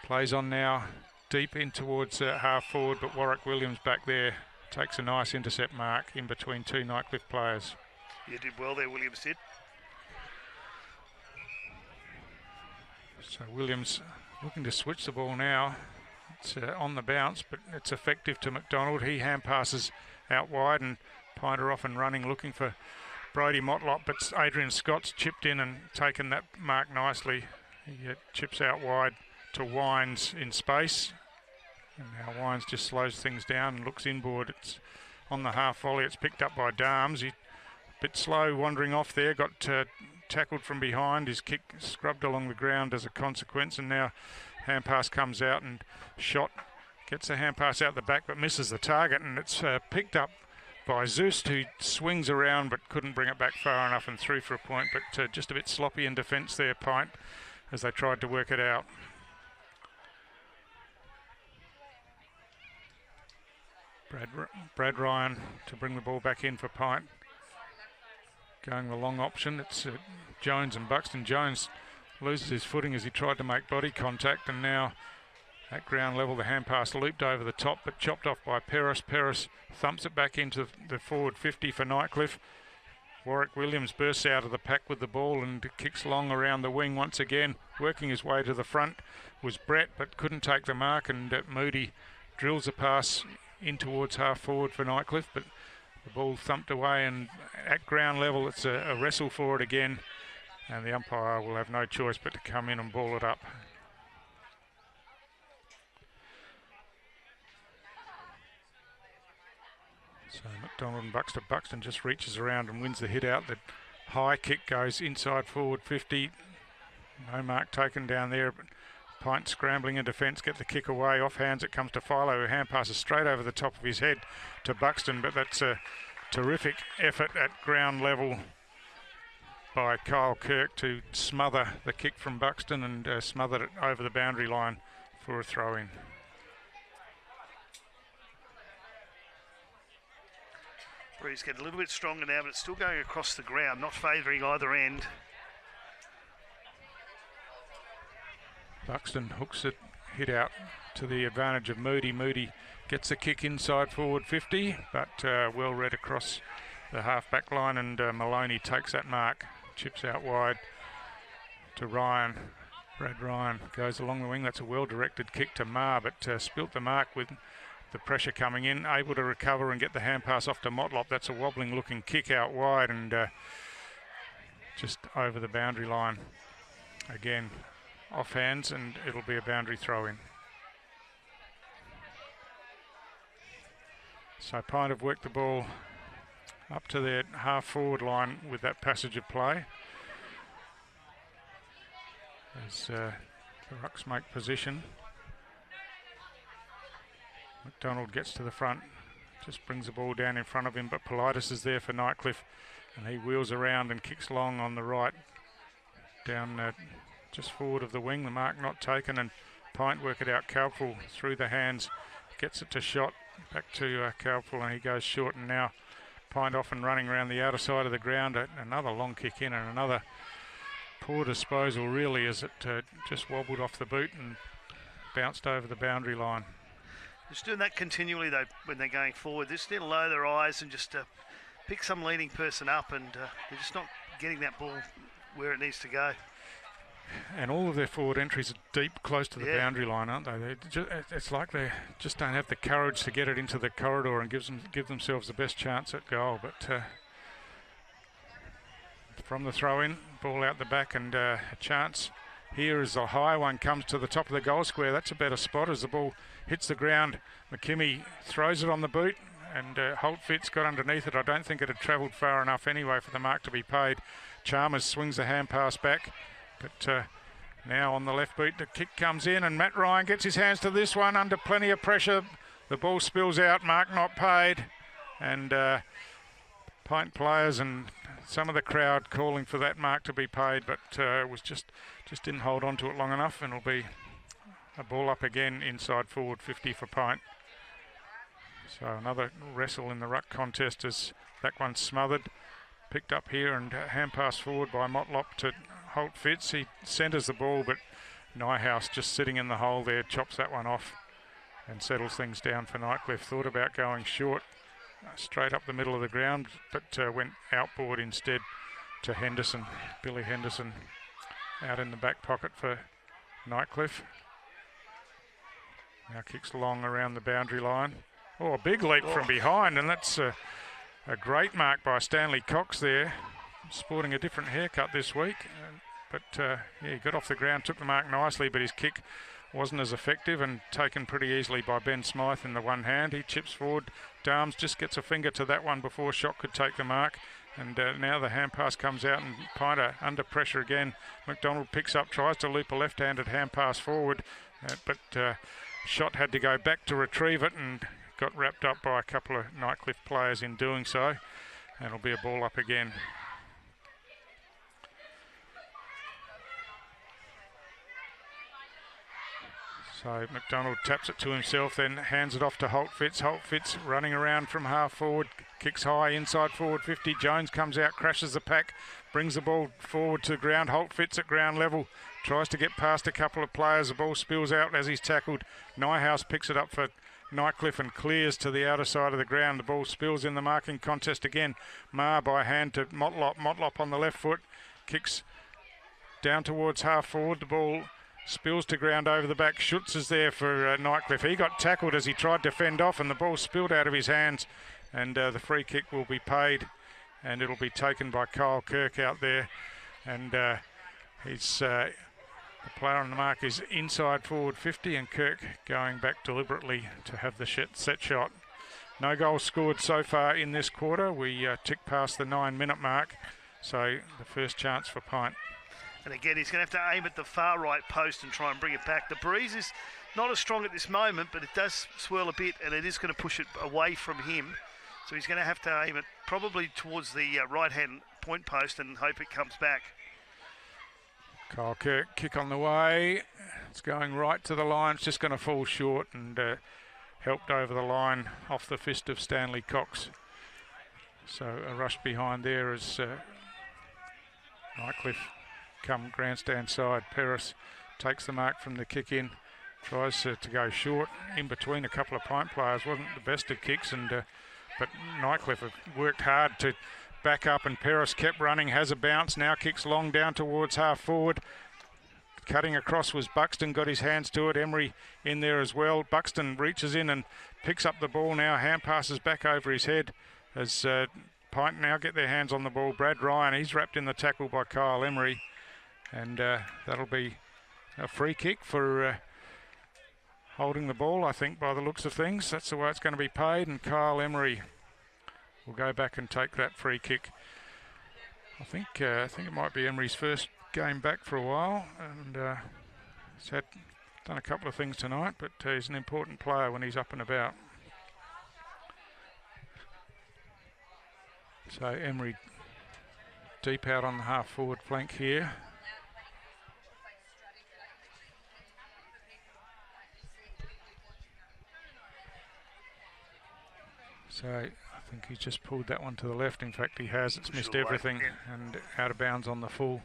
Speaker 6: plays on now deep in towards half forward, but Warwick Williams back there takes a nice intercept mark in between 2 Nightcliff players.
Speaker 5: You did well there, Williams did.
Speaker 6: So Williams looking to switch the ball now. It's on the bounce, but it's effective to McDonald. He hand passes out wide, and PINT are off and running looking for Brody Motlop, but Adrian Scott's chipped in and taken that mark nicely. He chips out wide to Wines in space, and now Wines just slows things down and looks inboard. It's on the half volley. It's picked up by Darms. He a bit slow wandering off there, got tackled from behind. His kick scrubbed along the ground as a consequence, and now hand pass comes out, and Shot gets the hand pass out the back but misses the target, and it's picked up by Zust, who swings around but couldn't bring it back far enough and through for a point, but just a bit sloppy in defence there, PINT, as they tried to work it out. Brad Ryan to bring the ball back in for PINT. Going the long option, it's Jones and Buxton. Jones loses his footing as he tried to make body contact, and now at ground level the hand pass looped over the top but chopped off by Paris. Paris thumps it back into the forward 50 for Nightcliff. Warwick Williams bursts out of the pack with the ball and kicks long around the wing once again. Working his way to the front was Brett, but couldn't take the mark, and Moody drills a pass in towards half forward for Nightcliff, but the ball thumped away, and at ground level it's a wrestle for it again, and the umpire will have no choice but to come in and ball it up. So McDonald and Buxton just reaches around and wins the hit out. The high kick goes inside forward 50. No mark taken down there, but PINT scrambling in defence, get the kick away. Off hands it comes to Philo, who hand passes straight over the top of his head to Buxton, but that's a terrific effort at ground level by Kyle Kirk to smother the kick from Buxton and smothered it over the boundary line for a throw-in.
Speaker 5: Breeze getting a little bit stronger now, but it's still going across the ground, not favouring either end.
Speaker 6: Buxton hooks it, hit out to the advantage of Moody. Moody gets a kick inside forward 50, but well read across the half-back line, and Maloney takes that mark, chips out wide to Ryan. Brad Ryan goes along the wing. That's a well-directed kick to Marr, but spilt the mark with the pressure coming in, able to recover and get the hand pass off to Motlop. That's a wobbling looking kick out wide and just over the boundary line. Again, off hands, and it'll be a boundary throw in. So PINT have worked the ball up to their half forward line with that passage of play. As the rucks make position. McDonald gets to the front, just brings the ball down in front of him, but Politis is there for Nightcliff, and he wheels around and kicks long on the right, down just forward of the wing, the mark not taken, and PINT work it out. Kalpful through the hands, gets it to shot, back to Kalpful, and he goes short, and now PINT off and running around the outer side of the ground. Another long kick in and another poor disposal really, as it just wobbled off the boot and bounced over the boundary line.
Speaker 5: Just doing that continually though when they're going forward. They just need to lower their eyes and just pick some leading person up, and they're just not getting that ball where it needs to go.
Speaker 6: And all of their forward entries are deep, close to the boundary line, aren't they? It's like they just don't have the courage to get it into the corridor and give themselves the best chance at goal. But from the throw-in, ball out the back, and a chance here as the high one comes to the top of the goal square. That's a better spot as the ball hits the ground. McKimmie throws it on the boot, and Holtfitz got underneath it. I don't think it had travelled far enough anyway for the mark to be paid. Chalmers swings the hand pass back, but now on the left boot, the kick comes in, and Matt Ryan gets his hands to this one under plenty of pressure. The ball spills out, mark not paid, and PINT players and some of the crowd calling for that mark to be paid, but was just didn't hold on to it long enough, and it'll be a ball up again inside forward 50 for PINT. So another wrestle in the ruck contest as that one's smothered. Picked up here and hand pass forward by Motlop to Holtfitz. He centres the ball, but Nyhouse just sitting in the hole there chops that one off and settles things down for Nightcliff. Thought about going short, straight up the middle of the ground, but went outboard instead to Henderson. Billy Henderson out in the back pocket for Nightcliff. Now kicks long around the boundary line. Oh, a big leap from behind, and that's a great mark by Stanley Cox there, sporting a different haircut this week. But yeah, he got off the ground, took the mark nicely, but his kick wasn't as effective and taken pretty easily by Ben Smythe in the one hand. He chips forward. Darms just gets a finger to that one before Shock could take the mark. And now the hand pass comes out, and PINT are under pressure again. McDonald picks up, tries to loop a left-handed hand pass forward, but Shot had to go back to retrieve it and got wrapped up by a couple of Nightcliff players in doing so. And it'll be a ball up again. So McDonald taps it to himself, then hands it off to Holtfitz. Holtfitz running around from half forward, kicks high inside forward 50. Jones comes out, crashes the pack, brings the ball forward to the ground. Holtfitz at ground level, tries to get past a couple of players. The ball spills out as he's tackled. Nyhouse picks it up for Nightcliff and clears to the outer side of the ground. The ball spills in the marking contest again. Maher by hand to Motlop. Motlop on the left foot, kicks down towards half forward. The ball spills to ground over the back. Schutz is there for Nightcliff. He got tackled as he tried to fend off, and the ball spilled out of his hands, and the free kick will be paid, and it'll be taken by Kyle Kirk out there. And he's the player on the mark is inside forward 50, and Kirk going back deliberately to have the set shot. No goals scored so far in this quarter. We tick past the 9-minute mark, so the first chance for PINT.
Speaker 5: And again, he's going to have to aim at the far right post and try and bring it back. The breeze is not as strong at this moment, but it does swirl a bit, and it is going to push it away from him. So he's going to have to aim it probably towards the right-hand point post and hope it comes back.
Speaker 6: Kyle Kirk, kick on the way. It's going right to the line. It's just going to fall short, and helped over the line off the fist of Stanley Cox. So a rush behind there as Nightcliff come grandstand side. Peris takes the mark from the kick in, tries to go short in between a couple of PINT players. Wasn't the best of kicks, and but Nightcliff have worked hard to back up, and Peris kept running, has a bounce, now kicks long down towards half forward. Cutting across was Buxton, got his hands to it. Emery in there as well. Buxton reaches in and picks up the ball now. Hand passes back over his head as PINT now get their hands on the ball. Brad Ryan, he's wrapped in the tackle by Kyle Emery. And that'll be a free kick for holding the ball, I think, by the looks of things. That's the way it's going to be paid. And Kyle Emery will go back and take that free kick. I think it might be Emery's first game back for a while, and he's done a couple of things tonight, but he's an important player when he's up and about. So Emery deep out on the half forward flank here. So I think he's just pulled that one to the left. In fact, he has. It's missed everything and out of bounds on the full.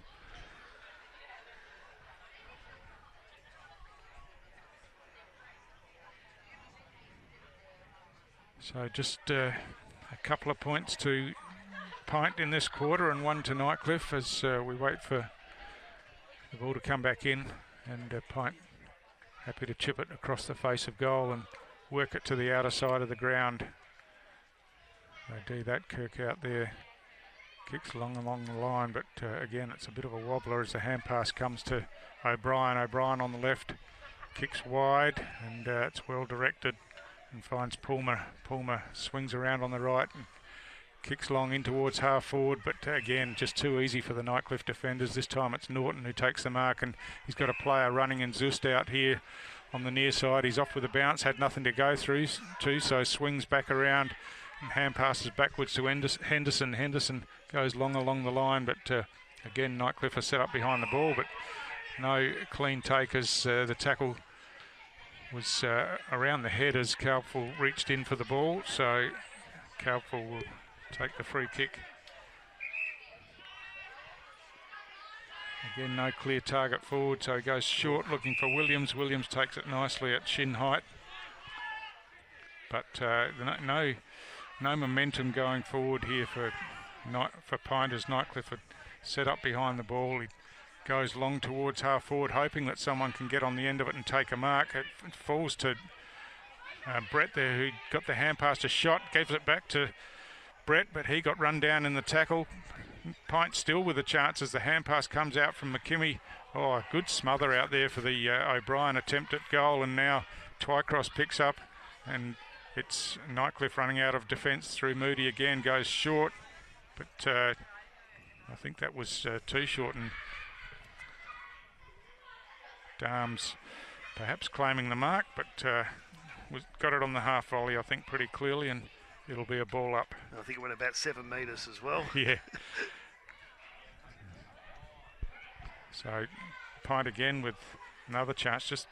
Speaker 6: So just a couple of points to PINT in this quarter and one to Nightcliff as we wait for the ball to come back in, and PINT happy to chip it across the face of goal and work it to the outer side of the ground. They do that. Kirk out there kicks along the line, but again it's a bit of a wobbler as the hand pass comes to O'Brien. O'Brien on the left kicks wide, and it's well directed and finds Palmer. Palmer swings around on the right and kicks long in towards half forward, but again just too easy for the Nightcliff defenders. This time it's Norton who takes the mark, and he's got a player running in Zust out here on the near side. He's off with a bounce, had nothing to go through to, so swings back around and hand passes backwards to Henderson. Henderson goes long along the line, but again Nightcliff are set up behind the ball, but no clean take as the tackle was around the head as Calful reached in for the ball, so Calful will take the free kick. Again, no clear target forward, so he goes short looking for Williams. Williams takes it nicely at shin height, but no momentum going forward here for PINT as Nightcliff are set up behind the ball. He goes long towards half forward, hoping that someone can get on the end of it and take a mark. It falls to Brett there, who got the hand pass, a shot, gives it back to Brett, but he got run down in the tackle. PINT still with a chance as the hand pass comes out from McKimmie. Oh, a good smother out there for the O'Brien attempt at goal, and now Twycross picks up, and it's Nightcliff running out of defence through Moody again, goes short, but I think that was too short, and Darms perhaps claiming the mark, but got it on the half volley, I think, pretty clearly, and it'll be a ball up.
Speaker 5: I think it went about 7 metres as well.
Speaker 6: Yeah. So PINT again with another chance, just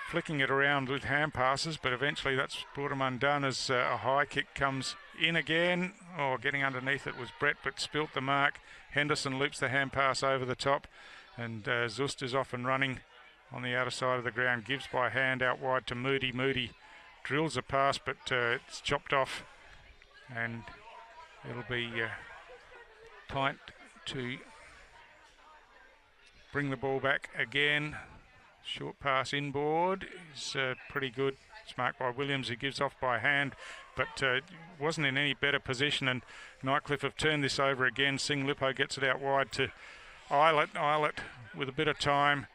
Speaker 6: flicking it around with hand passes, but eventually that's brought him undone as a high kick comes in again. Oh, getting underneath it was Brett, but spilt the mark. Henderson loops the hand pass over the top, and Zust is off and running on the outer side of the ground, gives by hand out wide to Moody. Moody drills a pass, but it's chopped off, and it'll be PINT to bring the ball back again. Short pass inboard is pretty good. It's marked by Williams, who gives off by hand, but wasn't in any better position, and Nightcliff have turned this over again. Sing Lippo gets it out wide to Eilert. Eilert with a bit of time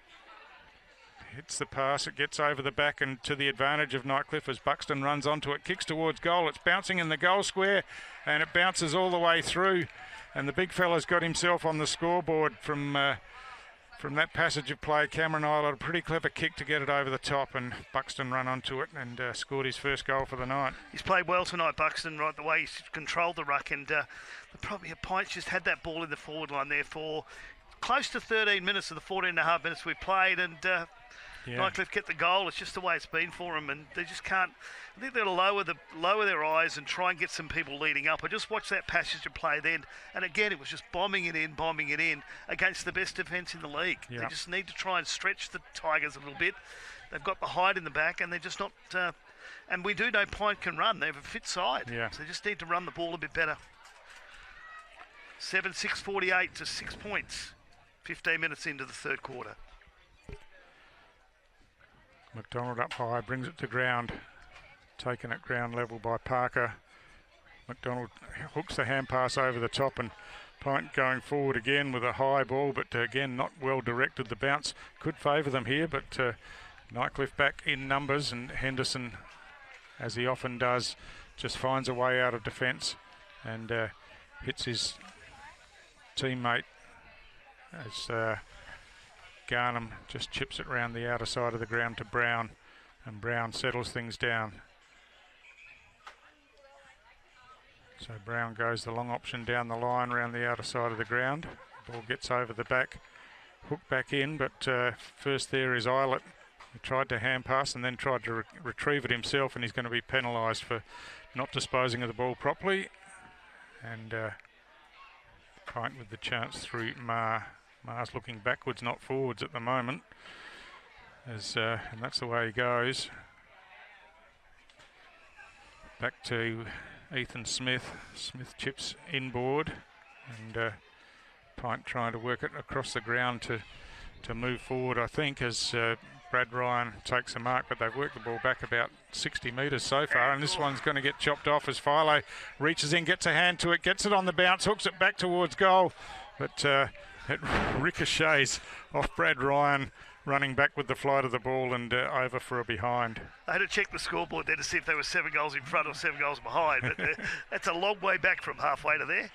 Speaker 6: hits the pass, it gets over the back and to the advantage of Nightcliff as Buxton runs onto it, kicks towards goal. It's bouncing in the goal square and it bounces all the way through, and the big fella's got himself on the scoreboard from that passage of play. Cameron Eilert, a pretty clever kick to get it over the top, and Buxton run onto it and scored his first goal for the night.
Speaker 5: He's played well tonight, Buxton, right the way he's controlled the ruck, and the probably PINT just had that ball in the forward line there for close to 13 minutes of the 14 and a half minutes we played, and Nightcliff get the goal. It's just the way it's been for them, and they just can't. I think they'll lower their eyes and try and get some people leading up. I just watched that passage of play then, and again it was just bombing it in against the best defence in the league. They just need to try and stretch the Tigers a little bit. They've got the height in the back, and they're just not. And we do know PINT can run. They have a fit side, so they just need to run the ball a bit better. 7-6-48 to 6 points. 15 minutes into the third quarter.
Speaker 6: McDonald up high, brings it to ground, taken at ground level by Parker. McDonald hooks the hand pass over the top, and Pint going forward again with a high ball, but again not well directed. The bounce could favour them here, but Nightcliff back in numbers, and Henderson, as he often does, just finds a way out of defence and hits his teammate as Garnham just chips it round the outer side of the ground to Brown, and Brown settles things down. So Brown goes the long option down the line around the outer side of the ground. Ball gets over the back, hook back in, but first there is Eilert. He tried to hand pass and then tried to retrieve it himself, and he's going to be penalised for not disposing of the ball properly. And Pint with the chance through Marr. Marr's looking backwards, not forwards at the moment, and that's the way he goes. Back to Ethan Smith. Smith chips inboard, and Pint trying to work it across the ground to move forward, I think, as Brad Ryan takes a mark, but they've worked the ball back about 60 metres so far, and this one's going to get chopped off as Philo reaches in, gets a hand to it, gets it on the bounce, hooks it back towards goal, but it ricochets off Brad Ryan, running back with the flight of the ball and over for a behind.
Speaker 5: I had to check the scoreboard there to see if they were 7 goals in front or 7 goals behind, but that's a long way back from halfway to there.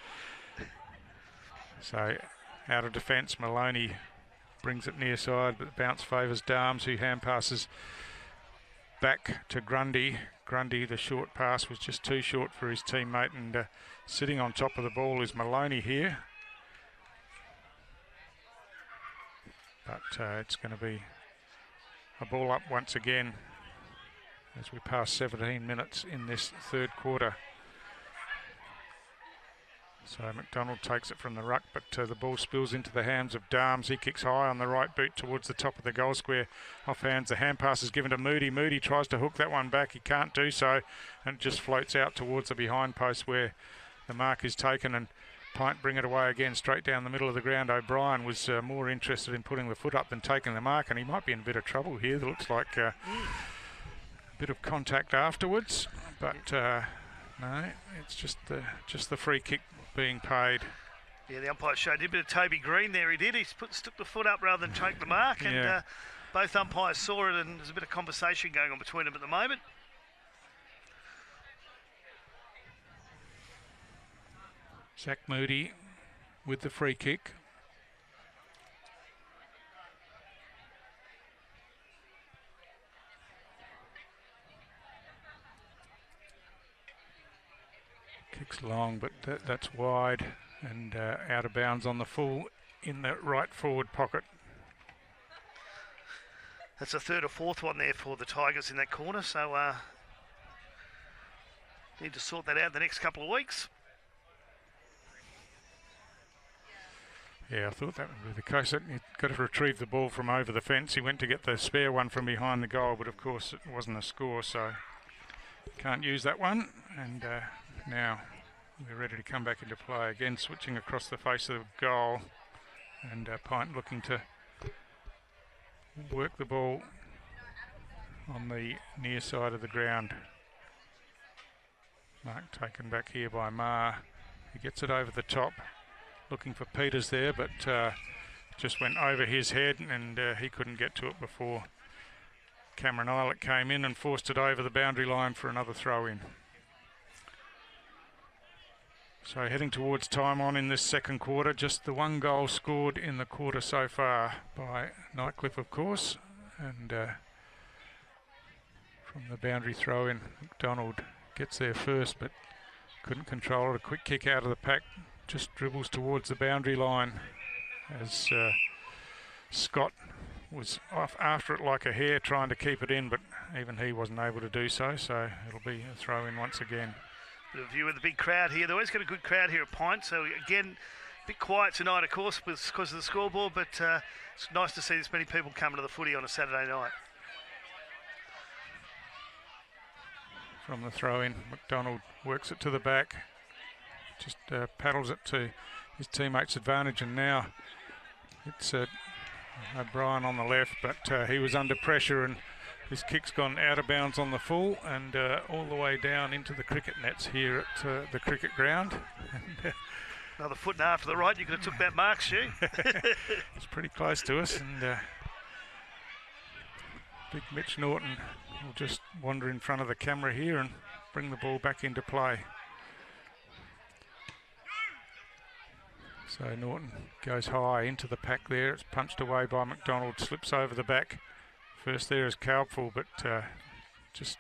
Speaker 6: So out of defence, Maloney brings it near side, but the bounce favours Darms, who hand passes back to Grundy. Grundy, the short pass was just too short for his teammate, and sitting on top of the ball is Maloney here. But it's going to be a ball up once again as we pass 17 minutes in this third quarter. So McDonald takes it from the ruck, but the ball spills into the hands of Darms. He kicks high on the right boot towards the top of the goal square. Off hands, the hand pass is given to Moody. Moody tries to hook that one back. He can't do so, and it just floats out towards the behind post where the mark is taken, and Pint bring it away again straight down the middle of the ground. O'Brien was more interested in putting the foot up than taking the mark, and he might be in a bit of trouble here. It looks like a bit of contact afterwards, but no, it's just the free kick being paid.
Speaker 5: Yeah, the umpire showed a bit of Toby Green there. He did. He stuck the foot up rather than take the mark, and both umpires saw it, and there's a bit of conversation going on between them at the moment.
Speaker 6: Zach Moody with the free kick. Kicks long, but that's wide and out of bounds on the full in the right forward pocket.
Speaker 5: That's a third or fourth one there for the Tigers in that corner, so need to sort that out the next couple of weeks.
Speaker 6: Yeah, I thought that would be the case. He got to retrieve the ball from over the fence. He went to get the spare one from behind the goal, but of course it wasn't a score, so can't use that one. And now we're ready to come back into play again, switching across the face of the goal, and Pint looking to work the ball on the near side of the ground. Mark taken back here by Marr. He gets it over the top, looking for Peters there, but just went over his head, and he couldn't get to it before Cameron Eilert came in and forced it over the boundary line for another throw in. So heading towards time on in this second quarter, just the one goal scored in the quarter so far by Nightcliff, of course, and from the boundary throw in, McDonald gets there first but couldn't control it. A quick kick out of the pack, just dribbles towards the boundary line as Scott was off after it like a hare trying to keep it in, but even he wasn't able to do so, so it'll be a throw in once again.
Speaker 5: Bit of view of the big crowd here. They always got a good crowd here at Pint, so again, a bit quiet tonight, of course, because of the scoreboard, but it's nice to see this many people coming to the footy on a Saturday night.
Speaker 6: From the throw in, McDonald works it to the back, just paddles it to his teammate's advantage, and now it's O'Brien on the left, but he was under pressure and His kick's gone out of bounds on the full and all the way down into the cricket nets here at the cricket ground.
Speaker 5: Another foot and a half to the right. You could have took that mark, Stu.
Speaker 6: It's pretty close to us, and big Mitch Norton will just wander in front of the camera here and bring the ball back into play. So Norton goes high into the pack there. It's punched away by McDonald, slips over the back. First there is Cowpful, but just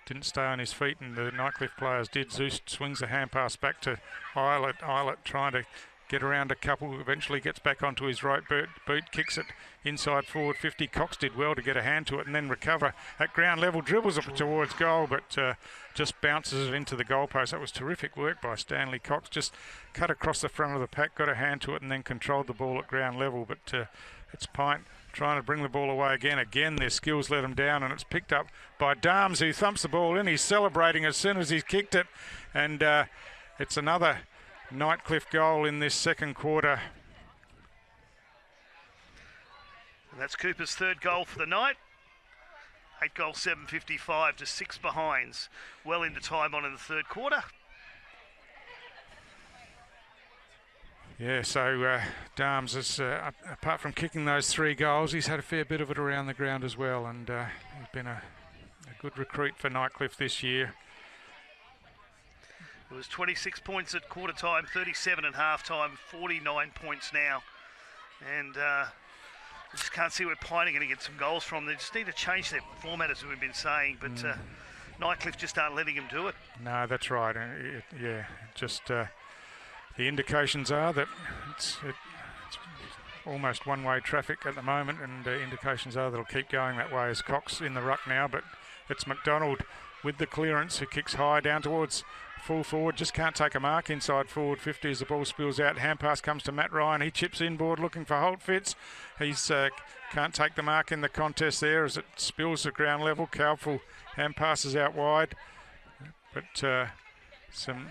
Speaker 6: didn't stay on his feet, and the Nightcliff players did. Zeus swings the hand pass back to Eilert. Eilert trying to get around a couple, eventually gets back onto his right boot, kicks it inside forward 50. Cox did well to get a hand to it and then recover at ground level, dribbles it towards goal, but just bounces it into the goalpost. That was terrific work by Stanley Cox. Just cut across the front of the pack, got a hand to it and then controlled the ball at ground level, but it's PINT trying to bring the ball away again. Again, their skills let them down, and it's picked up by Darms, who thumps the ball in. He's celebrating as soon as he's kicked it, and it's another Nightcliff goal in this second quarter.
Speaker 5: And that's Cooper's third goal for the night. 8 goals, 7.55 to 6 behinds. Well into time on in the third quarter.
Speaker 6: Yeah, so Darms has, apart from kicking those 3 goals, he's had a fair bit of it around the ground as well, and he's been a good recruit for Nightcliff this year.
Speaker 5: It was 26 points at quarter time, 37 at half time, 49 points now. And I just can't see where PINT are going to get some goals from. They just need to change their format, as we've been saying, but Nightcliff just aren't letting them do it.
Speaker 6: No, that's right. Just the indications are that it's almost one-way traffic at the moment, and indications are that it'll keep going that way as Cox in the ruck now, but it's McDonald with the clearance, who kicks high down towards full forward, just can't take a mark inside forward 50 as the ball spills out. Hand pass comes to Matt Ryan. He chips inboard looking for Holt Fitz. He's can't take the mark in the contest there as it spills to ground level. Cowpful hand passes out wide, but some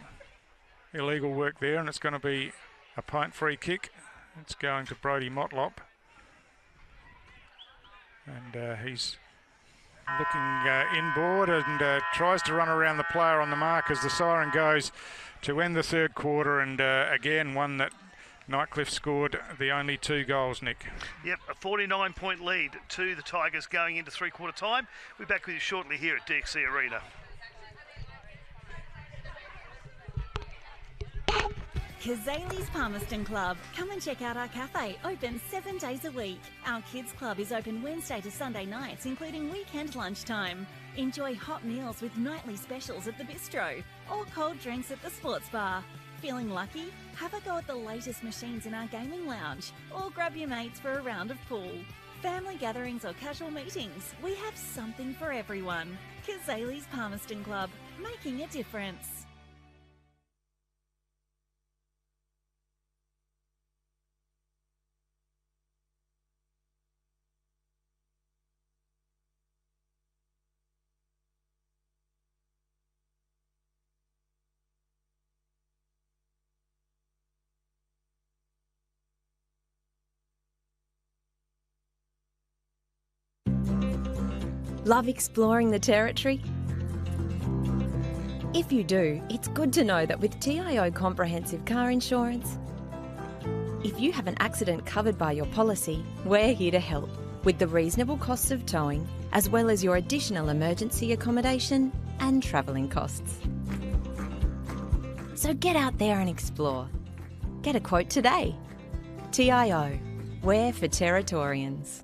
Speaker 6: illegal work there, and it's going to be a PINT free kick. It's going to Brodie Motlop, and he's looking inboard and tries to run around the player on the mark as the siren goes to end the third quarter, and again one that Nightcliff scored the only 2 goals, Nick.
Speaker 5: Yep, a 49-point lead to the Tigers going into three-quarter time. We'll be back with you shortly here at DXC Arena.
Speaker 7: Kazali's Palmerston Club. Come and check out our cafe, open 7 days a week. Our kids club is open Wednesday to Sunday nights, including weekend lunchtime. Enjoy hot meals with nightly specials at the bistro or cold drinks at the sports bar. Feeling lucky? Have a go at the latest machines in our gaming lounge or grab your mates for a round of pool. Family gatherings or casual meetings, we have something for everyone. Kazali's Palmerston Club, making a difference.
Speaker 8: Love exploring the territory? If you do, it's good to know that with TIO Comprehensive Car Insurance, if you have an accident covered by your policy, we're here to help with the reasonable costs of towing, as well as your additional emergency accommodation and travelling costs. So get out there and explore. Get a quote today. TIO, we're for Territorians.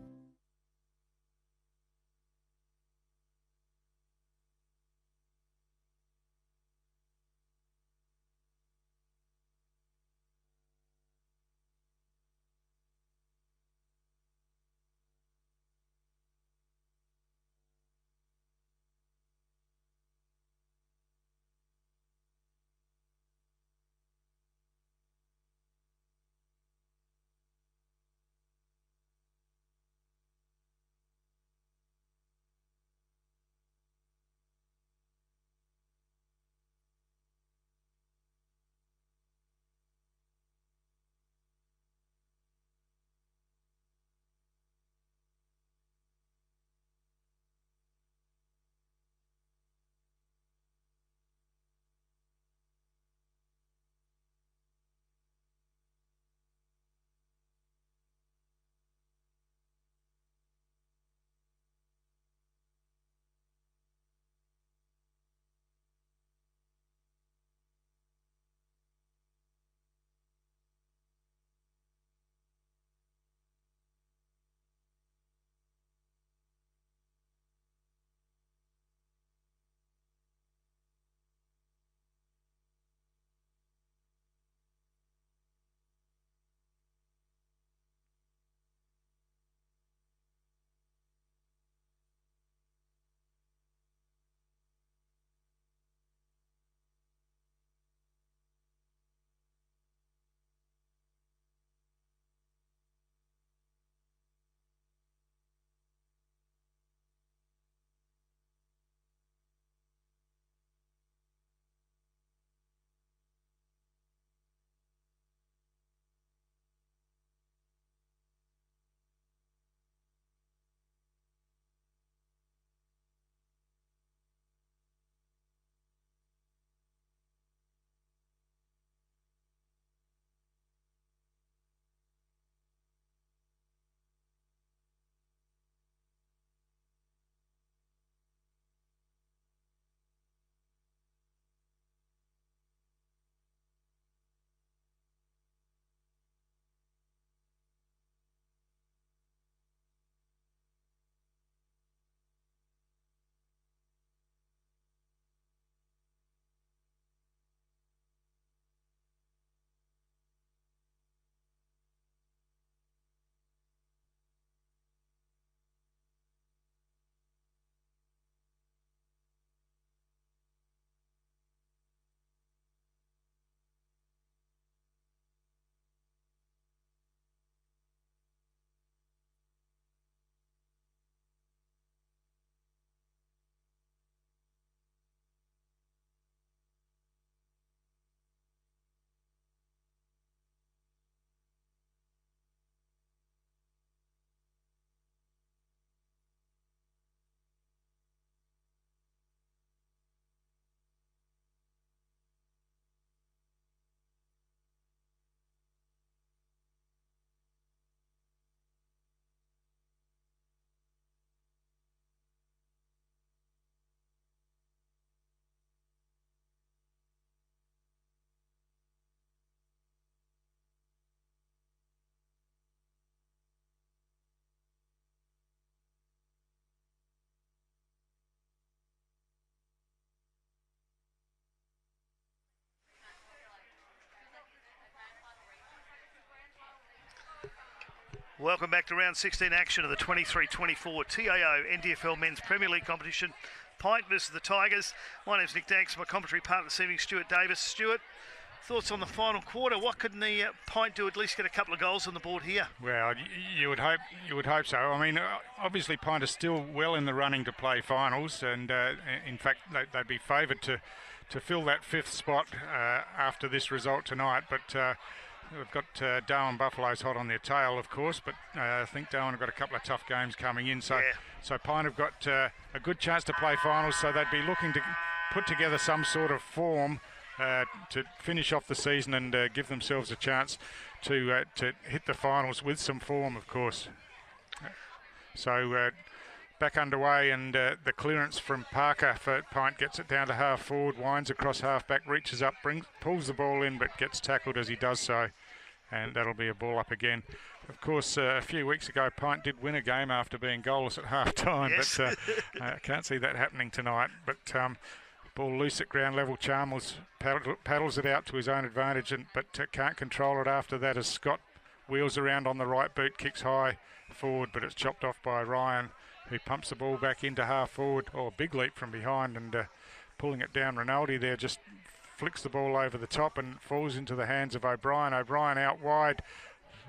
Speaker 5: Welcome back to round 16 action of the 23-24 TIO NTFL Men's Premier League competition. PINT versus the Tigers. My name's Nick Danks, my commentary partner this evening, Stuart Davis. Stuart, thoughts on the final quarter? What could the PINT do? At least get a couple of goals on the board here.
Speaker 6: Well, you would hope so. I mean, obviously PINT are still well in the running to play finals, and in fact they'd be favoured to fill that 5th spot after this result tonight. But we've got Darwin Buffaloes hot on their tail, of course, but I think Darwin have got a couple of tough games coming in. So PINT have got a good chance to play finals, so they'd be looking to put together some sort of form to finish off the season and give themselves a chance to hit the finals with some form, of course. So back underway, and the clearance from Parker for PINT gets it down to half forward, winds across half back, reaches up, pulls the ball in, but gets tackled as he does so, and that'll be a ball up again. Of course, a few weeks ago, PINT did win a game after being goalless at half time, yes. But I can't see that happening tonight. But ball loose at ground level. Chalmers paddles it out to his own advantage, but can't control it after that as Scott wheels around on the right boot, kicks high forward, but it's chopped off by Ryan, who pumps the ball back into half forward. Oh, a big leap from behind, and pulling it down. Rinaldi there just flicks the ball over the top and falls into the hands of O'Brien. O'Brien out wide,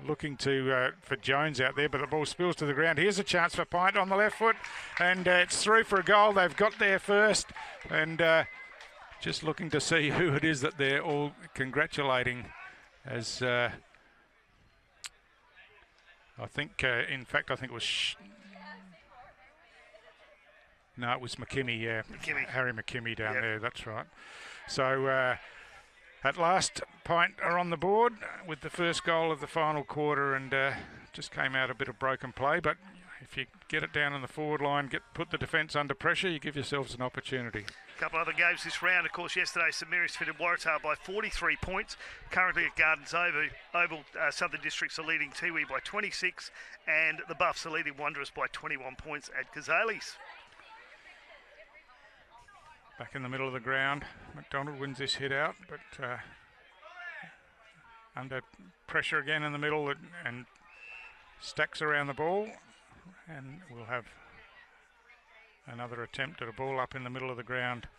Speaker 6: looking for Jones out there, but the ball spills to the ground. Here's a chance for PINT on the left foot, and it's through for a goal. They've got there first, and just looking to see who it is that they're all congratulating, as I think, in fact, I think it was no, it was McKimmie, yeah. McKimmie. Harry McKimmie down there, that's right. So at last, PINT are on the board with the first goal of the final quarter, and just came out a bit of broken play, but if you get it down on the forward line, put the defence under pressure, you give yourselves an opportunity.
Speaker 5: A couple other games this round, of course. Yesterday, St Mary's defeated Waratah by 43 points. Currently at Gardens Oval, Southern Districts are leading Tiwi by 26, and the Buffs are leading Wanderers by 21 points at Kazales.
Speaker 6: Back in the middle of the ground, McDonald wins this hit out, but under pressure again in the middle, and stacks around the ball, and we'll have another attempt at a ball up in the middle of the ground.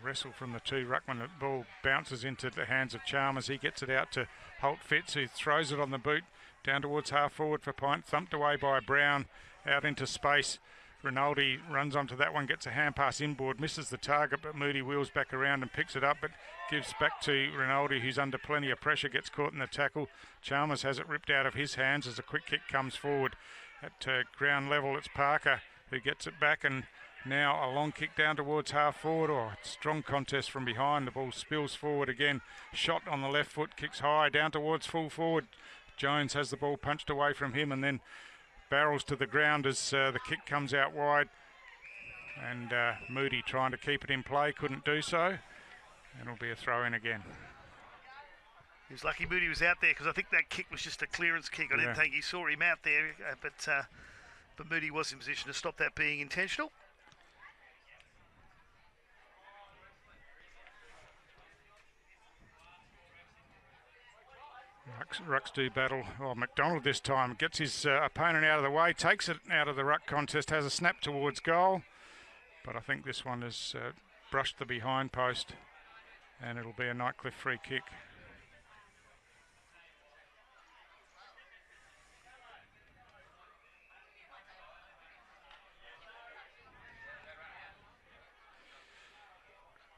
Speaker 6: Wrestle from the two ruckman, the ball bounces into the hands of Chalmers. He gets it out to Holt Fitz, who throws it on the boot down towards half forward for PINT, thumped away by Brown out into space. Rinaldi runs onto that one, gets a hand pass inboard, misses the target, but Moody wheels back around and picks it up, but gives back to Rinaldi, who's under plenty of pressure, gets caught in the tackle. Chalmers has it ripped out of his hands as a quick kick comes forward. At ground level, it's Parker who gets it back, and now a long kick down towards half forward. Oh, strong contest from behind. The ball spills forward again. Shot on the left foot, kicks high down towards full forward. Jones has the ball punched away from him and then barrels to the ground as the kick comes out wide. And Moody trying to keep it in play, couldn't do so. And it'll be a throw in again.
Speaker 5: He was lucky Moody was out there, because I think that kick was just a clearance kick. I didn't think he saw him out there, but Moody was in position to stop that being intentional.
Speaker 6: Rucks do battle. Oh, McDonald this time gets his opponent out of the way, takes it out of the ruck contest, has a snap towards goal. But I think this one has brushed the behind post, and it'll be a Nightcliff free kick.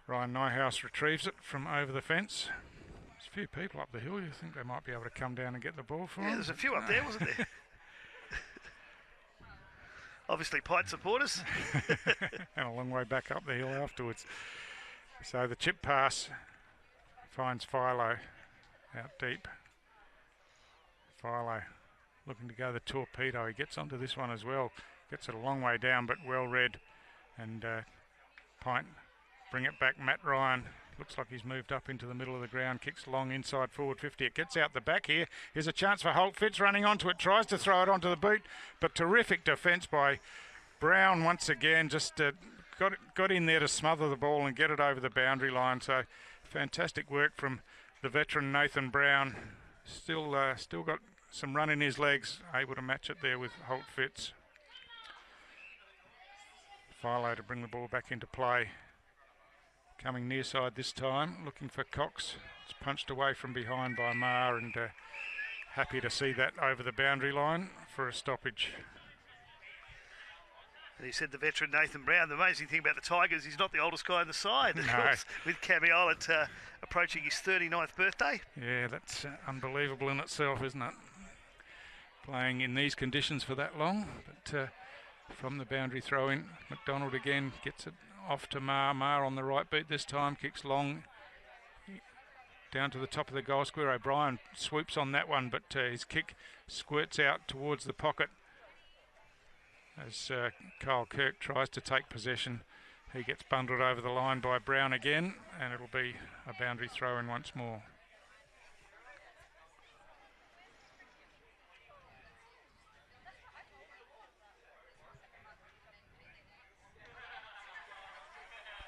Speaker 6: Ryan Nyhouse retrieves it from over the fence. There's a few people up the hill. You think they might be able to come down and get the ball for him?
Speaker 5: Yeah, there's a few up there, wasn't there? Obviously, PINT supporters.
Speaker 6: And a long way back up the hill afterwards. So the chip pass finds Philo out deep. Philo looking to go the torpedo. He gets onto this one as well. Gets it a long way down, but well read. And PINT bring it back. Matt Ryan looks like he's moved up into the middle of the ground. Kicks long inside forward 50. It gets out the back here. Here's a chance for Holt Fitz running onto it. Tries to throw it onto the boot, but terrific defence by Brown once again. Just got in there to smother the ball and get it over the boundary line. So fantastic work from the veteran Nathan Brown still got some run in his legs, able to match it there with Holt Fitz. Philo to bring the ball back into play. Coming near side this time, looking for Cox. It's punched away from behind by Marr, and happy to see that over the boundary line for a stoppage.
Speaker 5: And he said the veteran Nathan Brown. The amazing thing about the Tigers, he's not the oldest guy on the side. Of course, with Cammy Islet approaching his 39th birthday.
Speaker 6: Yeah, that's unbelievable in itself, isn't it? Playing in these conditions for that long. But from the boundary throw in, McDonald again gets it off to Marr. Marr on the right beat this time, kicks long down to the top of the goal square. O'Brien swoops on that one, but his kick squirts out towards the pocket as Kyle Kirk tries to take possession. He gets bundled over the line by Brown again, and it'll be a boundary throw in once more.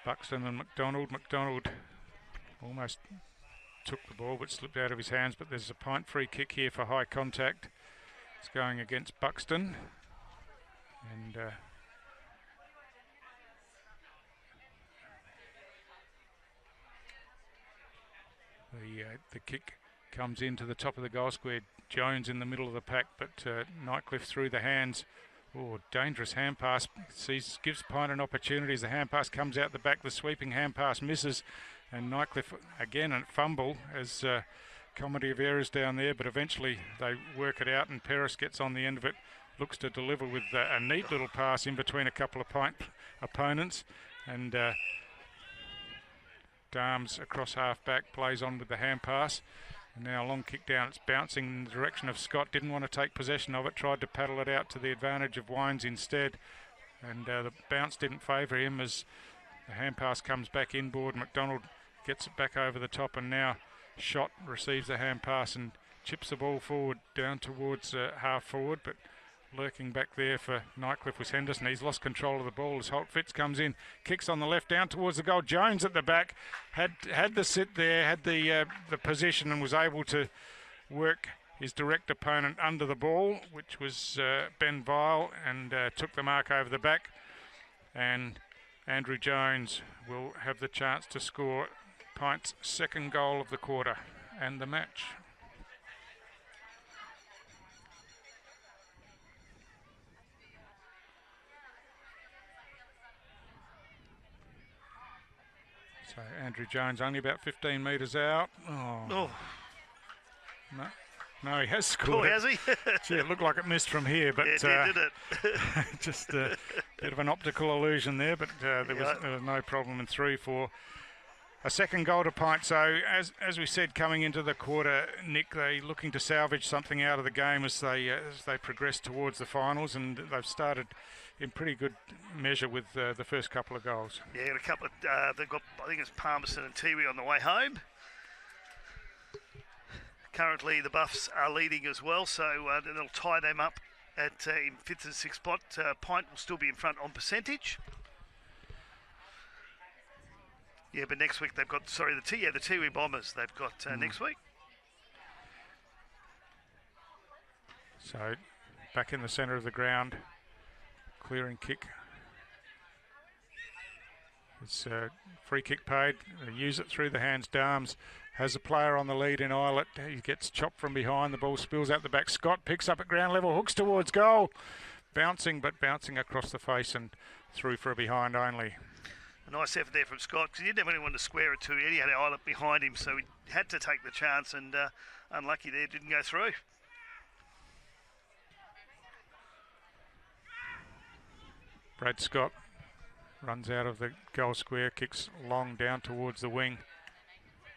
Speaker 6: Buxton and McDonald. McDonald almost took the ball but slipped out of his hands, but there's a PINT free kick here for high contact. It's going against Buxton. And the kick comes into the top of the goal square. Jones in the middle of the pack, but Nightcliff through the hands. Oh, dangerous hand pass. Gives PINT an opportunity as the hand pass comes out the back. The sweeping hand pass misses, and Nightcliff again a fumble as comedy of errors down there, but eventually they work it out, and Peris gets on the end of it. Looks to deliver with a neat little pass in between a couple of PINT opponents, and Darms across half back plays on with the hand pass. And now a long kick down, it's bouncing in the direction of Scott. Didn't want to take possession of it, tried to paddle it out to the advantage of Wines instead, and the bounce didn't favour him as the hand pass comes back inboard. McDonald gets it back over the top, and now Shot receives the hand pass and chips the ball forward down towards half forward, but lurking back there for Nightcliff was Henderson. He's lost control of the ball as Holt Fitz comes in, kicks on the left down towards the goal. Jones at the back had the sit there, had the position, and was able to work his direct opponent under the ball, which was Ben Vile, and took the mark over the back. And Andrew Jones will have the chance to score PINT's second goal of the quarter and the match. So Andrew Jones only about 15 metres out. Oh. No, he has scored.
Speaker 5: Oh, has he?
Speaker 6: Gee, it looked like it missed from here, but
Speaker 5: yeah, did it?
Speaker 6: just a bit of an optical illusion there, but there was no problem in through for a second goal to PINT. So as we said, coming into the quarter, Nick, they looking to salvage something out of the game as they progress towards the finals, and they've started in pretty good measure with the first couple of goals.
Speaker 5: Yeah, a couple of they've got, I think it's Palmerston and Tiwi on the way home. Currently, the Buffs are leading as well, so they'll tie them up at in 5th and 6th spot. PINT will still be in front on percentage. Yeah, but next week they've got, the Tiwi Bombers they've got next week.
Speaker 6: So back in the centre of the ground, clearing kick. It's a free kick paid. They use it through the hands. Darms has a player on the lead in Islet. He gets chopped from behind. The ball spills out the back. Scott picks up at ground level, hooks towards goal. Bouncing across the face and through for a behind only.
Speaker 5: A nice effort there from Scott, because he didn't have anyone to square it to. He had Islet behind him, so he had to take the chance, and unlucky there, didn't go through.
Speaker 6: Brad Scott runs out of the goal square, kicks long down towards the wing.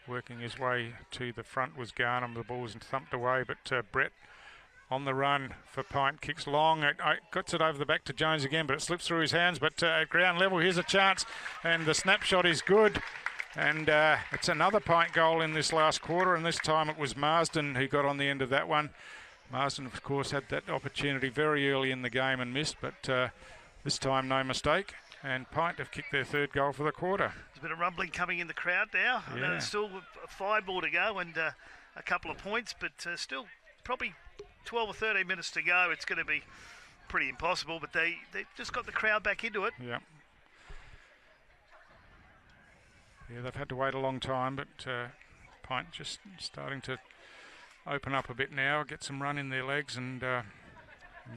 Speaker 6: Working his way to the front was Garnham. The ball was thumped away, but Brett on the run for PINT, kicks long. Gets it over the back to Jones again, but it slips through his hands. But at ground level, here's a chance, and the snapshot is good. And it's another PINT goal in this last quarter, and this time it was Marsden who got on the end of that one. Marsden, of course, had that opportunity very early in the game and missed, but this time no mistake. and Pint have kicked their third goal for the quarter.
Speaker 5: There's a bit of rumbling coming in the crowd now. I know there's still 5 more to go and a couple of points, but still probably 12 or 13 minutes to go. It's going to be pretty impossible, but they've just got the crowd back into it.
Speaker 6: Yeah. Yeah, they've had to wait a long time, but Pint just starting to open up a bit now, get some run in their legs and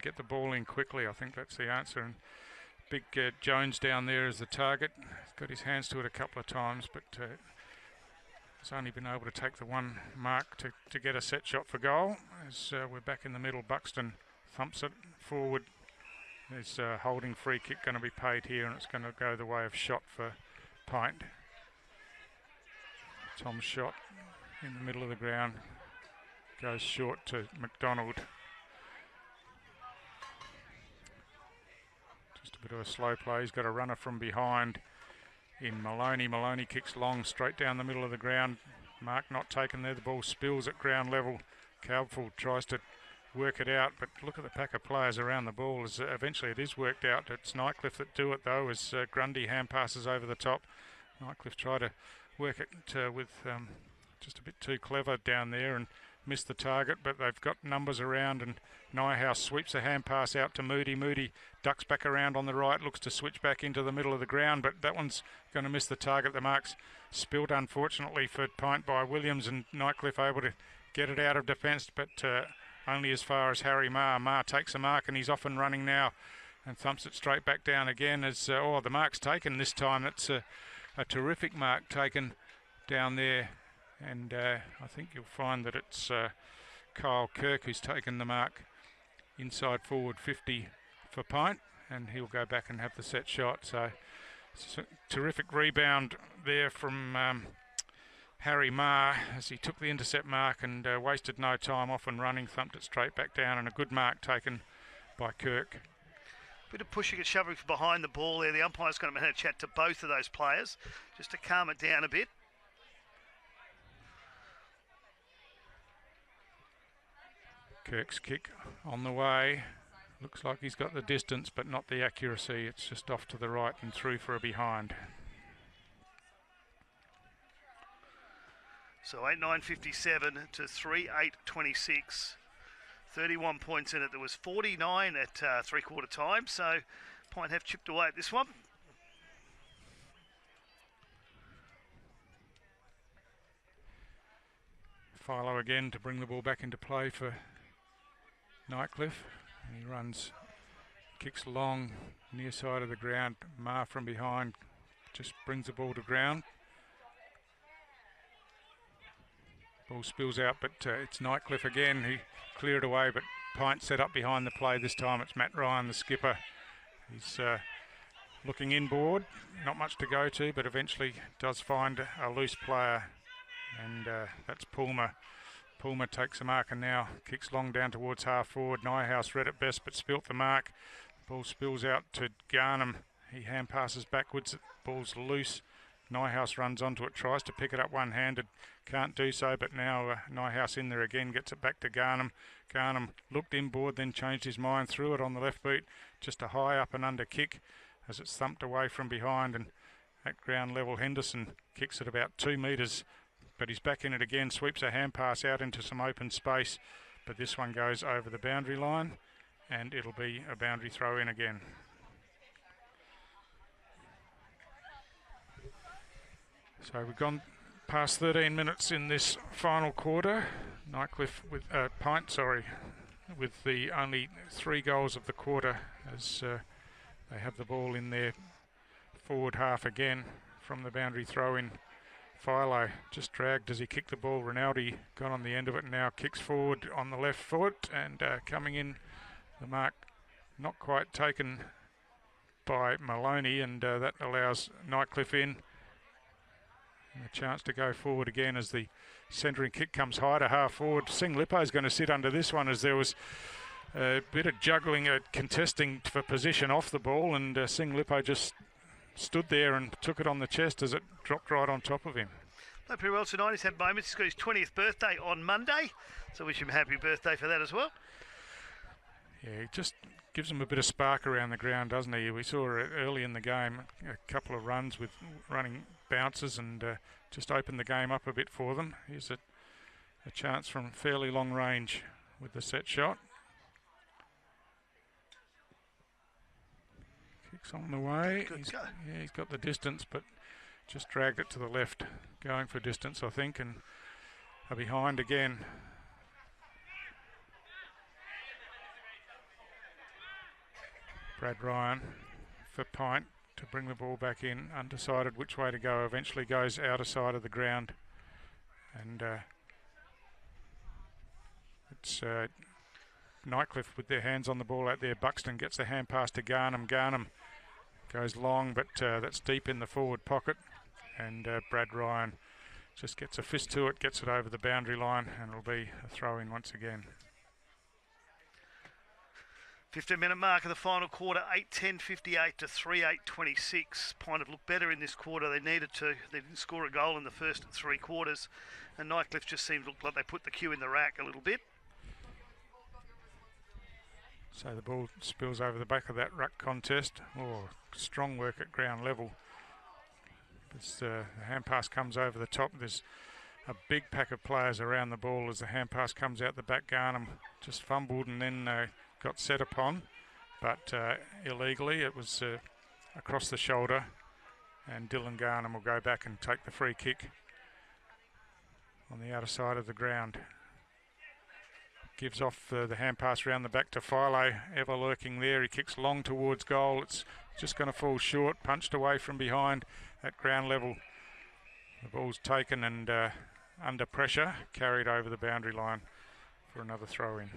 Speaker 6: get the ball in quickly. I think that's the answer. And big Jones down there is the target. He's got his hands to it a couple of times, but has only been able to take the one mark to get a set shot for goal. As we're back in the middle, Buxton thumps it forward. There's a holding free kick going to be paid here, and it's going to go the way of shot for Pint. Tom's shot in the middle of the ground goes short to McDonald. Just a bit of a slow play. He's got a runner from behind in Maloney. Maloney kicks long straight down the middle of the ground. Mark not taken there. The ball spills at ground level. Calville tries to work it out, but look at the pack of players around the ball. As eventually it is worked out. It's Nightcliff that do it though, as Grundy hand passes over the top. Nightcliff try to work it with just a bit too clever down there and miss the target, but they've got numbers around, and Nyhouse sweeps a hand pass out to Moody. Moody ducks back around on the right, looks to switch back into the middle of the ground, but that one's going to miss the target. The mark's spilled unfortunately for Pint by Williams, and Nightcliff able to get it out of defence, but only as far as Harry Marr. Marr takes a mark and he's off and running now and thumps it straight back down again as the mark's taken this time. That's a terrific mark taken down there, and I think you'll find that it's Kyle Kirk who's taken the mark inside forward 50 for Pint, and he'll go back and have the set shot. So it's a terrific rebound there from Harry Marr as he took the intercept mark and wasted no time, off and running, thumped it straight back down, and a good mark taken by Kirk.
Speaker 5: Bit of pushing and shoving from behind the ball there. The umpire's going to have a chat to both of those players just to calm it down a bit.
Speaker 6: Kirk's kick on the way. Looks like he's got the distance but not the accuracy. It's just off to the right and through for a behind.
Speaker 5: So 8-9-57 to 3-8-26. 31 points in it. There was 49 at three-quarter time, so Pint have chipped away at this one.
Speaker 6: Philo again to bring the ball back into play for Nightcliff. He runs, kicks long, near side of the ground. Marr from behind just brings the ball to ground. Ball spills out, but it's Nightcliff again. He cleared away, but Pint set up behind the play this time. It's Matt Ryan, the skipper. He's looking inboard. Not much to go to, but eventually does find a loose player, and that's Pulmer. Pulmer takes a mark and now kicks long down towards half forward. Nyhouse read it best, but spilt the mark. Ball spills out to Garnham. He hand passes backwards. Ball's loose. Nyhouse runs onto it, tries to pick it up one-handed, can't do so, but now Nyhouse in there again, gets it back to Garnham. Garnham looked inboard, then changed his mind, threw it on the left boot, just a high up and under kick as it's thumped away from behind, and at ground level Henderson kicks it about 2 metres, but he's back in it again, sweeps a hand pass out into some open space, but this one goes over the boundary line, and it'll be a boundary throw in again. So we've gone past 13 minutes in this final quarter. Nightcliff with Pint, with the only 3 goals of the quarter, as they have the ball in their forward half again from the boundary throw-in. Philo just dragged as he kicked the ball. Rinaldi got on the end of it and now kicks forward on the left foot, and coming in, the mark not quite taken by Maloney, and that allows Nightcliff in. A chance to go forward again as the centering kick comes high to half forward. Sing Lippo is going to sit under this one, as there was a bit of juggling, contesting for position off the ball, and Sing Lippo just stood there and took it on the chest as it dropped right on top of him.
Speaker 5: Played pretty well tonight. He's had moments. He's got his 20th birthday on Monday, so wish him a happy birthday for that as well.
Speaker 6: Yeah, he just gives them a bit of spark around the ground, doesn't he? We saw early in the game a couple of runs with running bounces and just opened the game up a bit for them. Here's a chance from fairly long range with the set shot. Kicks on the way. He's got the distance, but just dragged it to the left. Going for distance, I think, and are behind again. Brad Ryan for PINT to bring the ball back in, undecided which way to go, eventually goes outer side of the ground. And it's Nightcliff with their hands on the ball out there. Buxton gets the hand pass to Garnham. Garnham goes long, but that's deep in the forward pocket. And Brad Ryan just gets a fist to it, gets it over the boundary line, and it'll be a throw-in once again.
Speaker 5: 15-minute mark of the final quarter, 8:10:58 to 3:8:26. PINT have looked better in this quarter. They needed to. They didn't score a goal in the first 3 quarters. And Nightcliff just seemed to look like they put the cue in the rack a little bit.
Speaker 6: So the ball spills over the back of that ruck contest. Oh, strong work at ground level. As the hand pass comes over the top, there's a big pack of players around the ball as the hand pass comes out the back. Garnham just fumbled and then got set upon, but illegally. It was across the shoulder, and Dylan Garnham will go back and take the free kick on the outer side of the ground. Gives off the hand pass around the back to Philo, ever lurking there. He kicks long towards goal. It's just going to fall short, punched away from behind at ground level. The ball's taken and under pressure, carried over the boundary line for another throw-in.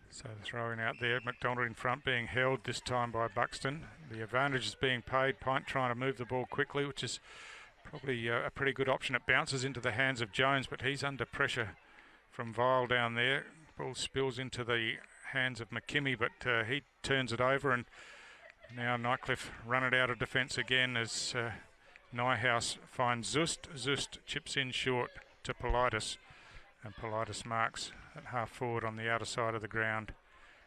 Speaker 6: So the throw-in out there, McDonald in front, being held this time by Buxton. The advantage is being paid. PINT trying to move the ball quickly, which is probably a pretty good option. It bounces into the hands of Jones, but he's under pressure from Vile down there. Ball spills into the hands of McKimmie, but he turns it over, and now Nightcliff run it out of defence again as Nyhouse finds Zust. Zust chips in short to Politis, and Politis marks at half forward on the outer side of the ground,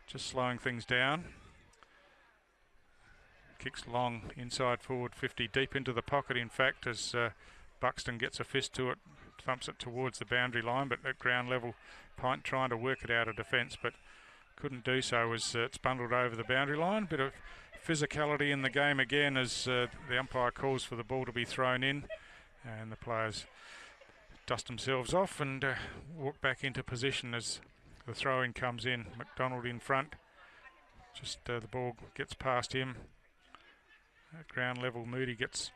Speaker 6: just slowing things down. Kicks long inside forward 50, deep into the pocket in fact, as Buxton gets a fist to it, thumps it towards the boundary line, but at ground level PINT trying to work it out of defence, but couldn't do so as it's bundled over the boundary line. Bit of physicality in the game again as the umpire calls for the ball to be thrown in, and the players dust themselves off and walk back into position as the throw-in comes in. McDonald in front, just the ball gets past him. At ground level, Moody gets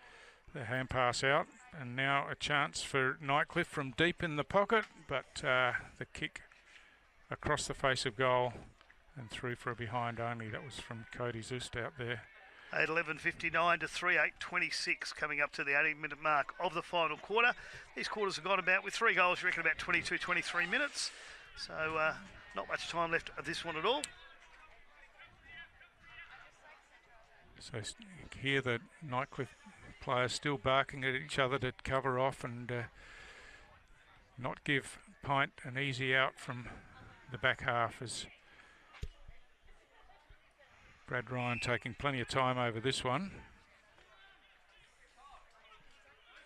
Speaker 6: the hand pass out, and now a chance for Nightcliff from deep in the pocket, but the kick across the face of goal and through for a behind only. That was from Cody Zust out there.
Speaker 5: 8:11:59 to 3:8:26, coming up to the 18-minute mark of the final quarter. These quarters have gone about, with 3 goals, you reckon about 22, 23 minutes. So not much time left of this one at all.
Speaker 6: So here the Nightcliff players still barking at each other to cover off and not give PINT an easy out from the back half, as Brad Ryan taking plenty of time over this one.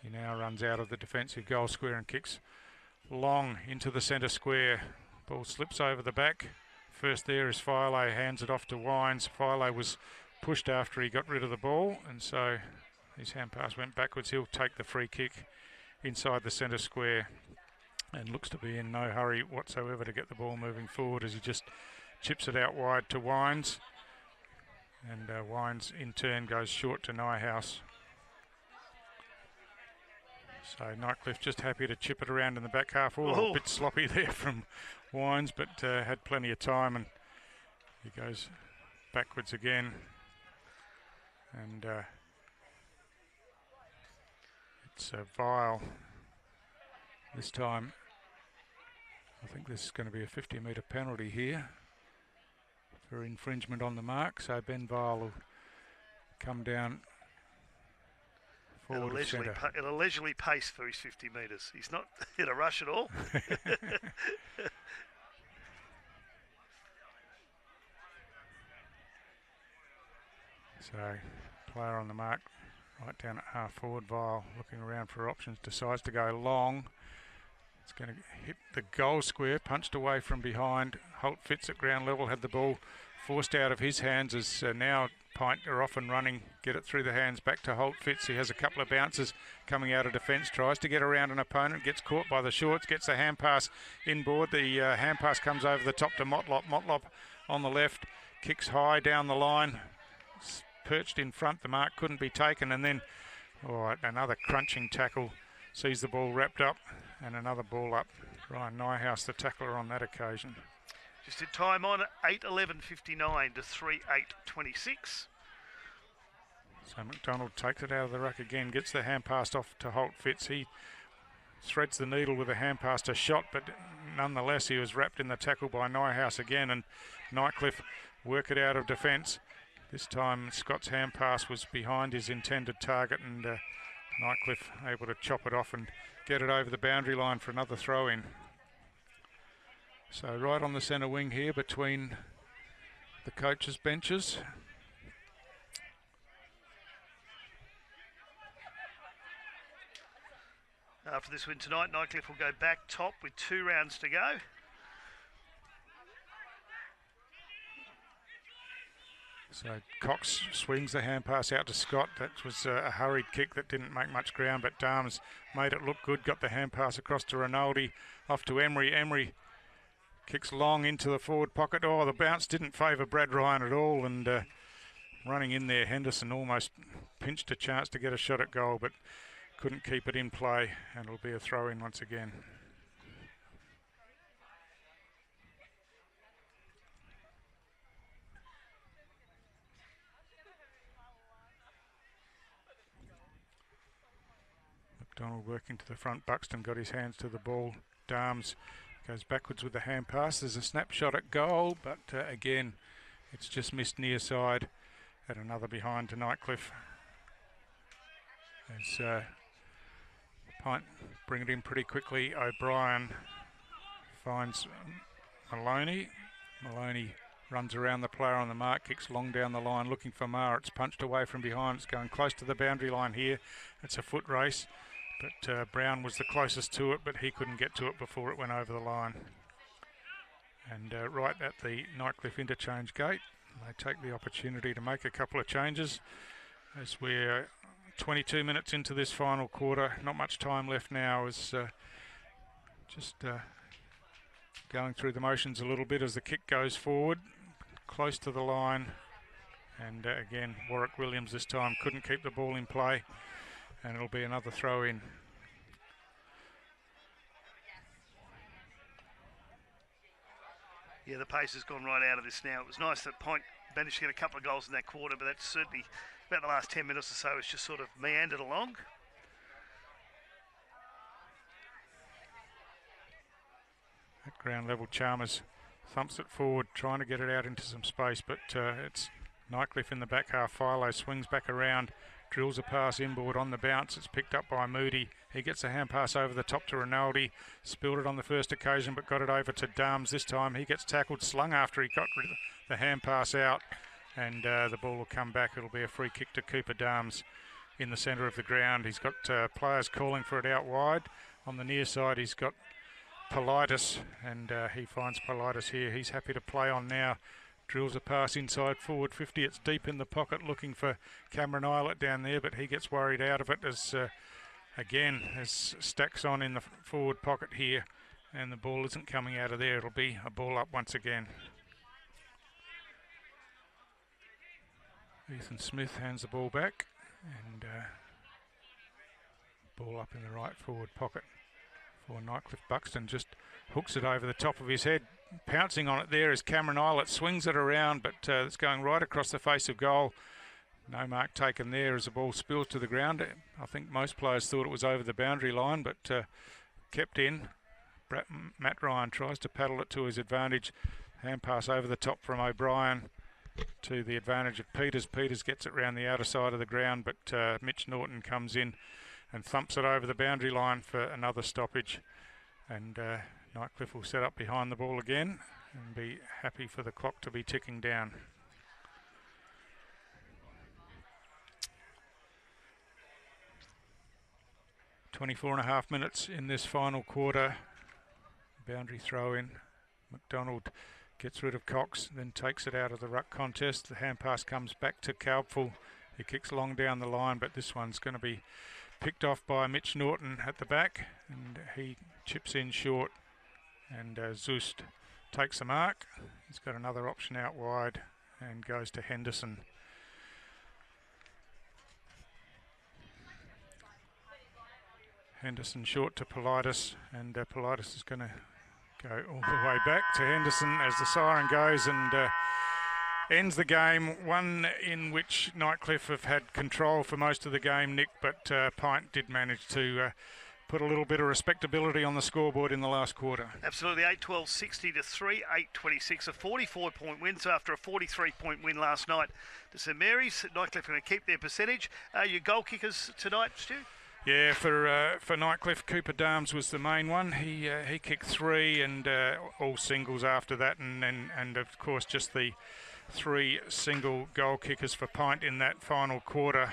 Speaker 6: He now runs out of the defensive goal square and kicks long into the centre square. Ball slips over the back. First there is Philo, hands it off to Wines. Philo was pushed after he got rid of the ball, and so his hand pass went backwards. He'll take the free kick inside the centre square and looks to be in no hurry whatsoever to get the ball moving forward as he just chips it out wide to Wines. And Wines in turn goes short to Nyhouse. So Nightcliff just happy to chip it around in the back half. Oh, a bit sloppy there from Wines, but had plenty of time, and he goes backwards again. And it's Vile this time. I think this is going to be a 50-metre penalty here for infringement on the mark, so Ben Vile will come down forward of centre.
Speaker 5: At a leisurely pace for his 50 metres. He's not in a rush at all.
Speaker 6: So, player on the mark, right down at half forward. Vile looking around for options, decides to go long. It's going to hit the goal square, punched away from behind. Holt Fitz at ground level had the ball forced out of his hands as now PINT are off and running, get it through the hands back to Holt Fitz. He has a couple of bounces coming out of defence, tries to get around an opponent, gets caught by the shorts, gets the hand pass inboard. The hand pass comes over the top to Motlop. Motlop on the left, kicks high down the line, perched in front, the mark couldn't be taken, and then another crunching tackle, sees the ball wrapped up, and another ball up. Ryan Nyhouse, the tackler on that occasion.
Speaker 5: Just did time on 8:11.59 to 3:8.26.
Speaker 6: So McDonald takes it out of the ruck again, gets the hand pass off to Holt Fitz. He threads the needle with a hand pass to Shot, but nonetheless he was wrapped in the tackle by Nyhouse again, and Nightcliff work it out of defence. This time Scott's hand pass was behind his intended target, and Nightcliff able to chop it off and get it over the boundary line for another throw-in. So right on the centre wing here between the coaches' benches.
Speaker 5: After this win tonight, Nightcliff will go back top with 2 rounds to go.
Speaker 6: So Cox swings the hand pass out to Scott. That was a hurried kick that didn't make much ground, but Darms made it look good, got the hand pass across to Rinaldi, off to Emery. Emery kicks long into the forward pocket. Oh, the bounce didn't favour Brad Ryan at all, and running in there, Henderson almost pinched a chance to get a shot at goal, but couldn't keep it in play, and it'll be a throw-in once again. McDonald working to the front. Buxton got his hands to the ball. Darms goes backwards with the hand pass. There's a snapshot at goal, but again, it's just missed near side. And another behind to Nightcliff. As PINT bring it in pretty quickly. O'Brien finds Maloney. Maloney runs around the player on the mark, kicks long down the line looking for Maher. It's punched away from behind. It's going close to the boundary line here. It's a foot race, but Brown was the closest to it, but he couldn't get to it before it went over the line. And right at the Nightcliff interchange gate, they take the opportunity to make a couple of changes as we're 22 minutes into this final quarter. Not much time left now, as just going through the motions a little bit as the kick goes forward, close to the line. And again, Warwick Williams this time couldn't keep the ball in play, and it'll be another throw in.
Speaker 5: Yeah, the pace has gone right out of this now. It was nice that PINT managed to get a couple of goals in that quarter, but that's certainly about the last 10 minutes or so. It's just sort of meandered along.
Speaker 6: At ground level, Chalmers thumps it forward, trying to get it out into some space, but it's Nightcliff in the back half. Philo swings back around, drills a pass inboard on the bounce. It's picked up by Moody. He gets a hand pass over the top to Rinaldi. Spilled it on the first occasion, but got it over to Darms this time. He gets tackled, slung after he got the hand pass out, and the ball will come back. It'll be a free kick to Cooper Darms in the centre of the ground. He's got players calling for it out wide. On the near side, he's got Politis, and he finds Politis here. He's happy to play on now. Drills a pass inside forward 50. It's deep in the pocket looking for Cameron Eilert down there, but he gets worried out of it as Stacks on in the forward pocket here, and the ball isn't coming out of there. It'll be a ball up once again. Ethan Smith hands the ball back, and ball up in the right forward pocket for Nightcliff. Buxton just hooks it over the top of his head. Pouncing on it there is Cameron Eilert, swings it around, but it's going right across the face of goal. No mark taken there as the ball spills to the ground. I think most players thought it was over the boundary line, but kept in. Matt Ryan tries to paddle it to his advantage. Hand pass over the top from O'Brien. to the advantage of Peters. Peters gets it round the outer side of the ground, but Mitch Norton comes in and thumps it over the boundary line for another stoppage. And Nightcliff will set up behind the ball again and be happy for the clock to be ticking down. .24.5 minutes in this final quarter. Boundary throw in. McDonald gets rid of Cox, then takes it out of the ruck contest. The hand pass comes back to Kalpful. He kicks long down the line, but this one's going to be picked off by Mitch Norton at the back, and he chips in short, and Zust takes the mark. He's got another option out wide and goes to Henderson. Henderson short to Politis, and Politis is going to go all the way back to Henderson as the siren goes and ends the game. One in which Nightcliff have had control for most of the game, Nick, but PINT did manage to put a little bit of respectability on the scoreboard in the last quarter.
Speaker 5: Absolutely, 8-12, 60 to 3, 8-26, a 44-point win. So after a 43-point win last night to St Mary's, Nightcliff are going to keep their percentage. Your goal kickers tonight, Stu?
Speaker 6: Yeah, for Nightcliff, Cooper Darms was the main one. He kicked 3 and all singles after that, and of course just the 3 single goal kickers for PINT in that final quarter.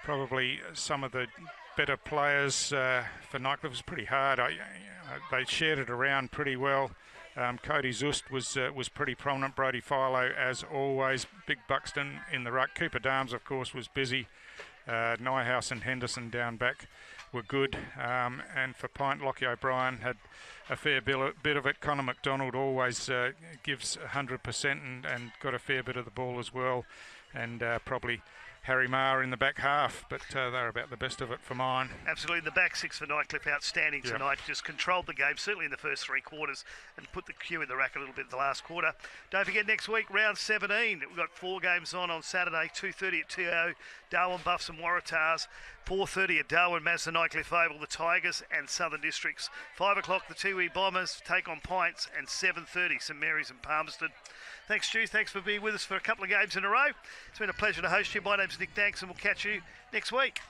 Speaker 6: Probably some of the better players for Nightcliff. Was pretty hard. They shared it around pretty well. Cody Zust was pretty prominent. Brody Philo, as always. Big Buxton in the ruck. Cooper Darms, of course, was busy. Nyhouse and Henderson down back were good. And for PINT, Lockie O'Brien had a fair bit of it. Connor McDonald always gives 100% and got a fair bit of the ball as well. And probably Harry Maher in the back half, but they're about the best of it for mine.
Speaker 5: Absolutely, the back six for Nightcliff outstanding tonight. Just controlled the game, certainly in the first 3 quarters, and put the cue in the rack a little bit in the last quarter. Don't forget, next week, round 17. We've got 4 games on Saturday, 2:30 at TIO, Darwin Buffs and Waratahs, 4:30 at Darwin, Mazda Nightcliff Oval, the Tigers and Southern Districts. 5 o'clock, the Tiwi Bombers take on PINTs, and 7:30, St Mary's and Palmerston. Thanks, Stu. Thanks for being with us for a couple of games in a row. It's been a pleasure to host you. My name's Nick Danks, and we'll catch you next week.